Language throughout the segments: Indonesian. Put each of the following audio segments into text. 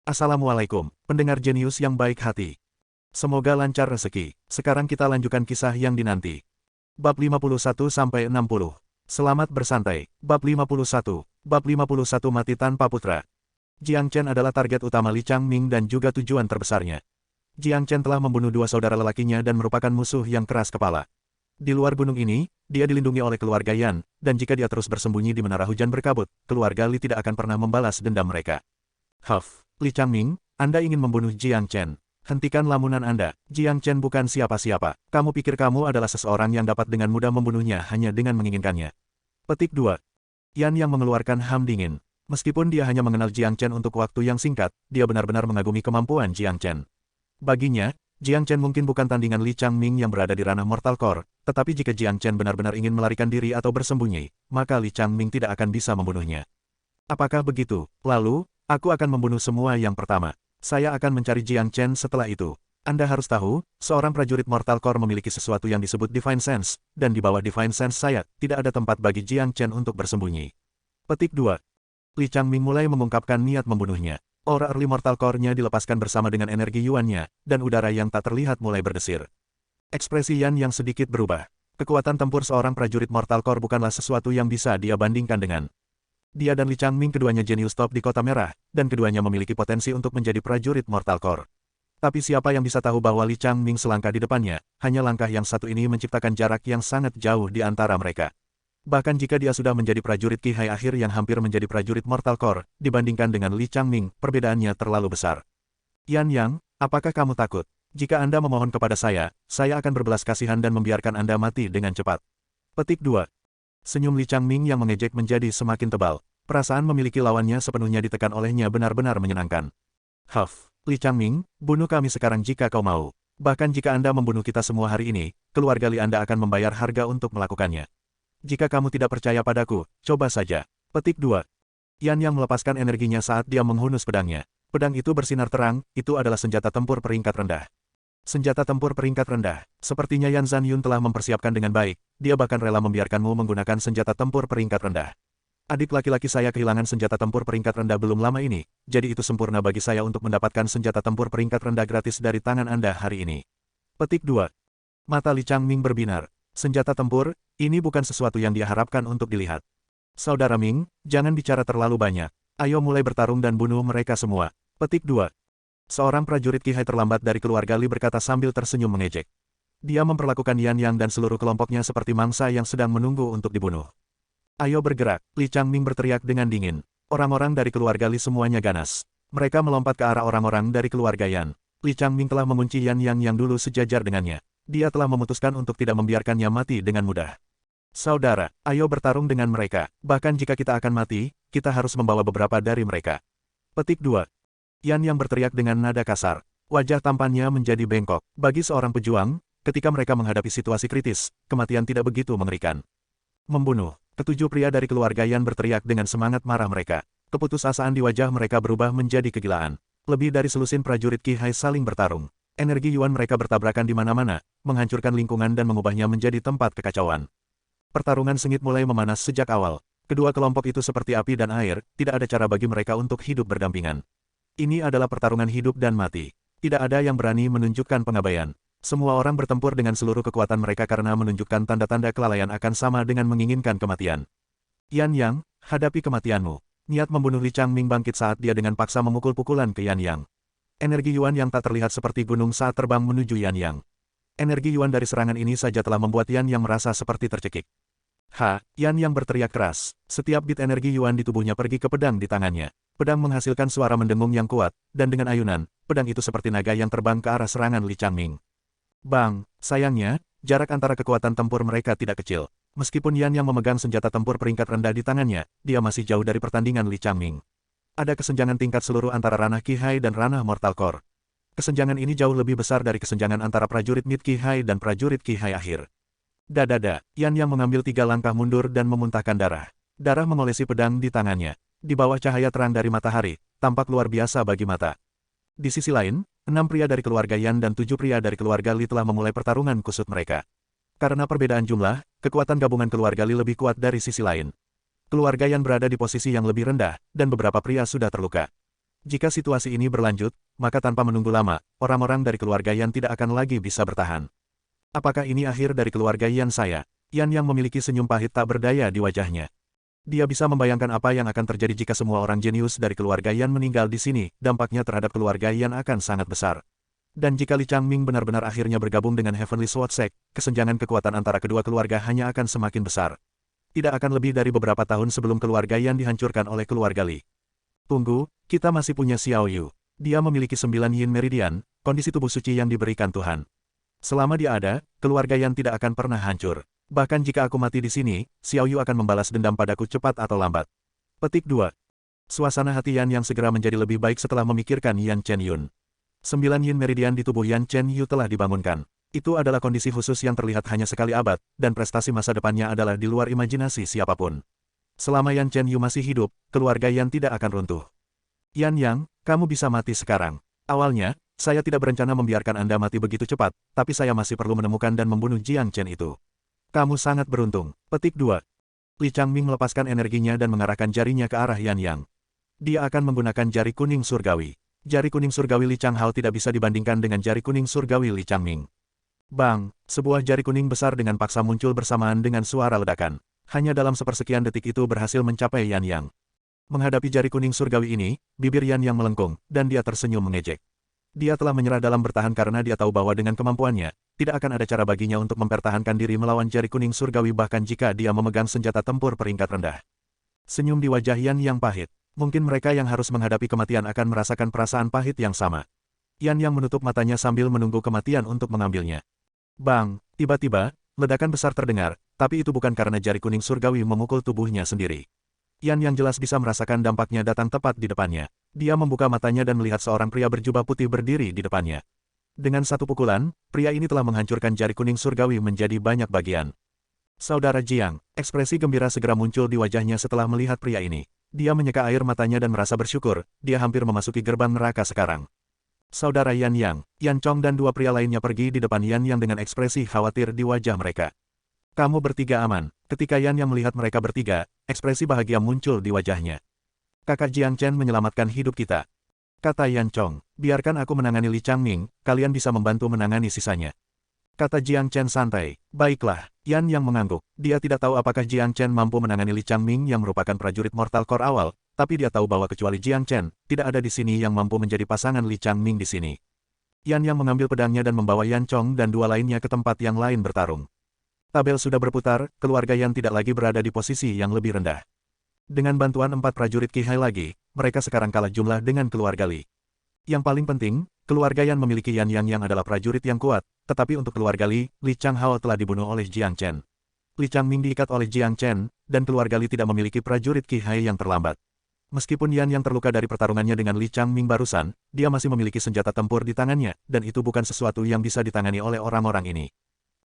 Assalamualaikum, pendengar jenius yang baik hati. Semoga lancar rezeki. Sekarang kita lanjutkan kisah yang dinanti. Bab 51-60. Selamat bersantai. Bab 51. Bab 51 mati tanpa putra. Jiang Chen adalah target utama Li Changming dan juga tujuan terbesarnya. Jiang Chen telah membunuh dua saudara lelakinya dan merupakan musuh yang keras kepala. Di luar gunung ini, dia dilindungi oleh keluarga Yan, dan jika dia terus bersembunyi di menara hujan berkabut, keluarga Li tidak akan pernah membalas dendam mereka. Li Changming, Anda ingin membunuh Jiang Chen. Hentikan lamunan Anda. Jiang Chen bukan siapa-siapa. Kamu pikir kamu adalah seseorang yang dapat dengan mudah membunuhnya hanya dengan menginginkannya. Petik 2. Yan yang mengeluarkan ham dingin. Meskipun dia hanya mengenal Jiang Chen untuk waktu yang singkat, dia benar-benar mengagumi kemampuan Jiang Chen. Baginya, Jiang Chen mungkin bukan tandingan Li Changming yang berada di ranah Mortal Core, tetapi jika Jiang Chen benar-benar ingin melarikan diri atau bersembunyi, maka Li Changming tidak akan bisa membunuhnya. Apakah begitu? Lalu, aku akan membunuh semua yang pertama. Saya akan mencari Jiang Chen setelah itu. Anda harus tahu, seorang prajurit Mortal Core memiliki sesuatu yang disebut Divine Sense, dan di bawah Divine Sense saya, tidak ada tempat bagi Jiang Chen untuk bersembunyi. Petik 2. Li Changming mulai mengungkapkan niat membunuhnya. Aura early Mortal Core-nya dilepaskan bersama dengan energi Yuan-nya, dan udara yang tak terlihat mulai berdesir. Ekspresi Yan yang sedikit berubah. Kekuatan tempur seorang prajurit Mortal Core bukanlah sesuatu yang bisa dia bandingkan dengan. Dia dan Li Changming keduanya jenius top di Kota Merah, dan keduanya memiliki potensi untuk menjadi prajurit Mortal Core. Tapi siapa yang bisa tahu bahwa Li Changming selangkah di depannya, hanya langkah yang satu ini menciptakan jarak yang sangat jauh di antara mereka. Bahkan jika dia sudah menjadi prajurit Qihai akhir yang hampir menjadi prajurit Mortal Core, dibandingkan dengan Li Changming, perbedaannya terlalu besar. Yan Yang, apakah kamu takut? Jika Anda memohon kepada saya akan berbelas kasihan dan membiarkan Anda mati dengan cepat. Petik 2. Senyum Li Changming yang mengejek menjadi semakin tebal. Perasaan memiliki lawannya sepenuhnya ditekan olehnya benar-benar menyenangkan. Li Changming, bunuh kami sekarang jika kau mau. Bahkan jika Anda membunuh kita semua hari ini, keluarga Li Anda akan membayar harga untuk melakukannya. Jika kamu tidak percaya padaku, coba saja. Petik 2. Yan yang melepaskan energinya saat dia menghunus pedangnya. Pedang itu bersinar terang, itu adalah senjata tempur peringkat rendah. Senjata tempur peringkat rendah. Sepertinya Yan Zanyun telah mempersiapkan dengan baik, dia bahkan rela membiarkanmu menggunakan senjata tempur peringkat rendah. Adik laki-laki saya kehilangan senjata tempur peringkat rendah belum lama ini, jadi itu sempurna bagi saya untuk mendapatkan senjata tempur peringkat rendah gratis dari tangan Anda hari ini. Petik 2. Mata Li Changming berbinar. Senjata tempur, ini bukan sesuatu yang dia harapkan untuk dilihat. Saudara Ming, jangan bicara terlalu banyak. Ayo mulai bertarung dan bunuh mereka semua. Petik 2. Seorang prajurit Qihai terlambat dari keluarga Li berkata sambil tersenyum mengejek. Dia memperlakukan Yan Yang dan seluruh kelompoknya seperti mangsa yang sedang menunggu untuk dibunuh. Ayo bergerak, Li Changming berteriak dengan dingin. Orang-orang dari keluarga Li semuanya ganas. Mereka melompat ke arah orang-orang dari keluarga Yan. Li Changming telah mengunci Yan Yang yang dulu sejajar dengannya. Dia telah memutuskan untuk tidak membiarkannya mati dengan mudah. Saudara, ayo bertarung dengan mereka. Bahkan jika kita akan mati, kita harus membawa beberapa dari mereka. Petik 2. Yan yang berteriak dengan nada kasar. Wajah tampannya menjadi bengkok. Bagi seorang pejuang, ketika mereka menghadapi situasi kritis, kematian tidak begitu mengerikan. Membunuh. Ketujuh pria dari keluarga Yan berteriak dengan semangat marah mereka. Keputusasaan di wajah mereka berubah menjadi kegilaan. Lebih dari selusin prajurit Qihai saling bertarung. Energi Yuan mereka bertabrakan di mana-mana, menghancurkan lingkungan dan mengubahnya menjadi tempat kekacauan. Pertarungan sengit mulai memanas sejak awal. Kedua kelompok itu seperti api dan air, tidak ada cara bagi mereka untuk hidup berdampingan. Ini adalah pertarungan hidup dan mati. Tidak ada yang berani menunjukkan pengabaian. Semua orang bertempur dengan seluruh kekuatan mereka karena menunjukkan tanda-tanda kelalaian akan sama dengan menginginkan kematian. Yan Yang, hadapi kematianmu. Niat membunuh Li Changming bangkit saat dia dengan paksa memukul pukulan ke Yan Yang. Energi Yuan yang tak terlihat seperti gunung saat terbang menuju Yan Yang. Energi Yuan dari serangan ini saja telah membuat Yan Yang merasa seperti tercekik. Yan Yang berteriak keras. Setiap bit energi Yuan di tubuhnya pergi ke pedang di tangannya. Pedang menghasilkan suara mendengung yang kuat, dan dengan ayunan, pedang itu seperti naga yang terbang ke arah serangan Li Changming. Bang, sayangnya, jarak antara kekuatan tempur mereka tidak kecil. Meskipun Yan yang memegang senjata tempur peringkat rendah di tangannya, dia masih jauh dari pertandingan Li Changming. Ada kesenjangan tingkat seluruh antara ranah Qihai dan ranah Mortal Core. Kesenjangan ini jauh lebih besar dari kesenjangan antara prajurit Mid Qihai dan prajurit Qihai akhir. Dadada, Yan yang mengambil 3 langkah mundur dan memuntahkan darah. Darah mengolesi pedang di tangannya. Di bawah cahaya terang dari matahari, tampak luar biasa bagi mata. Di sisi lain, 6 pria dari keluarga Yan dan 7 pria dari keluarga Li telah memulai pertarungan kusut mereka. Karena perbedaan jumlah, kekuatan gabungan keluarga Li lebih kuat dari sisi lain. Keluarga Yan berada di posisi yang lebih rendah, dan beberapa pria sudah terluka. Jika situasi ini berlanjut, maka tanpa menunggu lama, orang-orang dari keluarga Yan tidak akan lagi bisa bertahan. Apakah ini akhir dari keluarga Yan saya? Yan yang memiliki senyum pahit tak berdaya di wajahnya. Dia bisa membayangkan apa yang akan terjadi jika semua orang jenius dari keluarga Yan meninggal di sini, dampaknya terhadap keluarga Yan akan sangat besar. Dan jika Li Changming benar-benar akhirnya bergabung dengan Heavenly Sword Sect, kesenjangan kekuatan antara kedua keluarga hanya akan semakin besar. Tidak akan lebih dari beberapa tahun sebelum keluarga Yan dihancurkan oleh keluarga Li. Tunggu, kita masih punya Xiao Yu. Dia memiliki 9 Yin Meridian, kondisi tubuh suci yang diberikan Tuhan. Selama dia ada, keluarga Yan tidak akan pernah hancur. Bahkan jika aku mati di sini, Xiao Yu akan membalas dendam padaku cepat atau lambat. Petik 2. Suasana hati Yan yang segera menjadi lebih baik setelah memikirkan Yan Chen Yun. 9 Yin Meridian di tubuh Yan Chen Yu telah dibangunkan. Itu adalah kondisi khusus yang terlihat hanya sekali abad, dan prestasi masa depannya adalah di luar imajinasi siapapun. Selama Yan Chen Yu masih hidup, keluarga Yan tidak akan runtuh. Yan Yang, kamu bisa mati sekarang. Awalnya, saya tidak berencana membiarkan Anda mati begitu cepat, tapi saya masih perlu menemukan dan membunuh Jiang Chen itu. Kamu sangat beruntung. Petik 2. Li Changming melepaskan energinya dan mengarahkan jarinya ke arah Yan Yang. Dia akan menggunakan jari kuning surgawi. Jari kuning surgawi Li Changhao tidak bisa dibandingkan dengan jari kuning surgawi Li Changming. Bang, sebuah jari kuning besar dengan paksa muncul bersamaan dengan suara ledakan. Hanya dalam sepersekian detik itu berhasil mencapai Yan Yang. Menghadapi jari kuning surgawi ini, bibir Yan Yang melengkung, dan dia tersenyum mengejek. Dia telah menyerah dalam bertahan karena dia tahu bahwa dengan kemampuannya, tidak akan ada cara baginya untuk mempertahankan diri melawan jari kuning surgawi bahkan jika dia memegang senjata tempur peringkat rendah. Senyum di wajah Yan Yang pahit. Mungkin mereka yang harus menghadapi kematian akan merasakan perasaan pahit yang sama. Yan Yang menutup matanya sambil menunggu kematian untuk mengambilnya. Bang, tiba-tiba, ledakan besar terdengar, tapi itu bukan karena jari kuning surgawi memukul tubuhnya sendiri. Yan Yang jelas bisa merasakan dampaknya datang tepat di depannya. Dia membuka matanya dan melihat seorang pria berjubah putih berdiri di depannya. Dengan satu pukulan, pria ini telah menghancurkan jari kuning surgawi menjadi banyak bagian. Saudara Jiang, ekspresi gembira segera muncul di wajahnya setelah melihat pria ini. Dia menyeka air matanya dan merasa bersyukur, dia hampir memasuki gerbang neraka sekarang. Saudara Yan Yang, Yan Chong dan dua pria lainnya pergi di depan Yan Yang dengan ekspresi khawatir di wajah mereka. Kamu bertiga aman. Ketika Yan Yang melihat mereka bertiga, ekspresi bahagia muncul di wajahnya. Kakak Jiang Chen menyelamatkan hidup kita. Kata Yan Chong, biarkan aku menangani Li Changming, kalian bisa membantu menangani sisanya. Kata Jiang Chen santai, baiklah. Yan Yang mengangguk, dia tidak tahu apakah Jiang Chen mampu menangani Li Changming yang merupakan prajurit Mortal Core awal, tapi dia tahu bahwa kecuali Jiang Chen, tidak ada di sini yang mampu menjadi pasangan Li Changming di sini. Yan Yang mengambil pedangnya dan membawa Yan Chong dan dua lainnya ke tempat yang lain bertarung. Tabel sudah berputar, keluarga Yan tidak lagi berada di posisi yang lebih rendah. Dengan bantuan 4 prajurit Qihai lagi, mereka sekarang kalah jumlah dengan keluarga Li. Yang paling penting, keluarga Yan memiliki Yan Yang yang adalah prajurit yang kuat, tetapi untuk keluarga Li, Li Changhao telah dibunuh oleh Jiang Chen. Li Changming diikat oleh Jiang Chen, dan keluarga Li tidak memiliki prajurit Qihai yang terlambat. Meskipun Yan Yang terluka dari pertarungannya dengan Li Changming barusan, dia masih memiliki senjata tempur di tangannya, dan itu bukan sesuatu yang bisa ditangani oleh orang-orang ini.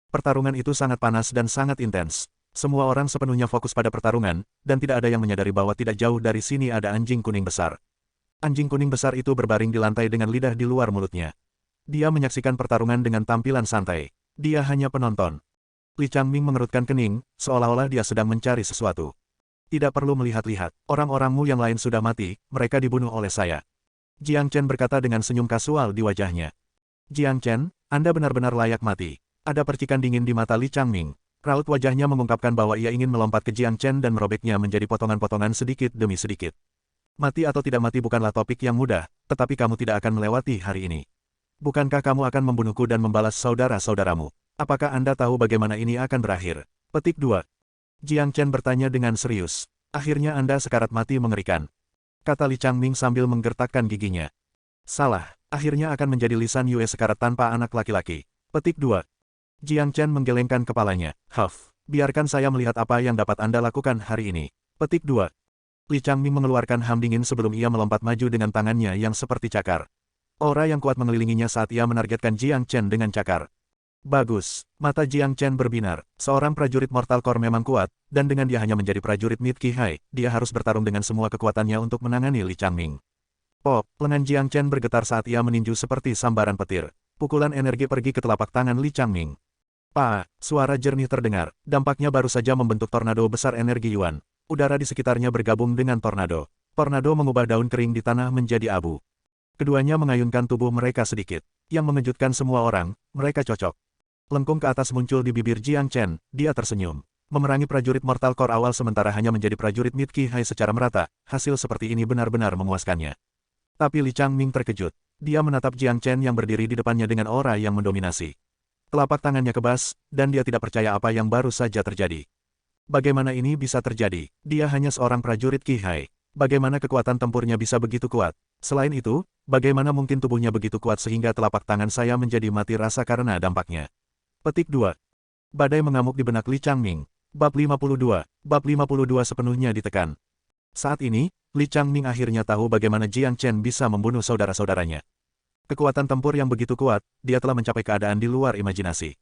Pertarungan itu sangat panas dan sangat intens. Semua orang sepenuhnya fokus pada pertarungan, dan tidak ada yang menyadari bahwa tidak jauh dari sini ada anjing kuning besar. Anjing kuning besar itu berbaring di lantai dengan lidah di luar mulutnya. Dia menyaksikan pertarungan dengan tampilan santai. Dia hanya penonton. Li Changming mengerutkan kening, seolah-olah dia sedang mencari sesuatu. Tidak perlu melihat-lihat, orang-orangmu yang lain sudah mati, mereka dibunuh oleh saya. Jiang Chen berkata dengan senyum kasual di wajahnya. Jiang Chen, Anda benar-benar layak mati. Ada percikan dingin di mata Li Changming. Raut wajahnya mengungkapkan bahwa ia ingin melompat ke Jiang Chen dan merobeknya menjadi potongan-potongan sedikit demi sedikit. Mati atau tidak mati bukanlah topik yang mudah, tetapi kamu tidak akan melewati hari ini. Bukankah kamu akan membunuhku dan membalas saudara-saudaramu? Apakah Anda tahu bagaimana ini akan berakhir? Petik 2. Jiang Chen bertanya dengan serius. Akhirnya Anda sekarat mati mengerikan. Kata Li Changming sambil menggertakkan giginya. Salah, akhirnya akan menjadi lisan Yue sekarat tanpa anak laki-laki. Petik 2. Jiang Chen menggelengkan kepalanya. Huff, biarkan saya melihat apa yang dapat Anda lakukan hari ini. Petik 2. Li Changming mengeluarkan ham dingin sebelum ia melompat maju dengan tangannya yang seperti cakar. Aura yang kuat mengelilinginya saat ia menargetkan Jiang Chen dengan cakar. Bagus, mata Jiang Chen berbinar. Seorang prajurit Mortal Core memang kuat, dan dengan dia hanya menjadi prajurit Mid Qihai, dia harus bertarung dengan semua kekuatannya untuk menangani Li Changming. Pop, lengan Jiang Chen bergetar saat ia meninju seperti sambaran petir. Pukulan energi pergi ke telapak tangan Li Changming. Suara jernih terdengar, dampaknya baru saja membentuk tornado besar energi Yuan. Udara di sekitarnya bergabung dengan tornado. Tornado mengubah daun kering di tanah menjadi abu. Keduanya mengayunkan tubuh mereka sedikit. Yang mengejutkan semua orang, mereka cocok. Lengkung ke atas muncul di bibir Jiang Chen, dia tersenyum. Memerangi prajurit Mortal Core awal sementara hanya menjadi prajurit Mid-Qi High secara merata, hasil seperti ini benar-benar memuaskannya. Tapi Li Changming terkejut. Dia menatap Jiang Chen yang berdiri di depannya dengan aura yang mendominasi. Telapak tangannya kebas, dan dia tidak percaya apa yang baru saja terjadi. Bagaimana ini bisa terjadi? Dia hanya seorang prajurit Qi High. Bagaimana kekuatan tempurnya bisa begitu kuat? Selain itu, bagaimana mungkin tubuhnya begitu kuat sehingga telapak tangan saya menjadi mati rasa karena dampaknya? Petik 2. Badai mengamuk di benak Li Changming. Bab 52. Bab 52 sepenuhnya ditekan. Saat ini, Li Changming akhirnya tahu bagaimana Jiang Chen bisa membunuh saudara-saudaranya. Kekuatan tempur yang begitu kuat, dia telah mencapai keadaan di luar imajinasi.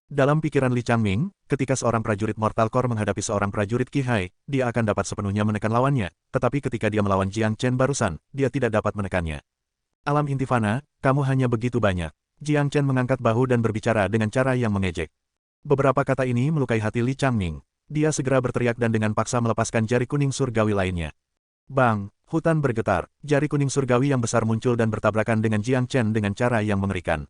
Dalam pikiran Li Changming, ketika seorang prajurit Mortal Core menghadapi seorang prajurit Qi High, dia akan dapat sepenuhnya menekan lawannya, tetapi ketika dia melawan Jiang Chen barusan, dia tidak dapat menekannya. Alam inti fana, kamu hanya begitu banyak. Jiang Chen mengangkat bahu dan berbicara dengan cara yang mengejek. Beberapa kata ini melukai hati Li Changming. Dia segera berteriak dan dengan paksa melepaskan jari kuning surgawi lainnya. Bang! Hutan bergetar, jari kuning surgawi yang besar muncul dan bertabrakan dengan Jiang Chen dengan cara yang mengerikan.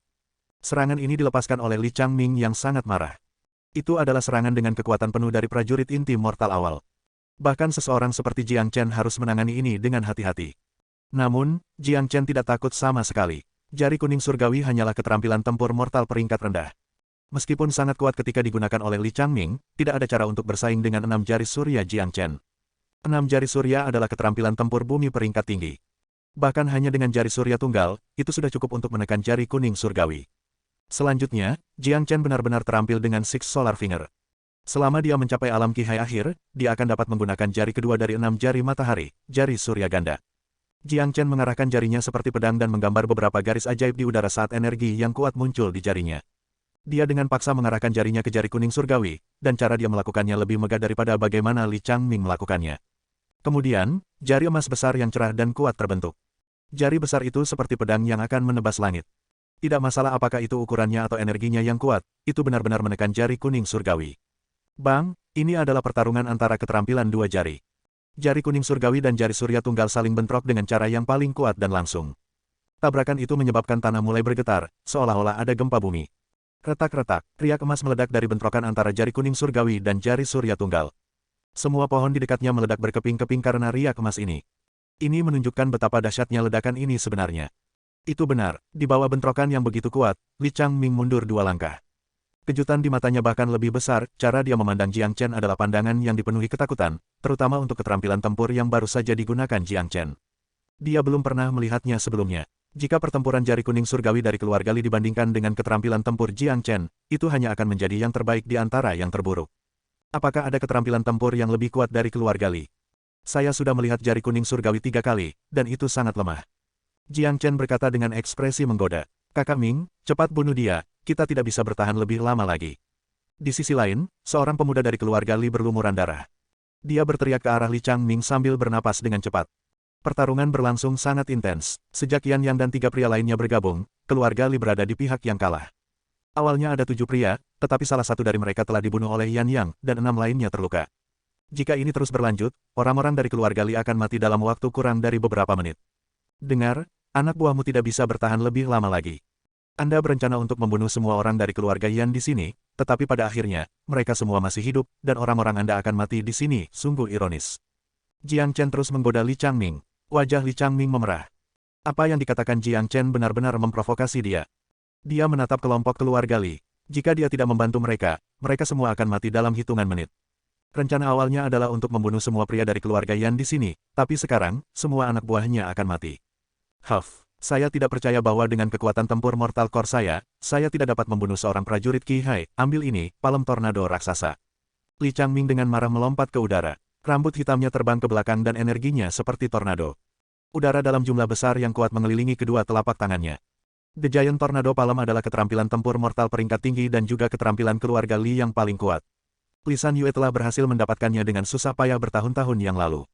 Serangan ini dilepaskan oleh Li Changming yang sangat marah. Itu adalah serangan dengan kekuatan penuh dari prajurit inti mortal awal. Bahkan seseorang seperti Jiang Chen harus menangani ini dengan hati-hati. Namun, Jiang Chen tidak takut sama sekali. Jari kuning surgawi hanyalah keterampilan tempur mortal peringkat rendah. Meskipun sangat kuat ketika digunakan oleh Li Changming, tidak ada cara untuk bersaing dengan 6 jari surya Jiang Chen. 6 jari surya adalah keterampilan tempur bumi peringkat tinggi. Bahkan hanya dengan jari surya tunggal, itu sudah cukup untuk menekan jari kuning surgawi. Selanjutnya, Jiang Chen benar-benar terampil dengan Six Solar Finger. Selama dia mencapai alam Qi High akhir, dia akan dapat menggunakan jari kedua dari 6 jari matahari, jari surya ganda. Jiang Chen mengarahkan jarinya seperti pedang dan menggambar beberapa garis ajaib di udara saat energi yang kuat muncul di jarinya. Dia dengan paksa mengarahkan jarinya ke jari kuning surgawi, dan cara dia melakukannya lebih megah daripada bagaimana Li Changming melakukannya. Kemudian, jari emas besar yang cerah dan kuat terbentuk. Jari besar itu seperti pedang yang akan menebas langit. Tidak masalah apakah itu ukurannya atau energinya yang kuat, itu benar-benar menekan jari kuning surgawi. Bang, ini adalah pertarungan antara keterampilan dua jari. Jari kuning surgawi dan jari surya tunggal saling bentrok dengan cara yang paling kuat dan langsung. Tabrakan itu menyebabkan tanah mulai bergetar, seolah-olah ada gempa bumi. Retak-retak, riak emas meledak dari bentrokan antara jari kuning surgawi dan jari surya tunggal. Semua pohon di dekatnya meledak berkeping-keping karena riak emas ini. Ini menunjukkan betapa dahsyatnya ledakan ini sebenarnya. Itu benar, di bawah bentrokan yang begitu kuat, Li Changming mundur 2 langkah. Kejutan di matanya bahkan lebih besar, cara dia memandang Jiang Chen adalah pandangan yang dipenuhi ketakutan, terutama untuk keterampilan tempur yang baru saja digunakan Jiang Chen. Dia belum pernah melihatnya sebelumnya. Jika pertempuran jari kuning surgawi dari keluarga Li dibandingkan dengan keterampilan tempur Jiang Chen, itu hanya akan menjadi yang terbaik di antara yang terburuk. Apakah ada keterampilan tempur yang lebih kuat dari keluarga Li? Saya sudah melihat jari kuning surgawi 3 kali, dan itu sangat lemah. Jiang Chen berkata dengan ekspresi menggoda. Kakak Ming, cepat bunuh dia, kita tidak bisa bertahan lebih lama lagi. Di sisi lain, seorang pemuda dari keluarga Li berlumuran darah. Dia berteriak ke arah Li Changming sambil bernapas dengan cepat. Pertarungan berlangsung sangat intens. Sejak Yan Yang dan 3 pria lainnya bergabung, keluarga Li berada di pihak yang kalah. Awalnya ada 7 pria, tetapi salah satu dari mereka telah dibunuh oleh Yan Yang, dan 6 lainnya terluka. Jika ini terus berlanjut, orang-orang dari keluarga Li akan mati dalam waktu kurang dari beberapa menit. Dengar, anak buahmu tidak bisa bertahan lebih lama lagi. Anda berencana untuk membunuh semua orang dari keluarga Yan di sini, tetapi pada akhirnya, mereka semua masih hidup, dan orang-orang Anda akan mati di sini, sungguh ironis. Jiang Chen terus menggoda Li Changming. Wajah Li Changming memerah. Apa yang dikatakan Jiang Chen benar-benar memprovokasi dia. Dia menatap kelompok keluarga Li. Jika dia tidak membantu mereka, mereka semua akan mati dalam hitungan menit. Rencana awalnya adalah untuk membunuh semua pria dari keluarga Yan di sini, tapi sekarang, semua anak buahnya akan mati. Saya tidak percaya bahwa dengan kekuatan tempur Mortal Core saya tidak dapat membunuh seorang prajurit Qi High. Ambil ini, palem tornado raksasa. Li Changming dengan marah melompat ke udara. Rambut hitamnya terbang ke belakang dan energinya seperti tornado. Udara dalam jumlah besar yang kuat mengelilingi kedua telapak tangannya. The Giant Tornado Palm adalah keterampilan tempur mortal peringkat tinggi dan juga keterampilan keluarga Li yang paling kuat. Li San Yue telah berhasil mendapatkannya dengan susah payah bertahun-tahun yang lalu.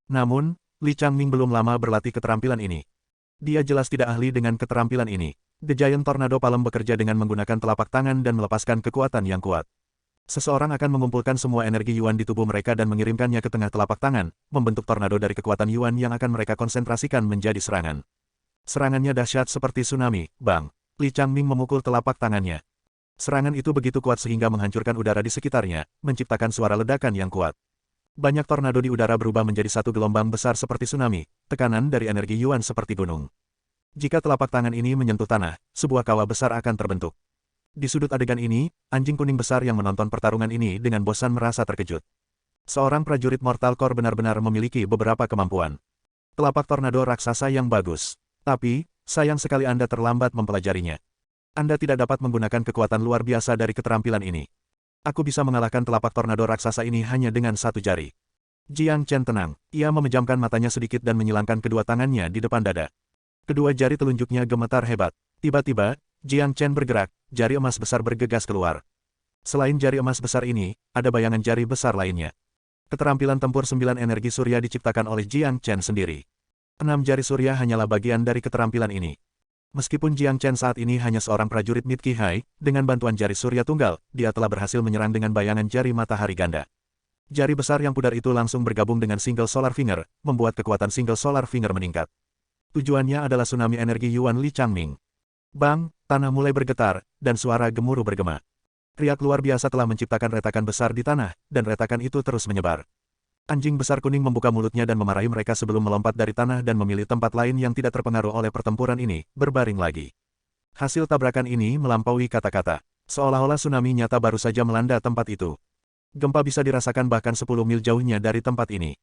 Namun, Li Changming belum lama berlatih keterampilan ini. Dia jelas tidak ahli dengan keterampilan ini. The Giant Tornado Palm bekerja dengan menggunakan telapak tangan dan melepaskan kekuatan yang kuat. Seseorang akan mengumpulkan semua energi Yuan di tubuh mereka dan mengirimkannya ke tengah telapak tangan, membentuk tornado dari kekuatan Yuan yang akan mereka konsentrasikan menjadi serangan. Serangannya dahsyat seperti tsunami, bang. Li Changming memukul telapak tangannya. Serangan itu begitu kuat sehingga menghancurkan udara di sekitarnya, menciptakan suara ledakan yang kuat. Banyak tornado di udara berubah menjadi satu gelombang besar seperti tsunami, tekanan dari energi Yuan seperti gunung. Jika telapak tangan ini menyentuh tanah, sebuah kawah besar akan terbentuk. Di sudut adegan ini, anjing kuning besar yang menonton pertarungan ini dengan bosan merasa terkejut. Seorang prajurit Mortal Core benar-benar memiliki beberapa kemampuan. Telapak tornado raksasa yang bagus. Tapi, sayang sekali Anda terlambat mempelajarinya. Anda tidak dapat menggunakan kekuatan luar biasa dari keterampilan ini. Aku bisa mengalahkan telapak tornado raksasa ini hanya dengan satu jari. Jiang Chen tenang. Ia memejamkan matanya sedikit dan menyilangkan kedua tangannya di depan dada. Kedua jari telunjuknya gemetar hebat. Tiba-tiba, Jiang Chen bergerak, jari emas besar bergegas keluar. Selain jari emas besar ini, ada bayangan jari besar lainnya. Keterampilan tempur 9 energi surya diciptakan oleh Jiang Chen sendiri. 6 jari surya hanyalah bagian dari keterampilan ini. Meskipun Jiang Chen saat ini hanya seorang prajurit Mid Qi Hai, dengan bantuan jari surya tunggal, dia telah berhasil menyerang dengan bayangan jari matahari ganda. Jari besar yang pudar itu langsung bergabung dengan single solar finger, membuat kekuatan single solar finger meningkat. Tujuannya adalah tsunami energi Yuan Li Changming. Bang, tanah mulai bergetar, dan suara gemuruh bergema. Riak luar biasa telah menciptakan retakan besar di tanah, dan retakan itu terus menyebar. Anjing besar kuning membuka mulutnya dan memarahi mereka sebelum melompat dari tanah dan memilih tempat lain yang tidak terpengaruh oleh pertempuran ini, berbaring lagi. Hasil tabrakan ini melampaui kata-kata. Seolah-olah tsunami nyata baru saja melanda tempat itu. Gempa bisa dirasakan bahkan 10 mil jauhnya dari tempat ini.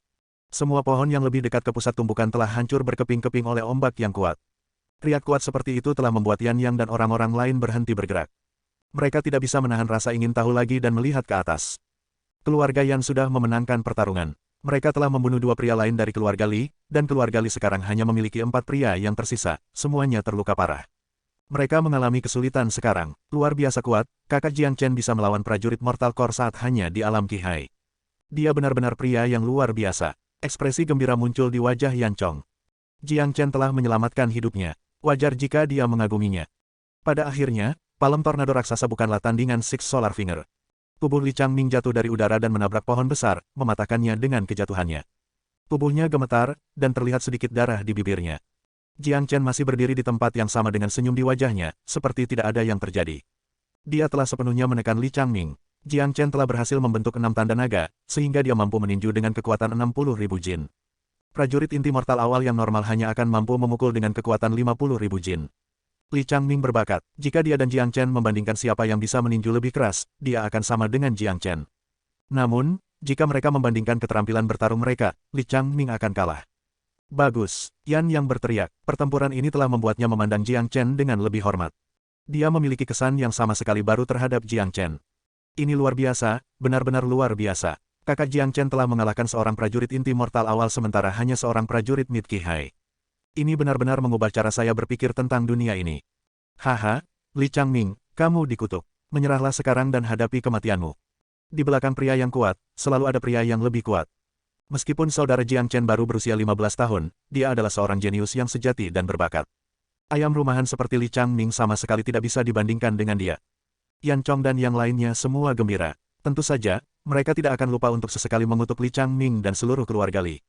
Semua pohon yang lebih dekat ke pusat tumbukan telah hancur berkeping-keping oleh ombak yang kuat. Riak kuat seperti itu telah membuat Yan Yang dan orang-orang lain berhenti bergerak. Mereka tidak bisa menahan rasa ingin tahu lagi dan melihat ke atas. Keluarga Yan sudah memenangkan pertarungan. Mereka telah membunuh 2 pria lain dari keluarga Li, dan keluarga Li sekarang hanya memiliki 4 pria yang tersisa, semuanya terluka parah. Mereka mengalami kesulitan sekarang. Luar biasa kuat, kakak Jiang Chen bisa melawan prajurit Mortal Core saat hanya di alam Qi Hai. Dia benar-benar pria yang luar biasa. Ekspresi gembira muncul di wajah Yan Chong. Jiang Chen telah menyelamatkan hidupnya. Wajar jika dia mengaguminya. Pada akhirnya, palem tornado raksasa bukanlah tandingan Six Solar Finger. Tubuh Li Changming jatuh dari udara dan menabrak pohon besar, mematahkannya dengan kejatuhannya. Tubuhnya gemetar, dan terlihat sedikit darah di bibirnya. Jiang Chen masih berdiri di tempat yang sama dengan senyum di wajahnya, seperti tidak ada yang terjadi. Dia telah sepenuhnya menekan Li Changming. Jiang Chen telah berhasil membentuk 6 tanda naga, sehingga dia mampu meninju dengan kekuatan 60.000 jin. Prajurit inti mortal awal yang normal hanya akan mampu memukul dengan kekuatan 50.000 jin. Li Changming berbakat, jika dia dan Jiang Chen membandingkan siapa yang bisa meninju lebih keras, dia akan sama dengan Jiang Chen. Namun, jika mereka membandingkan keterampilan bertarung mereka, Li Changming akan kalah. Bagus, Yan yang berteriak, pertempuran ini telah membuatnya memandang Jiang Chen dengan lebih hormat. Dia memiliki kesan yang sama sekali baru terhadap Jiang Chen. Ini luar biasa, benar-benar luar biasa. Kakak Jiang Chen telah mengalahkan seorang prajurit inti mortal awal sementara hanya seorang prajurit Mid Qi Hai. Ini benar-benar mengubah cara saya berpikir tentang dunia ini. Haha, Li Changming, kamu dikutuk. Menyerahlah sekarang dan hadapi kematianmu. Di belakang pria yang kuat, selalu ada pria yang lebih kuat. Meskipun saudara Jiang Chen baru berusia 15 tahun, dia adalah seorang jenius yang sejati dan berbakat. Ayam rumahan seperti Li Changming sama sekali tidak bisa dibandingkan dengan dia. Yan Chong dan yang lainnya semua gembira. Tentu saja, mereka tidak akan lupa untuk sesekali mengutuk Li Changming dan seluruh keluarga Li.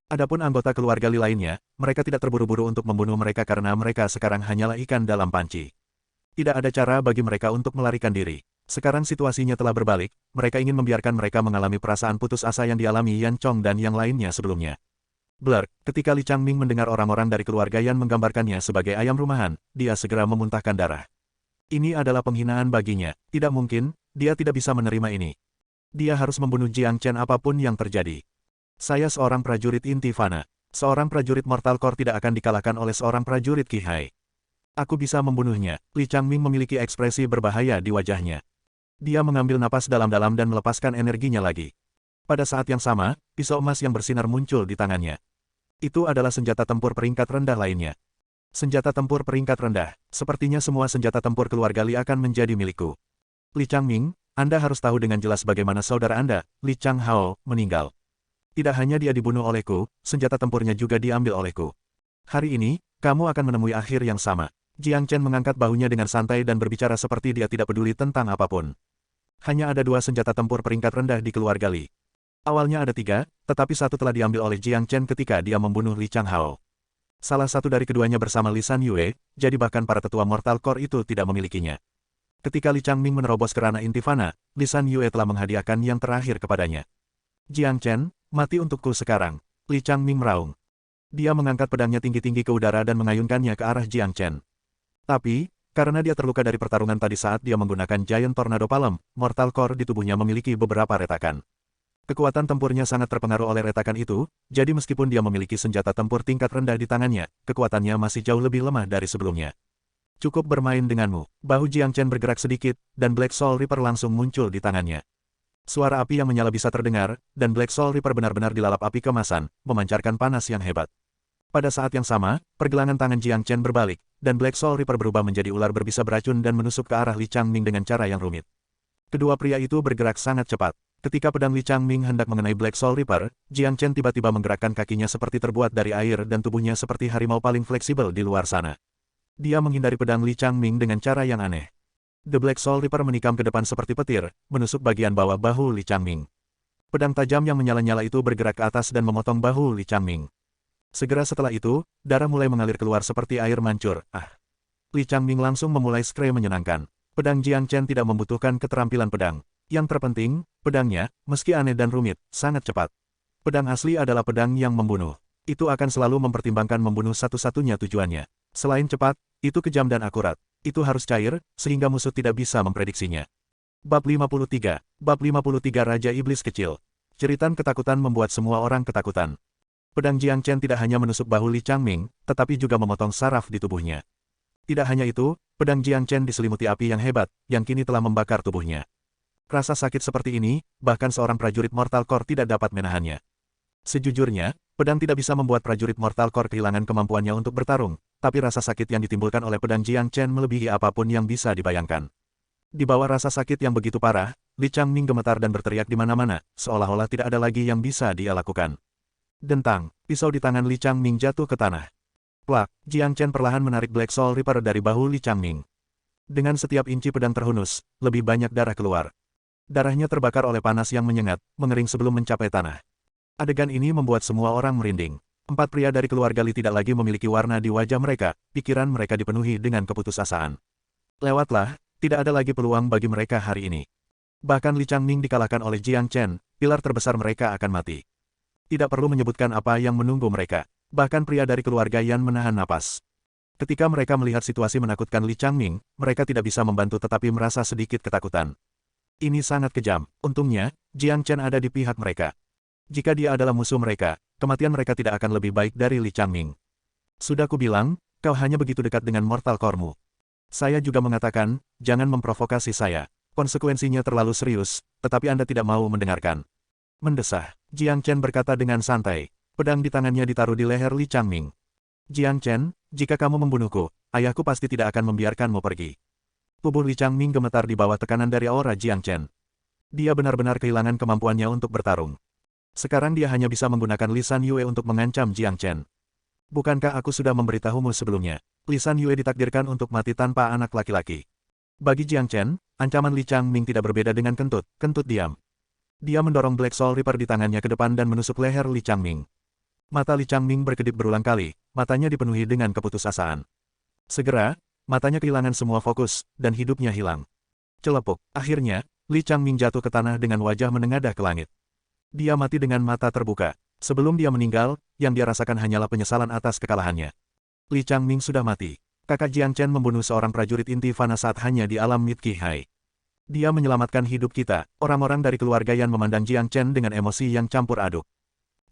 Adapun anggota keluarga Li lainnya, mereka tidak terburu-buru untuk membunuh mereka karena mereka sekarang hanyalah ikan dalam panci. Tidak ada cara bagi mereka untuk melarikan diri. Sekarang situasinya telah berbalik, mereka ingin membiarkan mereka mengalami perasaan putus asa yang dialami Yan Chong dan yang lainnya sebelumnya. Blur, ketika Li Changming mendengar orang-orang dari keluarga Yan menggambarkannya sebagai ayam rumahan, dia segera memuntahkan darah. Ini adalah penghinaan baginya, tidak mungkin, dia tidak bisa menerima ini. Dia harus membunuh Jiang Chen apapun yang terjadi. Saya seorang prajurit inti Fana. Seorang prajurit Mortal Core tidak akan dikalahkan oleh seorang prajurit Qi Hai. Aku bisa membunuhnya. Li Changming memiliki ekspresi berbahaya di wajahnya. Dia mengambil napas dalam-dalam dan melepaskan energinya lagi. Pada saat yang sama, pisau emas yang bersinar muncul di tangannya. Itu adalah senjata tempur peringkat rendah lainnya. Senjata tempur peringkat rendah. Sepertinya semua senjata tempur keluarga Li akan menjadi milikku. Li Changming, Anda harus tahu dengan jelas bagaimana saudara Anda, Li Changhao, meninggal. Tidak hanya dia dibunuh olehku, senjata tempurnya juga diambil olehku. Hari ini, kamu akan menemui akhir yang sama. Jiang Chen mengangkat bahunya dengan santai dan berbicara seperti dia tidak peduli tentang apapun. Hanya ada 2 senjata tempur peringkat rendah di keluarga Li. Awalnya ada 3, tetapi satu telah diambil oleh Jiang Chen ketika dia membunuh Li Changhao. Salah satu dari keduanya bersama Li San Yue, jadi bahkan para tetua Mortal Core itu tidak memilikinya. Ketika Li Changming menerobos ke ranah inti fana, Li San Yue telah menghadiahkan yang terakhir kepadanya. Jiang Chen, mati untukku sekarang. Li Changming meraung. Dia mengangkat pedangnya tinggi-tinggi ke udara dan mengayunkannya ke arah Jiang Chen. Tapi, karena dia terluka dari pertarungan tadi saat dia menggunakan Giant Tornado Palm, Mortal Core di tubuhnya memiliki beberapa retakan. Kekuatan tempurnya sangat terpengaruh oleh retakan itu, jadi meskipun dia memiliki senjata tempur tingkat rendah di tangannya, kekuatannya masih jauh lebih lemah dari sebelumnya. Cukup bermain denganmu. Bahu Jiang Chen bergerak sedikit, dan Black Soul Reaper langsung muncul di tangannya. Suara api yang menyala bisa terdengar, dan Black Soul Reaper benar-benar dilalap api kemasan, memancarkan panas yang hebat. Pada saat yang sama, pergelangan tangan Jiang Chen berbalik, dan Black Soul Reaper berubah menjadi ular berbisa beracun dan menusuk ke arah Li Changming dengan cara yang rumit. Kedua pria itu bergerak sangat cepat. Ketika pedang Li Changming hendak mengenai Black Soul Reaper, Jiang Chen tiba-tiba menggerakkan kakinya seperti terbuat dari air dan tubuhnya seperti harimau paling fleksibel di luar sana. Dia menghindari pedang Li Changming dengan cara yang aneh. The Black Soul Reaper menikam ke depan seperti petir, menusuk bagian bawah bahu Li Changming. Pedang tajam yang menyala-nyala itu bergerak ke atas dan memotong bahu Li Changming. Segera setelah itu, darah mulai mengalir keluar seperti air mancur. Li Changming langsung memulai skre menyenangkan. Pedang Jiang Chen tidak membutuhkan keterampilan pedang. Yang terpenting, pedangnya, meski aneh dan rumit, sangat cepat. Pedang asli adalah pedang yang membunuh. Itu akan selalu mempertimbangkan membunuh satu-satunya tujuannya. Selain cepat, itu kejam dan akurat. Itu harus cair, sehingga musuh tidak bisa memprediksinya. Bab 53. Bab 53 Raja Iblis Kecil. Jeritan ketakutan membuat semua orang ketakutan. Pedang Jiang Chen tidak hanya menusuk bahu Li Changming, tetapi juga memotong saraf di tubuhnya. Tidak hanya itu, pedang Jiang Chen diselimuti api yang hebat, yang kini telah membakar tubuhnya. Rasa sakit seperti ini, bahkan seorang prajurit Mortal Core tidak dapat menahannya. Sejujurnya, pedang tidak bisa membuat prajurit Mortal Core kehilangan kemampuannya untuk bertarung, tapi rasa sakit yang ditimbulkan oleh pedang Jiang Chen melebihi apapun yang bisa dibayangkan. Di bawah rasa sakit yang begitu parah, Li Changming gemetar dan berteriak di mana-mana, seolah-olah tidak ada lagi yang bisa dia lakukan. Dentang, pisau di tangan Li Changming jatuh ke tanah. Plak, Jiang Chen perlahan menarik Black Soul Reaper dari bahu Li Changming. Dengan setiap inci pedang terhunus, lebih banyak darah keluar. Darahnya terbakar oleh panas yang menyengat, mengering sebelum mencapai tanah. Adegan ini membuat semua orang merinding. 4 pria dari keluarga Li tidak lagi memiliki warna di wajah mereka, pikiran mereka dipenuhi dengan keputusasaan. Lewatlah, tidak ada lagi peluang bagi mereka hari ini. Bahkan Li Changming dikalahkan oleh Jiang Chen, pilar terbesar mereka akan mati. Tidak perlu menyebutkan apa yang menunggu mereka. Bahkan pria dari keluarga Yan menahan napas. Ketika mereka melihat situasi menakutkan Li Changming, mereka tidak bisa membantu tetapi merasa sedikit ketakutan. Ini sangat kejam. Untungnya, Jiang Chen ada di pihak mereka. Jika dia adalah musuh mereka, kematian mereka tidak akan lebih baik dari Li Changming. Sudah kubilang, kau hanya begitu dekat dengan Mortal Core-mu. Saya juga mengatakan, jangan memprovokasi saya. Konsekuensinya terlalu serius, tetapi Anda tidak mau mendengarkan. Mendesah, Jiang Chen berkata dengan santai. Pedang di tangannya ditaruh di leher Li Changming. Jiang Chen, jika kamu membunuhku, ayahku pasti tidak akan membiarkanmu pergi. Tubuh Li Changming gemetar di bawah tekanan dari aura Jiang Chen. Dia benar-benar kehilangan kemampuannya untuk bertarung. Sekarang dia hanya bisa menggunakan Li San Yue untuk mengancam Jiang Chen. Bukankah aku sudah memberitahumu sebelumnya? Li San Yue ditakdirkan untuk mati tanpa anak laki-laki. Bagi Jiang Chen, ancaman Li Changming tidak berbeda dengan kentut diam. Dia mendorong Black Soul Reaper di tangannya ke depan dan menusuk leher Li Changming. Mata Li Changming berkedip berulang kali, matanya dipenuhi dengan keputusasaan. Segera, matanya kehilangan semua fokus, dan hidupnya hilang. Celepuk. Akhirnya, Li Changming jatuh ke tanah dengan wajah menengadah ke langit. Dia mati dengan mata terbuka. Sebelum dia meninggal, yang dia rasakan hanyalah penyesalan atas kekalahannya. Li Changming sudah mati. Kakak Jiang Chen membunuh seorang prajurit inti fana saat hanya di alam Midqi Hai. Dia menyelamatkan hidup kita. Orang-orang dari keluarga Yan memandang Jiang Chen dengan emosi yang campur aduk.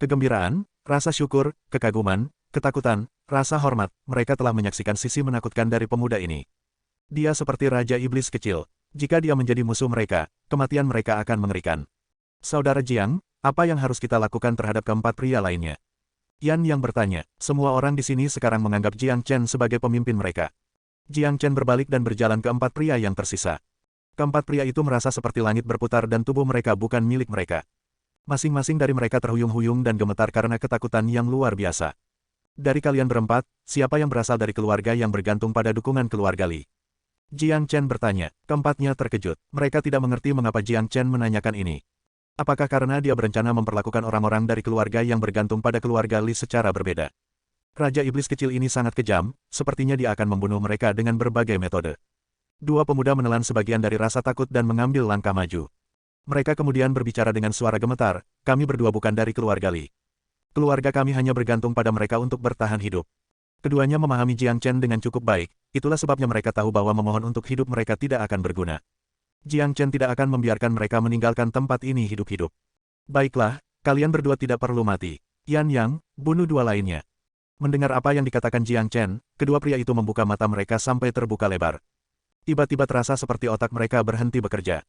Kegembiraan, rasa syukur, kekaguman, ketakutan, rasa hormat, mereka telah menyaksikan sisi menakutkan dari pemuda ini. Dia seperti Raja Iblis kecil. Jika dia menjadi musuh mereka, kematian mereka akan mengerikan. Saudara Jiang, apa yang harus kita lakukan terhadap keempat pria lainnya? Yan yang bertanya. Semua orang di sini sekarang menganggap Jiang Chen sebagai pemimpin mereka. Jiang Chen berbalik dan berjalan ke 4 pria yang tersisa. Keempat pria itu merasa seperti langit berputar dan tubuh mereka bukan milik mereka. Masing-masing dari mereka terhuyung-huyung dan gemetar karena ketakutan yang luar biasa. Dari kalian berempat, siapa yang berasal dari keluarga yang bergantung pada dukungan keluarga Li? Jiang Chen bertanya. Keempatnya terkejut. Mereka tidak mengerti mengapa Jiang Chen menanyakan ini. Apakah karena dia berencana memperlakukan orang-orang dari keluarga yang bergantung pada keluarga Li secara berbeda? Raja Iblis kecil ini sangat kejam, sepertinya dia akan membunuh mereka dengan berbagai metode. Dua pemuda menelan sebagian dari rasa takut dan mengambil langkah maju. Mereka kemudian berbicara dengan suara gemetar, kami berdua bukan dari keluarga Li. Keluarga kami hanya bergantung pada mereka untuk bertahan hidup. Keduanya memahami Jiang Chen dengan cukup baik, itulah sebabnya mereka tahu bahwa memohon untuk hidup mereka tidak akan berguna. Jiang Chen tidak akan membiarkan mereka meninggalkan tempat ini hidup-hidup. Baiklah, kalian berdua tidak perlu mati. Yan Yang, bunuh dua lainnya. Mendengar apa yang dikatakan Jiang Chen, kedua pria itu membuka mata mereka sampai terbuka lebar. Tiba-tiba terasa seperti otak mereka berhenti bekerja.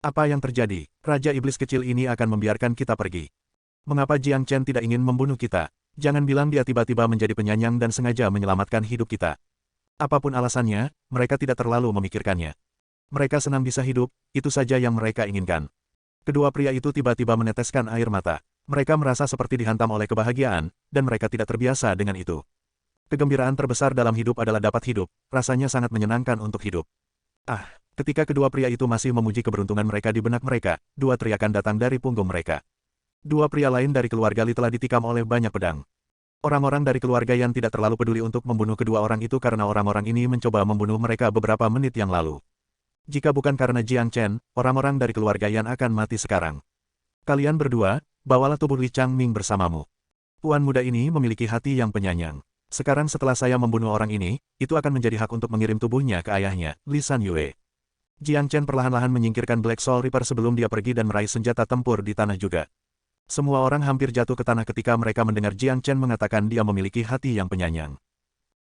Apa yang terjadi? Raja Iblis kecil ini akan membiarkan kita pergi. Mengapa Jiang Chen tidak ingin membunuh kita? Jangan bilang dia tiba-tiba menjadi penyanyang dan sengaja menyelamatkan hidup kita. Apapun alasannya, mereka tidak terlalu memikirkannya. Mereka senang bisa hidup, itu saja yang mereka inginkan. Kedua pria itu tiba-tiba meneteskan air mata. Mereka merasa seperti dihantam oleh kebahagiaan, dan mereka tidak terbiasa dengan itu. Kegembiraan terbesar dalam hidup adalah dapat hidup, rasanya sangat menyenangkan untuk hidup. Ah, ketika kedua pria itu masih memuji keberuntungan mereka di benak mereka, dua teriakan datang dari punggung mereka. Dua pria lain dari keluarga Li telah ditikam oleh banyak pedang. Orang-orang dari keluarga Yan tidak terlalu peduli untuk membunuh kedua orang itu karena orang-orang ini mencoba membunuh mereka beberapa menit yang lalu. Jika bukan karena Jiang Chen, orang-orang dari keluarga Yan akan mati sekarang. Kalian berdua, bawalah tubuh Li Changming bersamamu. Tuan muda ini memiliki hati yang penyayang. Sekarang setelah saya membunuh orang ini, itu akan menjadi hak untuk mengirim tubuhnya ke ayahnya, Li San Yue. Jiang Chen perlahan-lahan menyingkirkan Black Soul Reaper sebelum dia pergi dan meraih senjata tempur di tanah juga. Semua orang hampir jatuh ke tanah ketika mereka mendengar Jiang Chen mengatakan dia memiliki hati yang penyayang.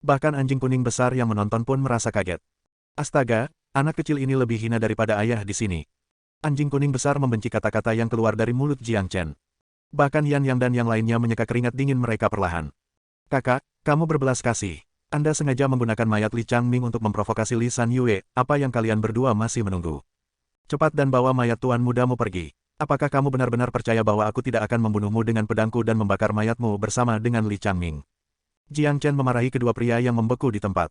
Bahkan anjing kuning besar yang menonton pun merasa kaget. Astaga, anak kecil ini lebih hina daripada ayah di sini. Anjing kuning besar membenci kata-kata yang keluar dari mulut Jiang Chen. Bahkan Yan Yang dan yang lainnya menyeka keringat dingin mereka perlahan. Kakak, kamu berbelas kasih. Anda sengaja menggunakan mayat Li Changming untuk memprovokasi Li San Yue, apa yang kalian berdua masih menunggu? Cepat dan bawa mayat tuan mudamu pergi. Apakah kamu benar-benar percaya bahwa aku tidak akan membunuhmu dengan pedangku dan membakar mayatmu bersama dengan Li Changming? Jiang Chen memarahi kedua pria yang membeku di tempat.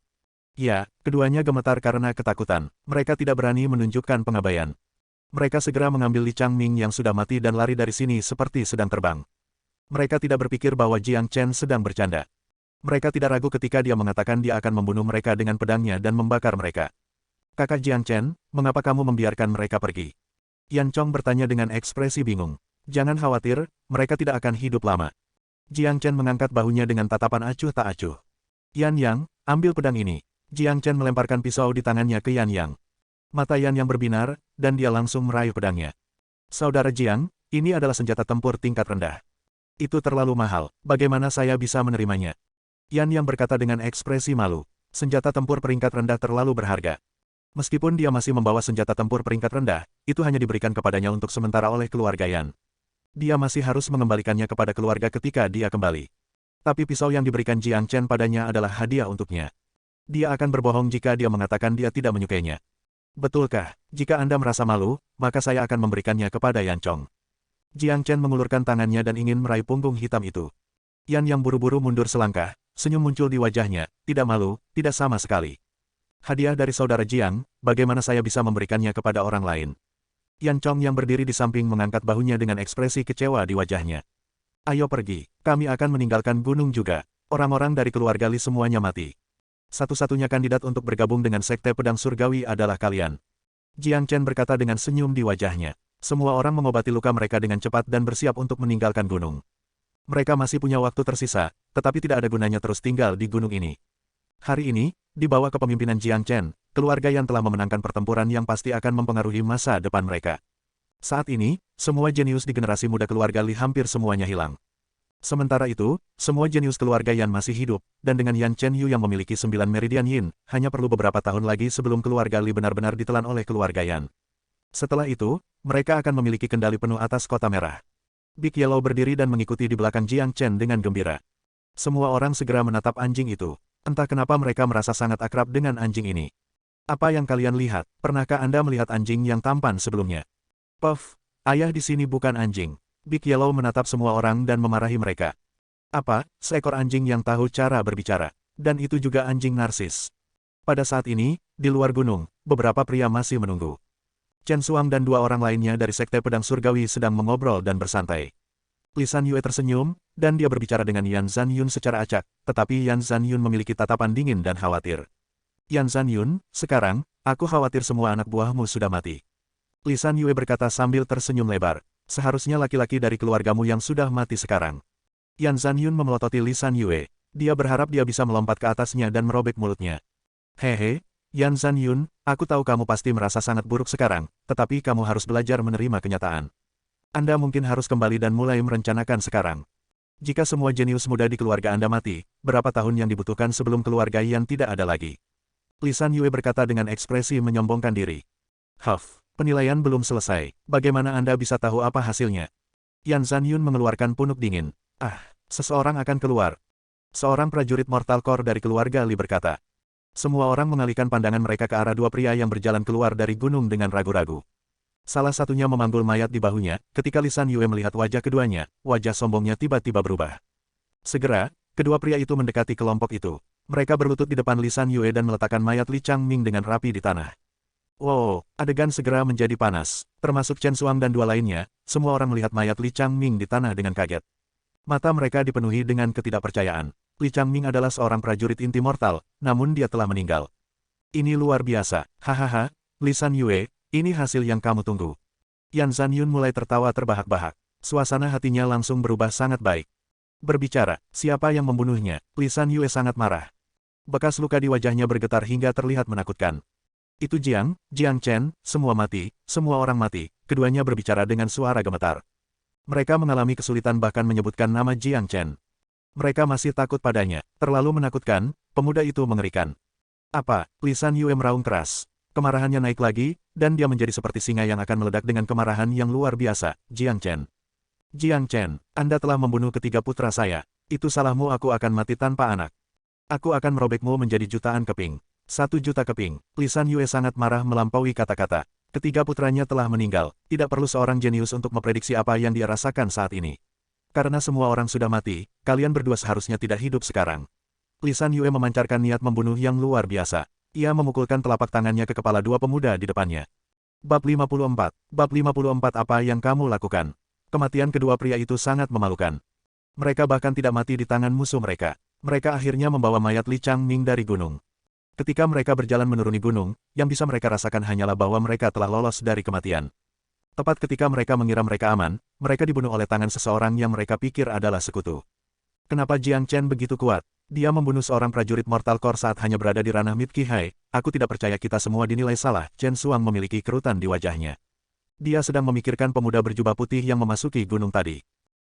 Ya, keduanya gemetar karena ketakutan. Mereka tidak berani menunjukkan pengabaian. Mereka segera mengambil Li Changming yang sudah mati dan lari dari sini seperti sedang terbang. Mereka tidak berpikir bahwa Jiang Chen sedang bercanda. Mereka tidak ragu ketika dia mengatakan dia akan membunuh mereka dengan pedangnya dan membakar mereka. Kakak Jiang Chen, mengapa kamu membiarkan mereka pergi? Yan Chong bertanya dengan ekspresi bingung. Jangan khawatir, mereka tidak akan hidup lama. Jiang Chen mengangkat bahunya dengan tatapan acuh tak acuh. Yan Yang, ambil pedang ini. Jiang Chen melemparkan pisau di tangannya ke Yan Yang. Mata Yan Yang berbinar, dan dia langsung meraih pedangnya. Saudara Jiang, ini adalah senjata tempur tingkat rendah. Itu terlalu mahal, bagaimana saya bisa menerimanya? Yan Yang berkata dengan ekspresi malu. Senjata tempur peringkat rendah terlalu berharga. Meskipun dia masih membawa senjata tempur peringkat rendah, itu hanya diberikan kepadanya untuk sementara oleh keluarga Yan. Dia masih harus mengembalikannya kepada keluarga ketika dia kembali. Tapi pisau yang diberikan Jiang Chen padanya adalah hadiah untuknya. Dia akan berbohong jika dia mengatakan dia tidak menyukainya. Betulkah? Jika Anda merasa malu, maka saya akan memberikannya kepada Yan Chong. Jiang Chen mengulurkan tangannya dan ingin meraih punggung hitam itu. Yan Yang buru-buru mundur selangkah, senyum muncul di wajahnya, tidak malu, tidak sama sekali. Hadiah dari saudara Jiang, bagaimana saya bisa memberikannya kepada orang lain? Yan Chong yang berdiri di samping mengangkat bahunya dengan ekspresi kecewa di wajahnya. Ayo pergi, kami akan meninggalkan gunung juga. Orang-orang dari keluarga Li semuanya mati. Satu-satunya kandidat untuk bergabung dengan Sekte Pedang Surgawi adalah kalian. Jiang Chen berkata dengan senyum di wajahnya. Semua orang mengobati luka mereka dengan cepat dan bersiap untuk meninggalkan gunung. Mereka masih punya waktu tersisa, tetapi tidak ada gunanya terus tinggal di gunung ini. Hari ini, di bawah kepemimpinan Jiang Chen, keluarga yang telah memenangkan pertempuran yang pasti akan mempengaruhi masa depan mereka. Saat ini, semua jenius di generasi muda keluarga Li hampir semuanya hilang. Sementara itu, semua jenius keluarga Yan masih hidup, dan dengan Yan Chen Yu yang memiliki 9 meridian Yin, hanya perlu beberapa tahun lagi sebelum keluarga Li benar-benar ditelan oleh keluarga Yan. Setelah itu, mereka akan memiliki kendali penuh atas Kota Merah. Big Yellow berdiri dan mengikuti di belakang Jiang Chen dengan gembira. Semua orang segera menatap anjing itu. Entah kenapa mereka merasa sangat akrab dengan anjing ini. Apa yang kalian lihat? Pernahkah Anda melihat anjing yang tampan sebelumnya? Puff, ayah di sini bukan anjing. Big Yellow menatap semua orang dan memarahi mereka. Apa? Seekor anjing yang tahu cara berbicara. Dan itu juga anjing narsis. Pada saat ini, di luar gunung, beberapa pria masih menunggu. Chen Xuang dan dua orang lainnya dari Sekte Pedang Surgawi sedang mengobrol dan bersantai. Lisan Yue tersenyum, dan dia berbicara dengan Yan Zanyun secara acak, tetapi Yan Zanyun memiliki tatapan dingin dan khawatir. Yan Zanyun, sekarang, aku khawatir semua anak buahmu sudah mati. Lisan Yue berkata sambil tersenyum lebar. Seharusnya laki-laki dari keluargamu yang sudah mati sekarang. Yan Zanyun memelototi Lisan Yue. Dia berharap dia bisa melompat ke atasnya dan merobek mulutnya. Hehe, Yan Zanyun, aku tahu kamu pasti merasa sangat buruk sekarang, tetapi kamu harus belajar menerima kenyataan. Anda mungkin harus kembali dan mulai merencanakan sekarang. Jika semua jenius muda di keluarga Anda mati, berapa tahun yang dibutuhkan sebelum keluarga Yan tidak ada lagi? Lisan Yue berkata dengan ekspresi menyombongkan diri. Huff, penilaian belum selesai, bagaimana Anda bisa tahu apa hasilnya? Yan Zanyun mengeluarkan punuk dingin. Seseorang akan keluar. Seorang prajurit Mortal Core dari keluarga Li berkata. Semua orang mengalihkan pandangan mereka ke arah dua pria yang berjalan keluar dari gunung dengan ragu-ragu. Salah satunya memanggul mayat di bahunya, ketika Lisan Yue melihat wajah keduanya, wajah sombongnya tiba-tiba berubah. Segera, kedua pria itu mendekati kelompok itu. Mereka berlutut di depan Lisan Yue dan meletakkan mayat Li Changming dengan rapi di tanah. Wow, adegan segera menjadi panas. Termasuk Chen Xuang dan dua lainnya, semua orang melihat mayat Li Changming di tanah dengan kaget. Mata mereka dipenuhi dengan ketidakpercayaan. Li Changming adalah seorang prajurit inti mortal, namun dia telah meninggal. Ini luar biasa, hahaha, Lisan Yue, ini hasil yang kamu tunggu. Yan Zanyun mulai tertawa terbahak-bahak. Suasana hatinya langsung berubah sangat baik. Berbicara, siapa yang membunuhnya? Lisan Yue sangat marah. Bekas luka di wajahnya bergetar hingga terlihat menakutkan. Itu Jiang Chen, semua mati, semua orang mati, keduanya berbicara dengan suara gemetar. Mereka mengalami kesulitan bahkan menyebutkan nama Jiang Chen. Mereka masih takut padanya, terlalu menakutkan, pemuda itu mengerikan. Apa? Lisan Yue meraung keras. Kemarahannya naik lagi, dan dia menjadi seperti singa yang akan meledak dengan kemarahan yang luar biasa. Jiang Chen. Jiang Chen, Anda telah membunuh ketiga putra saya. Itu salahmu, aku akan mati tanpa anak. Aku akan merobekmu menjadi jutaan keping. 1 juta keping. Lisan Yue sangat marah melampaui kata-kata. Ketiga putranya telah meninggal, tidak perlu seorang jenius untuk memprediksi apa yang dia rasakan saat ini. Karena semua orang sudah mati, kalian berdua seharusnya tidak hidup sekarang. Lisan Yue memancarkan niat membunuh yang luar biasa. Ia memukulkan telapak tangannya ke kepala dua pemuda di depannya. Bab 54. Bab 54 apa yang kamu lakukan? Kematian kedua pria itu sangat memalukan. Mereka bahkan tidak mati di tangan musuh mereka. Mereka akhirnya membawa mayat Li Changming dari gunung. Ketika mereka berjalan menuruni gunung, yang bisa mereka rasakan hanyalah bahwa mereka telah lolos dari kematian. Tepat ketika mereka mengira mereka aman, mereka dibunuh oleh tangan seseorang yang mereka pikir adalah sekutu. Kenapa Jiang Chen begitu kuat? Dia membunuh seorang prajurit Mortal Core saat hanya berada di ranah Mid Qihai. Aku tidak percaya kita semua dinilai salah. Chen Xuang memiliki kerutan di wajahnya. Dia sedang memikirkan pemuda berjubah putih yang memasuki gunung tadi.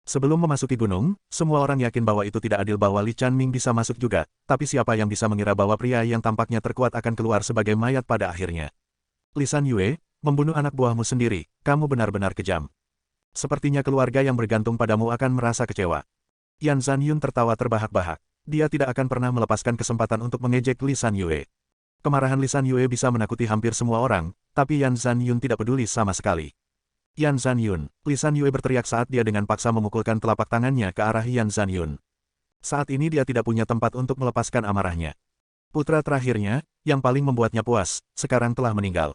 Sebelum memasuki gunung, semua orang yakin bahwa itu tidak adil bahwa Li Changming bisa masuk juga, tapi siapa yang bisa mengira bahwa pria yang tampaknya terkuat akan keluar sebagai mayat pada akhirnya. Lisan Yue, membunuh anak buahmu sendiri, kamu benar-benar kejam. Sepertinya keluarga yang bergantung padamu akan merasa kecewa. Yan Zanyun tertawa terbahak-bahak. Dia tidak akan pernah melepaskan kesempatan untuk mengejek Lisan Yue. Kemarahan Lisan Yue bisa menakuti hampir semua orang, tapi Yan Zanyun tidak peduli sama sekali. Yan Zanyun, Lisan Yue berteriak saat dia dengan paksa memukulkan telapak tangannya ke arah Yan Zanyun. Saat ini dia tidak punya tempat untuk melepaskan amarahnya. Putra terakhirnya, yang paling membuatnya puas, sekarang telah meninggal.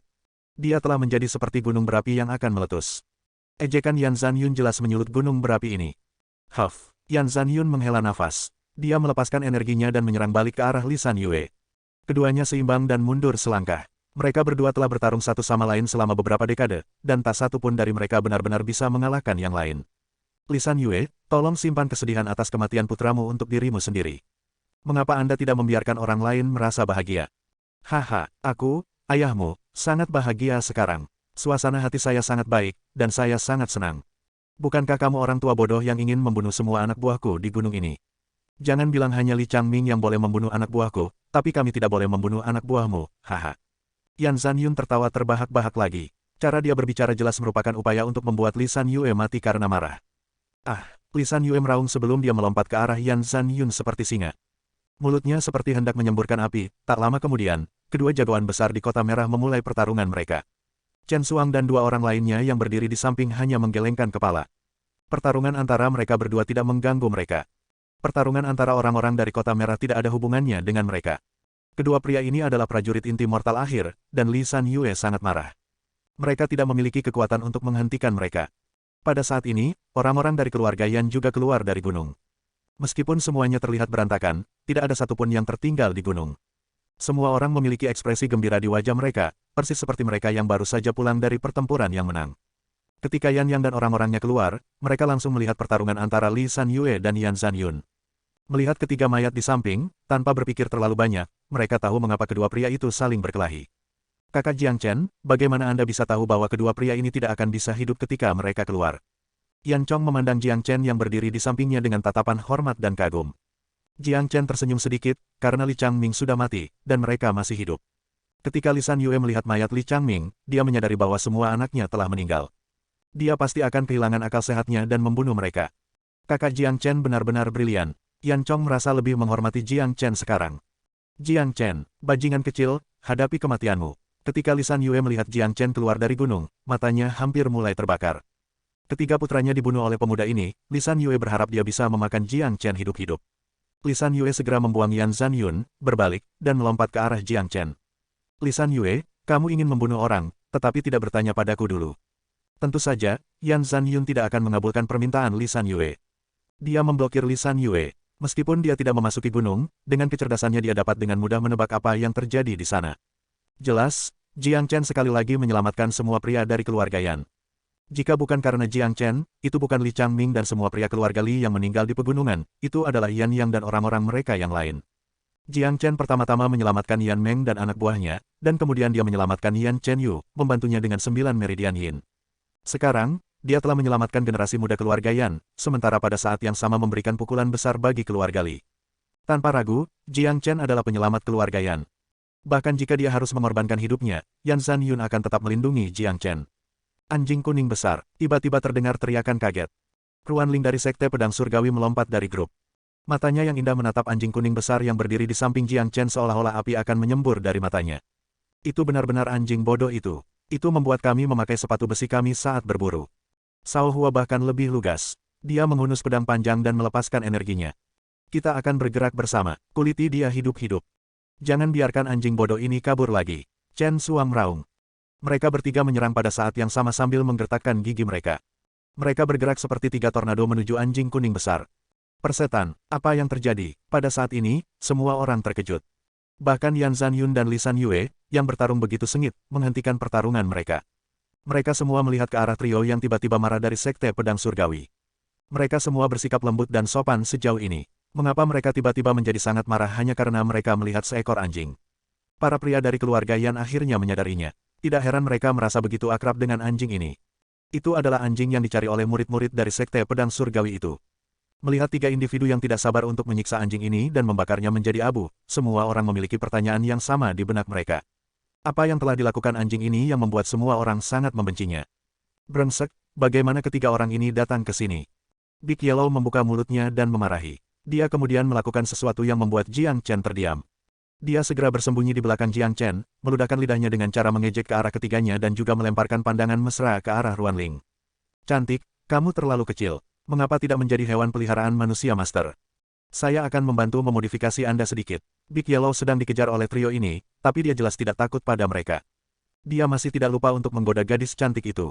Dia telah menjadi seperti gunung berapi yang akan meletus. Ejekan Yan Zanyun jelas menyulut gunung berapi ini. Huff, Yan Zanyun menghela nafas. Dia melepaskan energinya dan menyerang balik ke arah Lisan Yue. Keduanya seimbang dan mundur selangkah. Mereka berdua telah bertarung satu sama lain selama beberapa dekade, dan tak satu pun dari mereka benar-benar bisa mengalahkan yang lain. Lisan Yue, tolong simpan kesedihan atas kematian putramu untuk dirimu sendiri. Mengapa Anda tidak membiarkan orang lain merasa bahagia? Haha, aku, ayahmu, sangat bahagia sekarang. Suasana hati saya sangat baik, dan saya sangat senang. Bukankah kamu orang tua bodoh yang ingin membunuh semua anak buahku di gunung ini? Jangan bilang hanya Li Changming yang boleh membunuh anak buahku, tapi kami tidak boleh membunuh anak buahmu, haha. Yan Zanyun tertawa terbahak-bahak lagi. Cara dia berbicara jelas merupakan upaya untuk membuat Lisan Yue mati karena marah. Lisan Yue meraung sebelum dia melompat ke arah Yan Zanyun seperti singa. Mulutnya seperti hendak menyemburkan api. Tak lama kemudian, kedua jagoan besar di Kota Merah memulai pertarungan mereka. Chen Xuang dan dua orang lainnya yang berdiri di samping hanya menggelengkan kepala. Pertarungan antara mereka berdua tidak mengganggu mereka. Pertarungan antara orang-orang dari Kota Merah tidak ada hubungannya dengan mereka. Kedua pria ini adalah prajurit inti mortal akhir, dan Li San Yue sangat marah. Mereka tidak memiliki kekuatan untuk menghentikan mereka. Pada saat ini, orang-orang dari keluarga Yan juga keluar dari gunung. Meskipun semuanya terlihat berantakan, tidak ada satupun yang tertinggal di gunung. Semua orang memiliki ekspresi gembira di wajah mereka, persis seperti mereka yang baru saja pulang dari pertempuran yang menang. Ketika Yan Yang dan orang-orangnya keluar, mereka langsung melihat pertarungan antara Li San Yue dan Yan Zanyun. Melihat ketiga mayat di samping, tanpa berpikir terlalu banyak, mereka tahu mengapa kedua pria itu saling berkelahi. Kakak Jiang Chen, bagaimana Anda bisa tahu bahwa kedua pria ini tidak akan bisa hidup ketika mereka keluar? Yan Chong memandang Jiang Chen yang berdiri di sampingnya dengan tatapan hormat dan kagum. Jiang Chen tersenyum sedikit, karena Li Changming sudah mati, dan mereka masih hidup. Ketika Li San Yue melihat mayat Li Changming, dia menyadari bahwa semua anaknya telah meninggal. Dia pasti akan kehilangan akal sehatnya dan membunuh mereka. Kakak Jiang Chen benar-benar brilian. Yan Chong merasa lebih menghormati Jiang Chen sekarang. Jiang Chen, bajingan kecil, hadapi kematianmu. Ketika Li San Yue melihat Jiang Chen keluar dari gunung, matanya hampir mulai terbakar. Ketika putranya dibunuh oleh pemuda ini, Li San Yue berharap dia bisa memakan Jiang Chen hidup-hidup. Li San Yue segera membuang Yan Zanyun, berbalik, dan melompat ke arah Jiang Chen. Li San Yue, kamu ingin membunuh orang, tetapi tidak bertanya padaku dulu. Tentu saja, Yan Zanyun tidak akan mengabulkan permintaan Li San Yue. Dia memblokir Li San Yue. Meskipun dia tidak memasuki gunung, dengan kecerdasannya dia dapat dengan mudah menebak apa yang terjadi di sana. Jelas, Jiang Chen sekali lagi menyelamatkan semua pria dari keluarga Yan. Jika bukan karena Jiang Chen, itu bukan Li Changming dan semua pria keluarga Li yang meninggal di pegunungan, itu adalah Yan Yang dan orang-orang mereka yang lain. Jiang Chen pertama-tama menyelamatkan Yan Meng dan anak buahnya, dan kemudian dia menyelamatkan Yan Chen Yu, membantunya dengan 9 meridian yin. Sekarang, dia telah menyelamatkan generasi muda keluarga Yan, sementara pada saat yang sama memberikan pukulan besar bagi keluarga Li. Tanpa ragu, Jiang Chen adalah penyelamat keluarga Yan. Bahkan jika dia harus mengorbankan hidupnya, Yan Zanyun akan tetap melindungi Jiang Chen. Anjing kuning besar, tiba-tiba terdengar teriakan kaget. Ruan Ling dari Sekte Pedang Surgawi melompat dari grup. Matanya yang indah menatap anjing kuning besar yang berdiri di samping Jiang Chen seolah-olah api akan menyembur dari matanya. Itu benar-benar anjing bodoh itu. Itu membuat kami memakai sepatu besi kami saat berburu. Sao Hua bahkan lebih lugas. Dia menghunus pedang panjang dan melepaskan energinya. Kita akan bergerak bersama, kuliti dia hidup-hidup. Jangan biarkan anjing bodoh ini kabur lagi. Chen Suang meraung. Mereka bertiga menyerang pada saat yang sama sambil menggertakkan gigi mereka. Mereka bergerak seperti 3 tornado menuju anjing kuning besar. Persetan, apa yang terjadi? Pada saat ini, semua orang terkejut. Bahkan Yan Zanyun dan Li San Yue, yang bertarung begitu sengit, menghentikan pertarungan mereka. Mereka semua melihat ke arah trio yang tiba-tiba marah dari Sekte Pedang Surgawi. Mereka semua bersikap lembut dan sopan sejauh ini. Mengapa mereka tiba-tiba menjadi sangat marah hanya karena mereka melihat seekor anjing? Para pria dari keluarga Yan akhirnya menyadarinya. Tidak heran mereka merasa begitu akrab dengan anjing ini. Itu adalah anjing yang dicari oleh murid-murid dari Sekte Pedang Surgawi itu. Melihat 3 individu yang tidak sabar untuk menyiksa anjing ini dan membakarnya menjadi abu, semua orang memiliki pertanyaan yang sama di benak mereka. Apa yang telah dilakukan anjing ini yang membuat semua orang sangat membencinya? Brengsek, bagaimana ketiga orang ini datang ke sini? Big Yellow membuka mulutnya dan memarahi. Dia kemudian melakukan sesuatu yang membuat Jiang Chen terdiam. Dia segera bersembunyi di belakang Jiang Chen, meludahkan lidahnya dengan cara mengejek ke arah ketiganya dan juga melemparkan pandangan mesra ke arah Ruan Ling. Cantik, kamu terlalu kecil. Mengapa tidak menjadi hewan peliharaan manusia, Master? Saya akan membantu memodifikasi Anda sedikit. Big Yellow sedang dikejar oleh trio ini, tapi dia jelas tidak takut pada mereka. Dia masih tidak lupa untuk menggoda gadis cantik itu.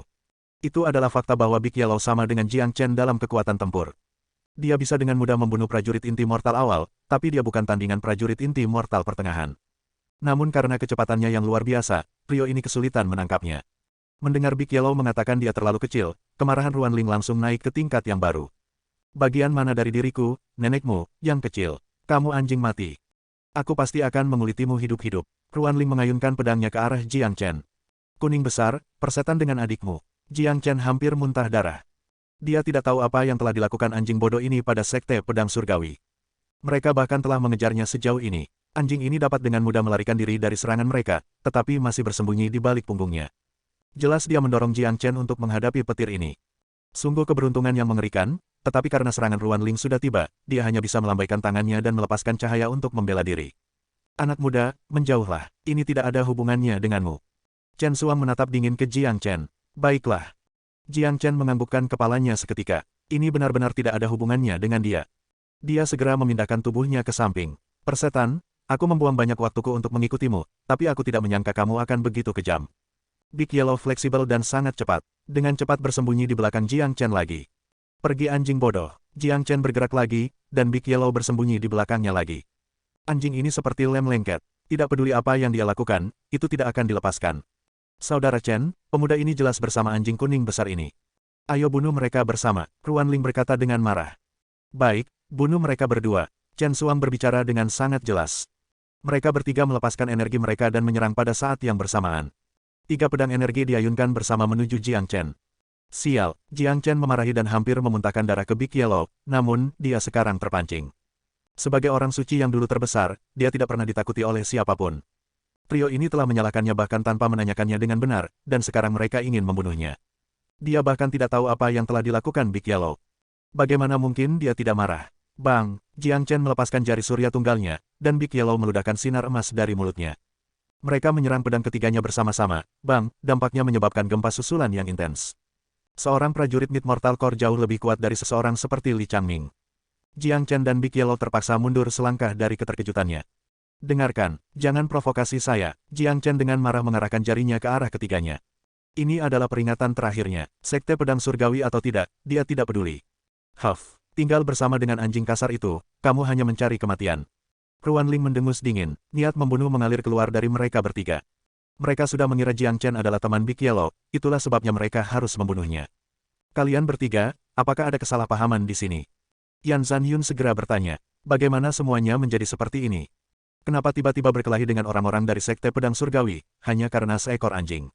Itu adalah fakta bahwa Big Yellow sama dengan Jiang Chen dalam kekuatan tempur. Dia bisa dengan mudah membunuh prajurit inti mortal awal, tapi dia bukan tandingan prajurit inti mortal pertengahan. Namun karena kecepatannya yang luar biasa, trio ini kesulitan menangkapnya. Mendengar Big Yellow mengatakan dia terlalu kecil, kemarahan Ruan Ling langsung naik ke tingkat yang baru. Bagian mana dari diriku, nenekmu, yang kecil? Kamu anjing mati. Aku pasti akan mengulitimu hidup-hidup. Ruan Ling mengayunkan pedangnya ke arah Jiang Chen. Kuning besar, persetan dengan adikmu. Jiang Chen hampir muntah darah. Dia tidak tahu apa yang telah dilakukan anjing bodoh ini pada Sekte Pedang Surgawi. Mereka bahkan telah mengejarnya sejauh ini. Anjing ini dapat dengan mudah melarikan diri dari serangan mereka, tetapi masih bersembunyi di balik punggungnya. Jelas dia mendorong Jiang Chen untuk menghadapi petir ini. Sungguh keberuntungan yang mengerikan, tetapi karena serangan Ruan Ling sudah tiba, dia hanya bisa melambaikan tangannya dan melepaskan cahaya untuk membela diri. Anak muda, menjauhlah, ini tidak ada hubungannya denganmu. Chen Suang menatap dingin ke Jiang Chen. Baiklah. Jiang Chen menganggukkan kepalanya seketika. Ini benar-benar tidak ada hubungannya dengan dia. Dia segera memindahkan tubuhnya ke samping. Persetan, Aku membuang banyak waktuku untuk mengikutimu, tapi aku tidak menyangka kamu akan begitu kejam. Big Yellow fleksibel dan sangat cepat, dengan cepat bersembunyi di belakang Jiang Chen lagi. Pergi anjing bodoh. Jiang Chen bergerak lagi, dan Big Yellow bersembunyi di belakangnya lagi. Anjing ini seperti lem lengket. Tidak peduli apa yang dia lakukan, itu tidak akan dilepaskan. Saudara Chen, pemuda ini jelas bersama anjing kuning besar ini. Ayo bunuh mereka bersama, Ruan Ling berkata dengan marah. Baik, bunuh mereka berdua. Chen Suang berbicara dengan sangat jelas. Mereka bertiga melepaskan energi mereka dan menyerang pada saat yang bersamaan. 3 pedang energi diayunkan bersama menuju Jiang Chen. Sial, Jiang Chen memarahi dan hampir memuntahkan darah ke Big Yellow, namun, dia sekarang terpancing. Sebagai orang suci yang dulu terbesar, dia tidak pernah ditakuti oleh siapapun. Trio ini telah menyalahkannya bahkan tanpa menanyakannya dengan benar, dan sekarang mereka ingin membunuhnya. Dia bahkan tidak tahu apa yang telah dilakukan Big Yellow. Bagaimana mungkin dia tidak marah? Bang, Jiang Chen melepaskan jari surya tunggalnya, dan Big Yellow meludahkan sinar emas dari mulutnya. Mereka menyerang pedang ketiganya bersama-sama. Bang, dampaknya menyebabkan gempa susulan yang intens. Seorang prajurit Mid Mortal Core jauh lebih kuat dari seseorang seperti Li Changming. Jiang Chen dan Big Yellow terpaksa mundur selangkah dari keterkejutannya. Dengarkan, jangan provokasi saya. Jiang Chen dengan marah mengarahkan jarinya ke arah ketiganya. Ini adalah peringatan terakhirnya. Sekte pedang surgawi atau tidak, dia tidak peduli. Huff, tinggal bersama dengan anjing kasar itu, kamu hanya mencari kematian. Ruan Ling mendengus dingin, niat membunuh mengalir keluar dari mereka bertiga. Mereka sudah mengira Jiang Chen adalah teman Big Yellow, itulah sebabnya mereka harus membunuhnya. Kalian bertiga, apakah ada kesalahpahaman di sini? Yan Zanyun segera bertanya, bagaimana semuanya menjadi seperti ini? Kenapa tiba-tiba berkelahi dengan orang-orang dari Sekte Pedang Surgawi, hanya karena seekor anjing?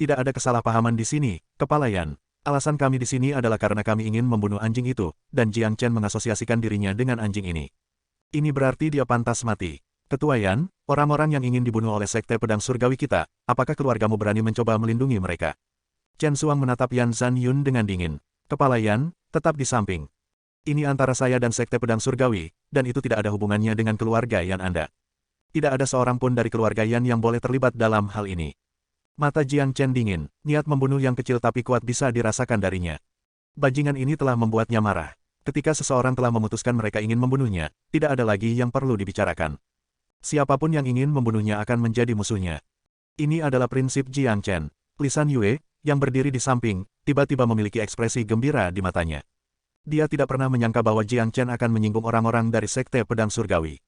Tidak ada kesalahpahaman di sini, Kepala Yan. Alasan kami di sini adalah karena kami ingin membunuh anjing itu, dan Jiang Chen mengasosiasikan dirinya dengan anjing ini. Ini berarti dia pantas mati. Ketua Yan, orang-orang yang ingin dibunuh oleh Sekte Pedang Surgawi kita, apakah keluargamu berani mencoba melindungi mereka? Chen Suang menatap Yan Zanyun dengan dingin. Kepala Yan, tetap di samping. Ini antara saya dan Sekte Pedang Surgawi, dan itu tidak ada hubungannya dengan keluarga Yan Anda. Tidak ada seorang pun dari keluarga Yan yang boleh terlibat dalam hal ini. Mata Jiang Chen dingin, niat membunuh yang kecil tapi kuat bisa dirasakan darinya. Bajingan ini telah membuatnya marah. Ketika seseorang telah memutuskan mereka ingin membunuhnya, tidak ada lagi yang perlu dibicarakan. Siapapun yang ingin membunuhnya akan menjadi musuhnya. Ini adalah prinsip Jiang Chen. Lisan Yue, yang berdiri di samping, tiba-tiba memiliki ekspresi gembira di matanya. Dia tidak pernah menyangka bahwa Jiang Chen akan menyinggung orang-orang dari Sekte Pedang Surgawi.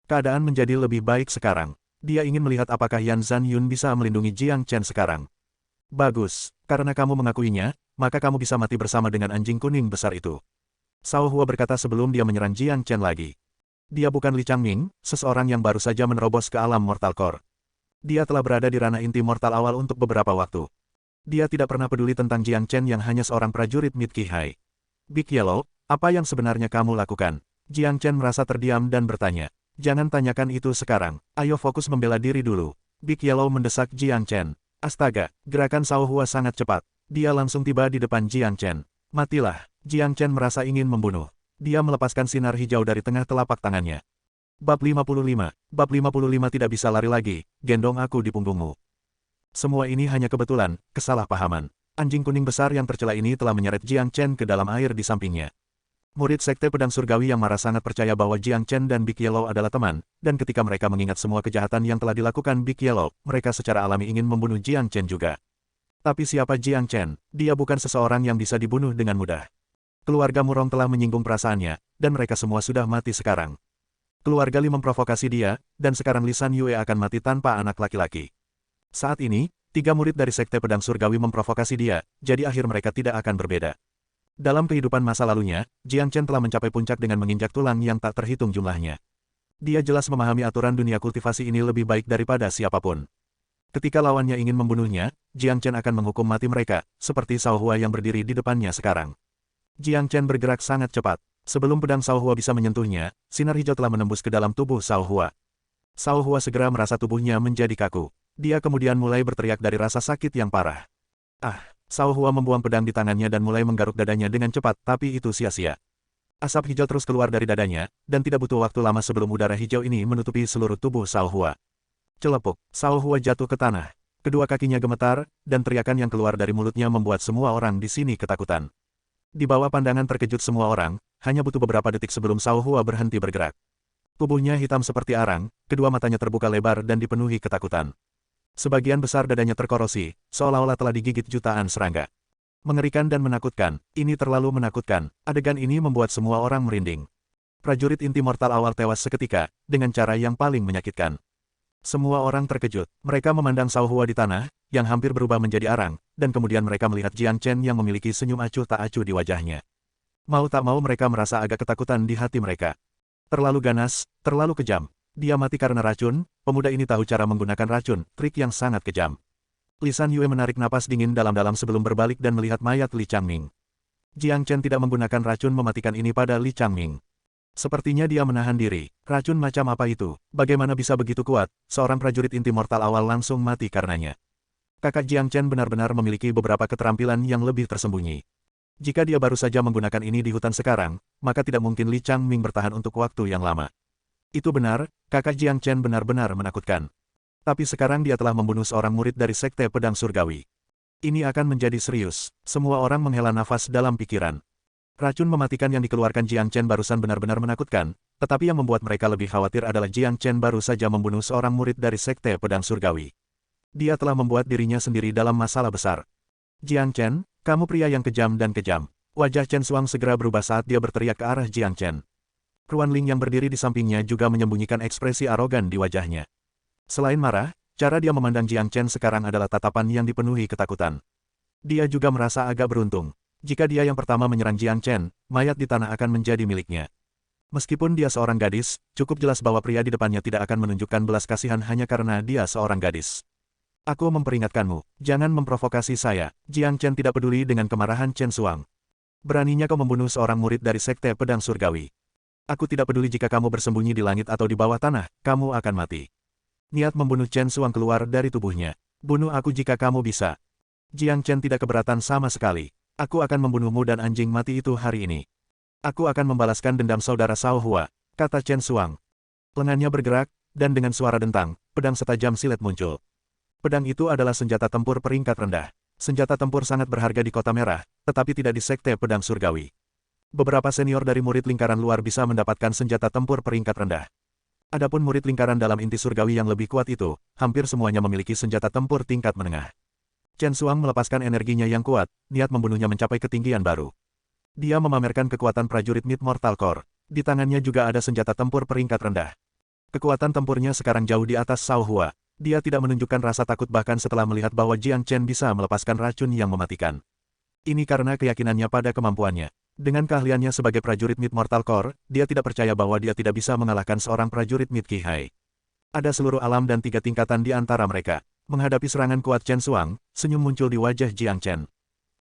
Keadaan menjadi lebih baik sekarang. Dia ingin melihat apakah Yan Zanyun bisa melindungi Jiang Chen sekarang. Bagus, karena kamu mengakuinya, maka kamu bisa mati bersama dengan anjing kuning besar itu. Cao Hua berkata sebelum dia menyerang Jiang Chen lagi. Dia bukan Li Changming, seseorang yang baru saja menerobos ke alam Mortal Core. Dia telah berada di ranah inti mortal awal untuk beberapa waktu. Dia tidak pernah peduli tentang Jiang Chen yang hanya seorang prajurit Mid Qihai. Big Yellow, apa yang sebenarnya kamu lakukan? Jiang Chen merasa terdiam dan bertanya. Jangan tanyakan itu sekarang, ayo fokus membela diri dulu. Big Yellow mendesak Jiang Chen. Astaga, gerakan Cao Hua sangat cepat. Dia langsung tiba di depan Jiang Chen. Matilah. Jiang Chen merasa ingin membunuh. Dia melepaskan sinar hijau dari tengah telapak tangannya. Bab 55. Bab 55 tidak bisa lari lagi, gendong aku di punggungmu. Semua ini hanya kebetulan, kesalahpahaman. Anjing kuning besar yang tercela ini telah menyeret Jiang Chen ke dalam air di sampingnya. Murid Sekte Pedang Surgawi yang marah sangat percaya bahwa Jiang Chen dan Big Yellow adalah teman, dan ketika mereka mengingat semua kejahatan yang telah dilakukan Big Yellow, mereka secara alami ingin membunuh Jiang Chen juga. Tapi siapa Jiang Chen? Dia bukan seseorang yang bisa dibunuh dengan mudah. Keluarga Murong telah menyinggung perasaannya, dan mereka semua sudah mati sekarang. Keluarga Li memprovokasi dia, dan sekarang Lisan Yue akan mati tanpa anak laki-laki. Saat ini, 3 murid dari Sekte Pedang Surgawi memprovokasi dia, jadi akhir mereka tidak akan berbeda. Dalam kehidupan masa lalunya, Jiang Chen telah mencapai puncak dengan menginjak tulang yang tak terhitung jumlahnya. Dia jelas memahami aturan dunia kultivasi ini lebih baik daripada siapapun. Ketika lawannya ingin membunuhnya, Jiang Chen akan menghukum mati mereka, seperti Cao Hua yang berdiri di depannya sekarang. Jiang Chen bergerak sangat cepat. Sebelum pedang Cao Hua bisa menyentuhnya, sinar hijau telah menembus ke dalam tubuh Cao Hua. Cao Hua segera merasa tubuhnya menjadi kaku. Dia kemudian mulai berteriak dari rasa sakit yang parah. Cao Hua membuang pedang di tangannya dan mulai menggaruk dadanya dengan cepat, tapi itu sia-sia. Asap hijau terus keluar dari dadanya, dan tidak butuh waktu lama sebelum udara hijau ini menutupi seluruh tubuh Cao Hua. Celepuk, Cao Hua jatuh ke tanah. Kedua kakinya gemetar, dan teriakan yang keluar dari mulutnya membuat semua orang di sini ketakutan. Di bawah pandangan terkejut semua orang, hanya butuh beberapa detik sebelum Cao Hua berhenti bergerak. Tubuhnya hitam seperti arang, kedua matanya terbuka lebar dan dipenuhi ketakutan. Sebagian besar dadanya terkorosi, seolah-olah telah digigit jutaan serangga. Mengerikan dan menakutkan, ini terlalu menakutkan, adegan ini membuat semua orang merinding. Prajurit inti mortal awal tewas seketika, dengan cara yang paling menyakitkan. Semua orang terkejut, mereka memandang Xiao Hua di tanah, yang hampir berubah menjadi arang, dan kemudian mereka melihat Jiang Chen yang memiliki senyum acuh tak acuh di wajahnya. Mau tak mau mereka merasa agak ketakutan di hati mereka. Terlalu ganas, terlalu kejam. Dia mati karena racun, pemuda ini tahu cara menggunakan racun, trik yang sangat kejam. Lisan Yue menarik napas dingin dalam-dalam sebelum berbalik dan melihat mayat Li Changming. Jiang Chen tidak menggunakan racun mematikan ini pada Li Changming. Sepertinya dia menahan diri. Racun macam apa itu? Bagaimana bisa begitu kuat? Seorang prajurit inti mortal awal langsung mati karenanya. Kakak Jiang Chen benar-benar memiliki beberapa keterampilan yang lebih tersembunyi. Jika dia baru saja menggunakan ini di hutan sekarang, maka tidak mungkin Li Changming bertahan untuk waktu yang lama. Itu benar, kakak Jiang Chen benar-benar menakutkan. Tapi sekarang dia telah membunuh seorang murid dari Sekte Pedang Surgawi. Ini akan menjadi serius. Semua orang menghela nafas dalam pikiran. Racun mematikan yang dikeluarkan Jiang Chen barusan benar-benar menakutkan, tetapi yang membuat mereka lebih khawatir adalah Jiang Chen baru saja membunuh seorang murid dari Sekte Pedang Surgawi. Dia telah membuat dirinya sendiri dalam masalah besar. Jiang Chen, kamu pria yang kejam dan kejam. Wajah Chen Xuang segera berubah saat dia berteriak ke arah Jiang Chen. Ruan Ling yang berdiri di sampingnya juga menyembunyikan ekspresi arogan di wajahnya. Selain marah, cara dia memandang Jiang Chen sekarang adalah tatapan yang dipenuhi ketakutan. Dia juga merasa agak beruntung. Jika dia yang pertama menyerang Jiang Chen, mayat di tanah akan menjadi miliknya. Meskipun dia seorang gadis, cukup jelas bahwa pria di depannya tidak akan menunjukkan belas kasihan hanya karena dia seorang gadis. Aku memperingatkanmu, jangan memprovokasi saya. Jiang Chen tidak peduli dengan kemarahan Chen Xuang. Beraninya kau membunuh seorang murid dari Sekte Pedang Surgawi. Aku tidak peduli jika kamu bersembunyi di langit atau di bawah tanah, kamu akan mati. Niat membunuh Chen Xuang keluar dari tubuhnya. Bunuh aku jika kamu bisa. Jiang Chen tidak keberatan sama sekali. Aku akan membunuhmu dan anjing mati itu hari ini. Aku akan membalaskan dendam saudara Xiao Hua, kata Chen Xuang. Lengannya bergerak, dan dengan suara dentang, pedang setajam silet muncul. Pedang itu adalah senjata tempur peringkat rendah. Senjata tempur sangat berharga di Kota Merah, tetapi tidak di Sekte Pedang Surgawi. Beberapa senior dari murid lingkaran luar bisa mendapatkan senjata tempur peringkat rendah. Adapun murid lingkaran dalam inti surgawi yang lebih kuat itu, hampir semuanya memiliki senjata tempur tingkat menengah. Chen Xuang melepaskan energinya yang kuat, niat membunuhnya mencapai ketinggian baru. Dia memamerkan kekuatan prajurit Mid Mortal Core. Di tangannya juga ada senjata tempur peringkat rendah. Kekuatan tempurnya sekarang jauh di atas Xiao Hua. Dia tidak menunjukkan rasa takut bahkan setelah melihat bahwa Jiang Chen bisa melepaskan racun yang mematikan. Ini karena keyakinannya pada kemampuannya. Dengan keahliannya sebagai prajurit Mid Mortal Core, dia tidak percaya bahwa dia tidak bisa mengalahkan seorang prajurit Mid Qihai. Ada seluruh alam dan 3 tingkatan di antara mereka. Menghadapi serangan kuat Chen Xuang, senyum muncul di wajah Jiang Chen.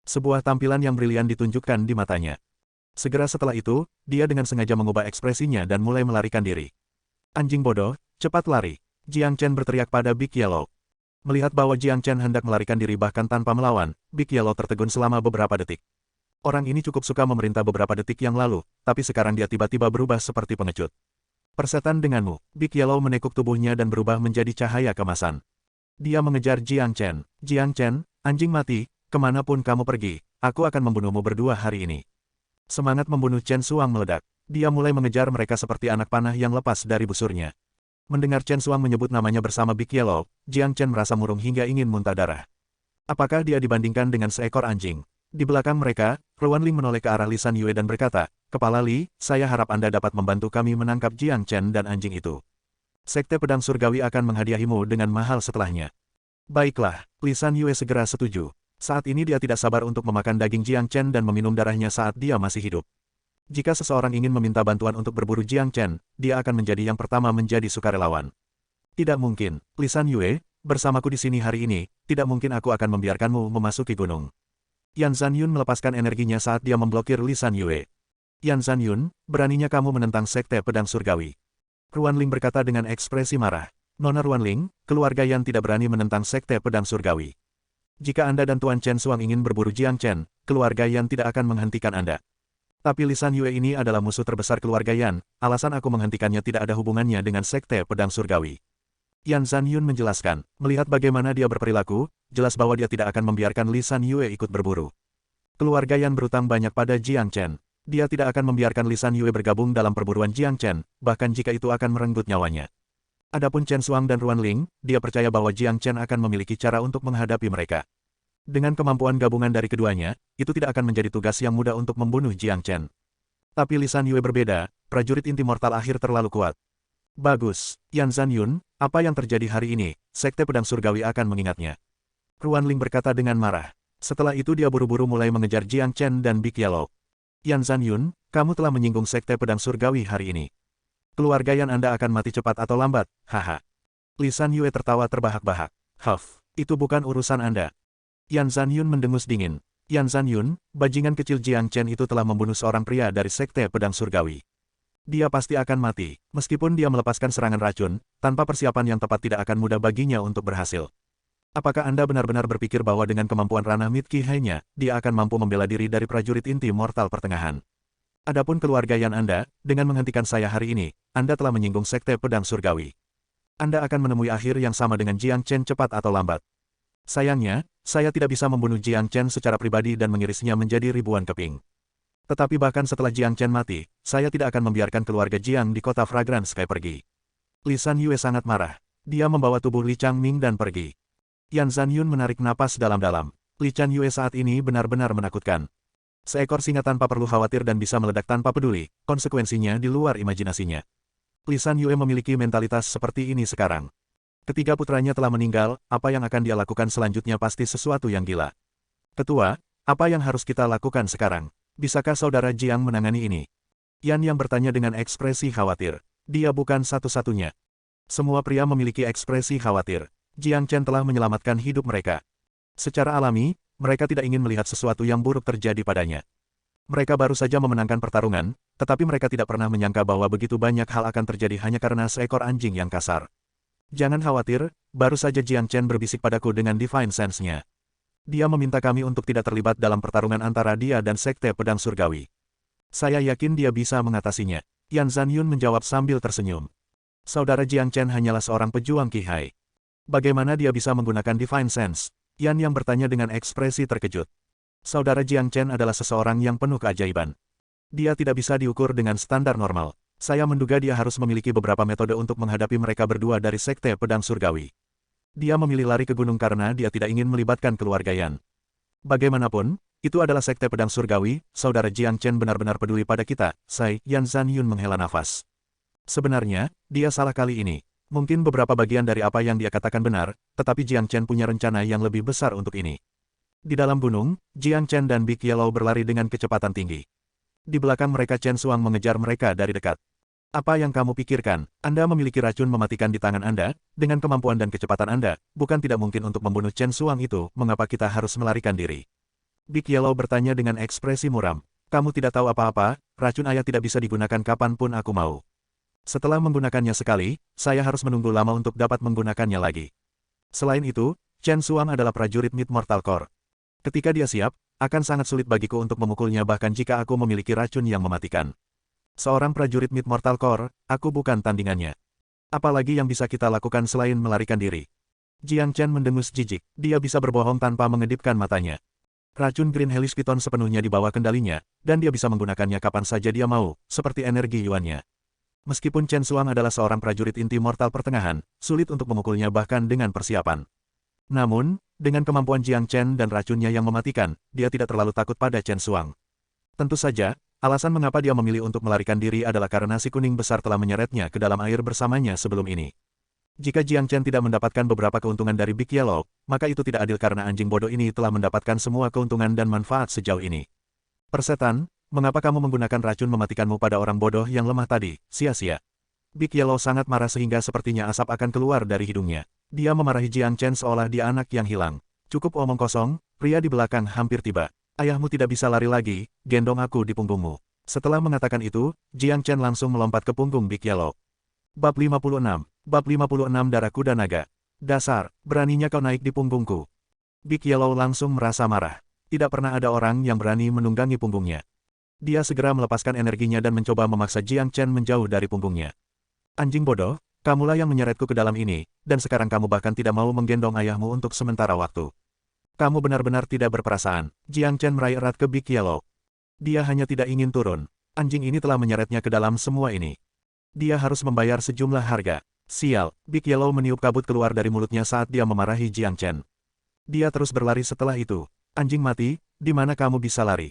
Sebuah tampilan yang brilian ditunjukkan di matanya. Segera setelah itu, dia dengan sengaja mengubah ekspresinya dan mulai melarikan diri. Anjing bodoh, cepat lari. Jiang Chen berteriak pada Big Yellow. Melihat bahwa Jiang Chen hendak melarikan diri bahkan tanpa melawan, Big Yellow tertegun selama beberapa detik. Orang ini cukup suka memerintah beberapa detik yang lalu, tapi sekarang dia tiba-tiba berubah seperti pengecut. Persetan denganmu, Big Yellow menekuk tubuhnya dan berubah menjadi cahaya kemasan. Dia mengejar Jiang Chen. Jiang Chen, anjing mati, kemanapun kamu pergi, aku akan membunuhmu berdua hari ini. Semangat membunuh Chen Xuang meledak. Dia mulai mengejar mereka seperti anak panah yang lepas dari busurnya. Mendengar Chen Xuang menyebut namanya bersama Big Yellow, Jiang Chen merasa murung hingga ingin muntah darah. Apakah dia dibandingkan dengan seekor anjing? Di belakang mereka, Ruan Ling menoleh ke arah Lisan Yue dan berkata, Kepala Li, saya harap Anda dapat membantu kami menangkap Jiang Chen dan anjing itu. Sekte Pedang Surgawi akan menghadiahimu dengan mahal setelahnya. Baiklah, Lisan Yue segera setuju. Saat ini dia tidak sabar untuk memakan daging Jiang Chen dan meminum darahnya saat dia masih hidup. Jika seseorang ingin meminta bantuan untuk berburu Jiang Chen, dia akan menjadi yang pertama menjadi sukarelawan. Tidak mungkin, Lisan Yue, bersamaku di sini hari ini, tidak mungkin aku akan membiarkanmu memasuki gunung. Yan Zanyun melepaskan energinya saat dia memblokir Lisan Yue. Yan Zanyun, beraninya kamu menentang Sekte Pedang Surgawi. Ruan Ling berkata dengan ekspresi marah. Nona Ruan Ling, keluarga Yan tidak berani menentang Sekte Pedang Surgawi. Jika Anda dan Tuan Chen Xuang ingin berburu Jiang Chen, keluarga Yan tidak akan menghentikan Anda. Tapi Lisan Yue ini adalah musuh terbesar keluarga Yan, alasan aku menghentikannya tidak ada hubungannya dengan Sekte Pedang Surgawi. Yan Zanyun menjelaskan, melihat bagaimana dia berperilaku, jelas bahwa dia tidak akan membiarkan Lisan Yue ikut berburu. Keluarga Yan berutang banyak pada Jiang Chen. Dia tidak akan membiarkan Lisan Yue bergabung dalam perburuan Jiang Chen, bahkan jika itu akan merenggut nyawanya. Adapun Chen Xuang dan Ruan Ling, dia percaya bahwa Jiang Chen akan memiliki cara untuk menghadapi mereka. Dengan kemampuan gabungan dari keduanya, itu tidak akan menjadi tugas yang mudah untuk membunuh Jiang Chen. Tapi Lisan Yue berbeda, prajurit inti mortal akhir terlalu kuat. Bagus, Yan Zanyun, apa yang terjadi hari ini, Sekte Pedang Surgawi akan mengingatnya. Ruan Ling berkata dengan marah. Setelah itu dia buru-buru mulai mengejar Jiang Chen dan Big Yellow. Yan Zanyun, kamu telah menyinggung Sekte Pedang Surgawi hari ini. Keluarga Yan Anda akan mati cepat atau lambat, haha. Lisan Yue tertawa terbahak-bahak. Huff, itu bukan urusan Anda. Yan Zanyun mendengus dingin. Yan Zanyun, bajingan kecil Jiang Chen itu telah membunuh seorang pria dari Sekte Pedang Surgawi. Dia pasti akan mati, meskipun dia melepaskan serangan racun, tanpa persiapan yang tepat tidak akan mudah baginya untuk berhasil. Apakah Anda benar-benar berpikir bahwa dengan kemampuan ranah Midki Hai-nya, dia akan mampu membela diri dari prajurit inti mortal pertengahan? Adapun keluarga Yan Anda, dengan menghentikan saya hari ini, Anda telah menyinggung Sekte Pedang Surgawi. Anda akan menemui akhir yang sama dengan Jiang Chen cepat atau lambat. Sayangnya, saya tidak bisa membunuh Jiang Chen secara pribadi dan mengirisnya menjadi ribuan keping. Tetapi bahkan setelah Jiang Chen mati, saya tidak akan membiarkan keluarga Jiang di kota Fragrant Sky pergi. Lisan Yue sangat marah. Dia membawa tubuh Li Changming dan pergi. Yan Zanyun menarik napas dalam-dalam. Li Chan Yue saat ini benar-benar menakutkan. Seekor singa tanpa perlu khawatir dan bisa meledak tanpa peduli, konsekuensinya di luar imajinasinya. Lisan Yue memiliki mentalitas seperti ini sekarang. Ketiga putranya telah meninggal, apa yang akan dia lakukan selanjutnya pasti sesuatu yang gila. Ketua, apa yang harus kita lakukan sekarang? Bisakah saudara Jiang menangani ini? Yan yang bertanya dengan ekspresi khawatir. Dia bukan satu-satunya. Semua pria memiliki ekspresi khawatir. Jiang Chen telah menyelamatkan hidup mereka. Secara alami, mereka tidak ingin melihat sesuatu yang buruk terjadi padanya. Mereka baru saja memenangkan pertarungan, tetapi mereka tidak pernah menyangka bahwa begitu banyak hal akan terjadi hanya karena seekor anjing yang kasar. Jangan khawatir, baru saja Jiang Chen berbisik padaku dengan Divine Sense-nya. Dia meminta kami untuk tidak terlibat dalam pertarungan antara dia dan Sekte Pedang Surgawi. Saya yakin dia bisa mengatasinya. Yan Zanyun menjawab sambil tersenyum. Saudara Jiang Chen hanyalah seorang pejuang Qi Hai. Bagaimana dia bisa menggunakan Divine Sense? Yan yang bertanya dengan ekspresi terkejut. Saudara Jiang Chen adalah seseorang yang penuh keajaiban. Dia tidak bisa diukur dengan standar normal. Saya menduga dia harus memiliki beberapa metode untuk menghadapi mereka berdua dari Sekte Pedang Surgawi. Dia memilih lari ke gunung karena dia tidak ingin melibatkan keluarga Yan. Bagaimanapun, itu adalah Sekte Pedang Surgawi, saudara Jiang Chen benar-benar peduli pada kita, Yan Zanyun menghela nafas. Sebenarnya, dia salah kali ini. Mungkin beberapa bagian dari apa yang dia katakan benar, tetapi Jiang Chen punya rencana yang lebih besar untuk ini. Di dalam gunung, Jiang Chen dan Big Yellow berlari dengan kecepatan tinggi. Di belakang mereka Chen Xuang mengejar mereka dari dekat. Apa yang kamu pikirkan? Anda memiliki racun mematikan di tangan Anda, dengan kemampuan dan kecepatan Anda, bukan tidak mungkin untuk membunuh Chen Xuang itu, mengapa kita harus melarikan diri? Big Yellow bertanya dengan ekspresi muram. Kamu tidak tahu apa-apa, racun ayah tidak bisa digunakan kapanpun aku mau. Setelah menggunakannya sekali, saya harus menunggu lama untuk dapat menggunakannya lagi. Selain itu, Chen Xuang adalah prajurit Mid Mortal Core. Ketika dia siap, akan sangat sulit bagiku untuk memukulnya bahkan jika aku memiliki racun yang mematikan. Seorang prajurit Mid Mortal Core, aku bukan tandingannya. Apalagi yang bisa kita lakukan selain melarikan diri? Jiang Chen mendengus jijik, dia bisa berbohong tanpa mengedipkan matanya. Racun Green Helix Python sepenuhnya di bawah kendalinya, dan dia bisa menggunakannya kapan saja dia mau, seperti energi yuannya. Meskipun Chen Xuang adalah seorang prajurit inti mortal pertengahan, sulit untuk memukulnya bahkan dengan persiapan. Namun, dengan kemampuan Jiang Chen dan racunnya yang mematikan, dia tidak terlalu takut pada Chen Xuang. Tentu saja, alasan mengapa dia memilih untuk melarikan diri adalah karena si kuning besar telah menyeretnya ke dalam air bersamanya sebelum ini. Jika Jiang Chen tidak mendapatkan beberapa keuntungan dari Big Yellow, maka itu tidak adil karena anjing bodoh ini telah mendapatkan semua keuntungan dan manfaat sejauh ini. Persetan, mengapa kamu menggunakan racun mematikanmu pada orang bodoh yang lemah tadi, sia-sia? Big Yellow sangat marah sehingga sepertinya asap akan keluar dari hidungnya. Dia memarahi Jiang Chen seolah dia anak yang hilang. Cukup omong kosong, pria di belakang hampir tiba. Ayahmu tidak bisa lari lagi, gendong aku di punggungmu. Setelah mengatakan itu, Jiang Chen langsung melompat ke punggung Big Yellow. Bab 56. Bab 56 Darah Kuda Naga. Dasar, beraninya kau naik di punggungku. Big Yellow langsung merasa marah. Tidak pernah ada orang yang berani menunggangi punggungnya. Dia segera melepaskan energinya dan mencoba memaksa Jiang Chen menjauh dari punggungnya. Anjing bodoh, kamulah yang menyeretku ke dalam ini, dan sekarang kamu bahkan tidak mau menggendong ayahmu untuk sementara waktu. Kamu benar-benar tidak berperasaan. Jiang Chen meraih erat ke Big Yellow. Dia hanya tidak ingin turun. Anjing ini telah menyeretnya ke dalam semua ini. Dia harus membayar sejumlah harga. Sial, Big Yellow meniup kabut keluar dari mulutnya saat dia memarahi Jiang Chen. Dia terus berlari setelah itu. Anjing mati, di mana kamu bisa lari?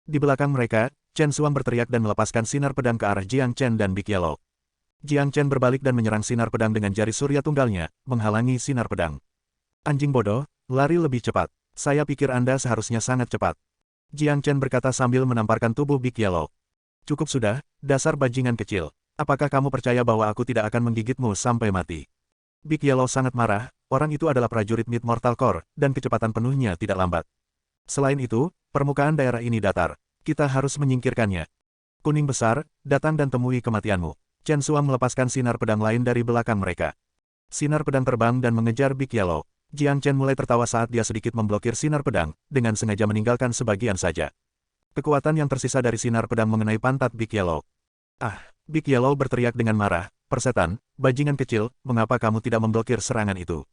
Di belakang mereka, Chen Xuang berteriak dan melepaskan sinar pedang ke arah Jiang Chen dan Big Yellow. Jiang Chen berbalik dan menyerang sinar pedang dengan jari surya tunggalnya, menghalangi sinar pedang. Anjing bodoh, lari lebih cepat. Saya pikir Anda seharusnya sangat cepat. Jiang Chen berkata sambil menamparkan tubuh Big Yellow. Cukup sudah, dasar bajingan kecil. Apakah kamu percaya bahwa aku tidak akan menggigitmu sampai mati? Big Yellow sangat marah, orang itu adalah prajurit Mid Mortal Core, dan kecepatan penuhnya tidak lambat. Selain itu, permukaan daerah ini datar. Kita harus menyingkirkannya. Kuning besar, datang dan temui kematianmu. Chen Xuang melepaskan sinar pedang lain dari belakang mereka. Sinar pedang terbang dan mengejar Big Yellow. Jiang Chen mulai tertawa saat dia sedikit memblokir sinar pedang, dengan sengaja meninggalkan sebagian saja. Kekuatan yang tersisa dari sinar pedang mengenai pantat Big Yellow. Ah, Big Yellow berteriak dengan marah, persetan, bajingan kecil, mengapa kamu tidak memblokir serangan itu?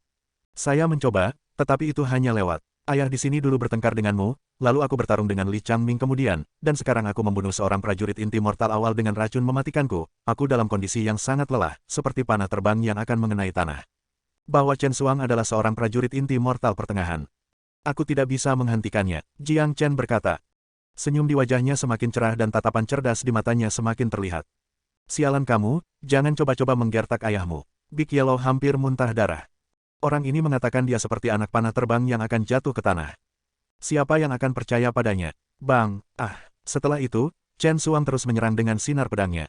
Saya mencoba, tetapi itu hanya lewat. Ayah di sini dulu bertengkar denganmu, lalu aku bertarung dengan Li Changming kemudian, dan sekarang aku membunuh seorang prajurit inti mortal awal dengan racun mematikanku. Aku dalam kondisi yang sangat lelah, seperti panah terbang yang akan mengenai tanah. Bahwa Chen Xuang adalah seorang prajurit inti mortal pertengahan. Aku tidak bisa menghentikannya, Jiang Chen berkata. Senyum di wajahnya semakin cerah dan tatapan cerdas di matanya semakin terlihat. Sialan kamu, jangan coba-coba menggertak ayahmu. Big Yellow hampir muntah darah. Orang ini mengatakan dia seperti anak panah terbang yang akan jatuh ke tanah. Siapa yang akan percaya padanya? Bang, setelah itu, Chen Xuang terus menyerang dengan sinar pedangnya.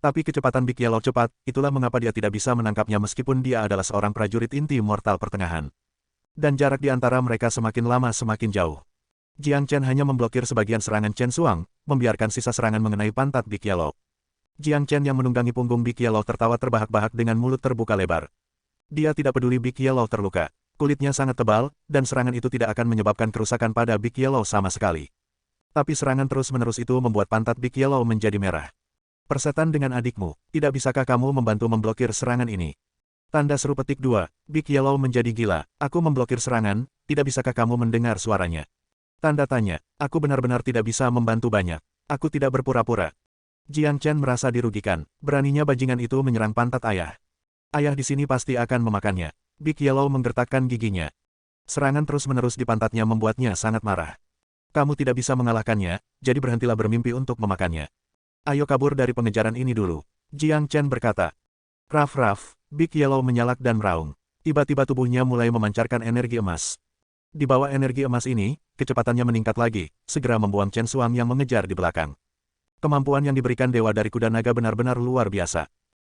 Tapi kecepatan Big Yellow cepat, itulah mengapa dia tidak bisa menangkapnya meskipun dia adalah seorang prajurit inti mortal pertengahan. Dan jarak di antara mereka semakin lama semakin jauh. Jiang Chen hanya memblokir sebagian serangan Chen Xuang, membiarkan sisa serangan mengenai pantat Big Yellow. Jiang Chen yang menunggangi punggung Big Yellow tertawa terbahak-bahak dengan mulut terbuka lebar. Dia tidak peduli Big Yellow terluka. Kulitnya sangat tebal, dan serangan itu tidak akan menyebabkan kerusakan pada Big Yellow sama sekali. Tapi serangan terus-menerus itu membuat pantat Big Yellow menjadi merah. Persetan dengan adikmu, tidak bisakah kamu membantu memblokir serangan ini? Tanda seru petik 2, Big Yellow menjadi gila. Aku memblokir serangan, tidak bisakah kamu mendengar suaranya? Tanda tanya, aku benar-benar tidak bisa membantu banyak. Aku tidak berpura-pura. Jiang Chen merasa dirugikan, beraninya bajingan itu menyerang pantat ayah. Ayah di sini pasti akan memakannya. Big Yellow menggertakkan giginya. Serangan terus-menerus di pantatnya membuatnya sangat marah. Kamu tidak bisa mengalahkannya, jadi berhentilah bermimpi untuk memakannya. Ayo kabur dari pengejaran ini dulu. Jiang Chen berkata. Raf, Big Yellow menyalak dan meraung. Tiba-tiba tubuhnya mulai memancarkan energi emas. Di bawah energi emas ini, kecepatannya meningkat lagi, segera membuang Chen Xuang yang mengejar di belakang. Kemampuan yang diberikan Dewa dari Kuda Naga benar-benar luar biasa.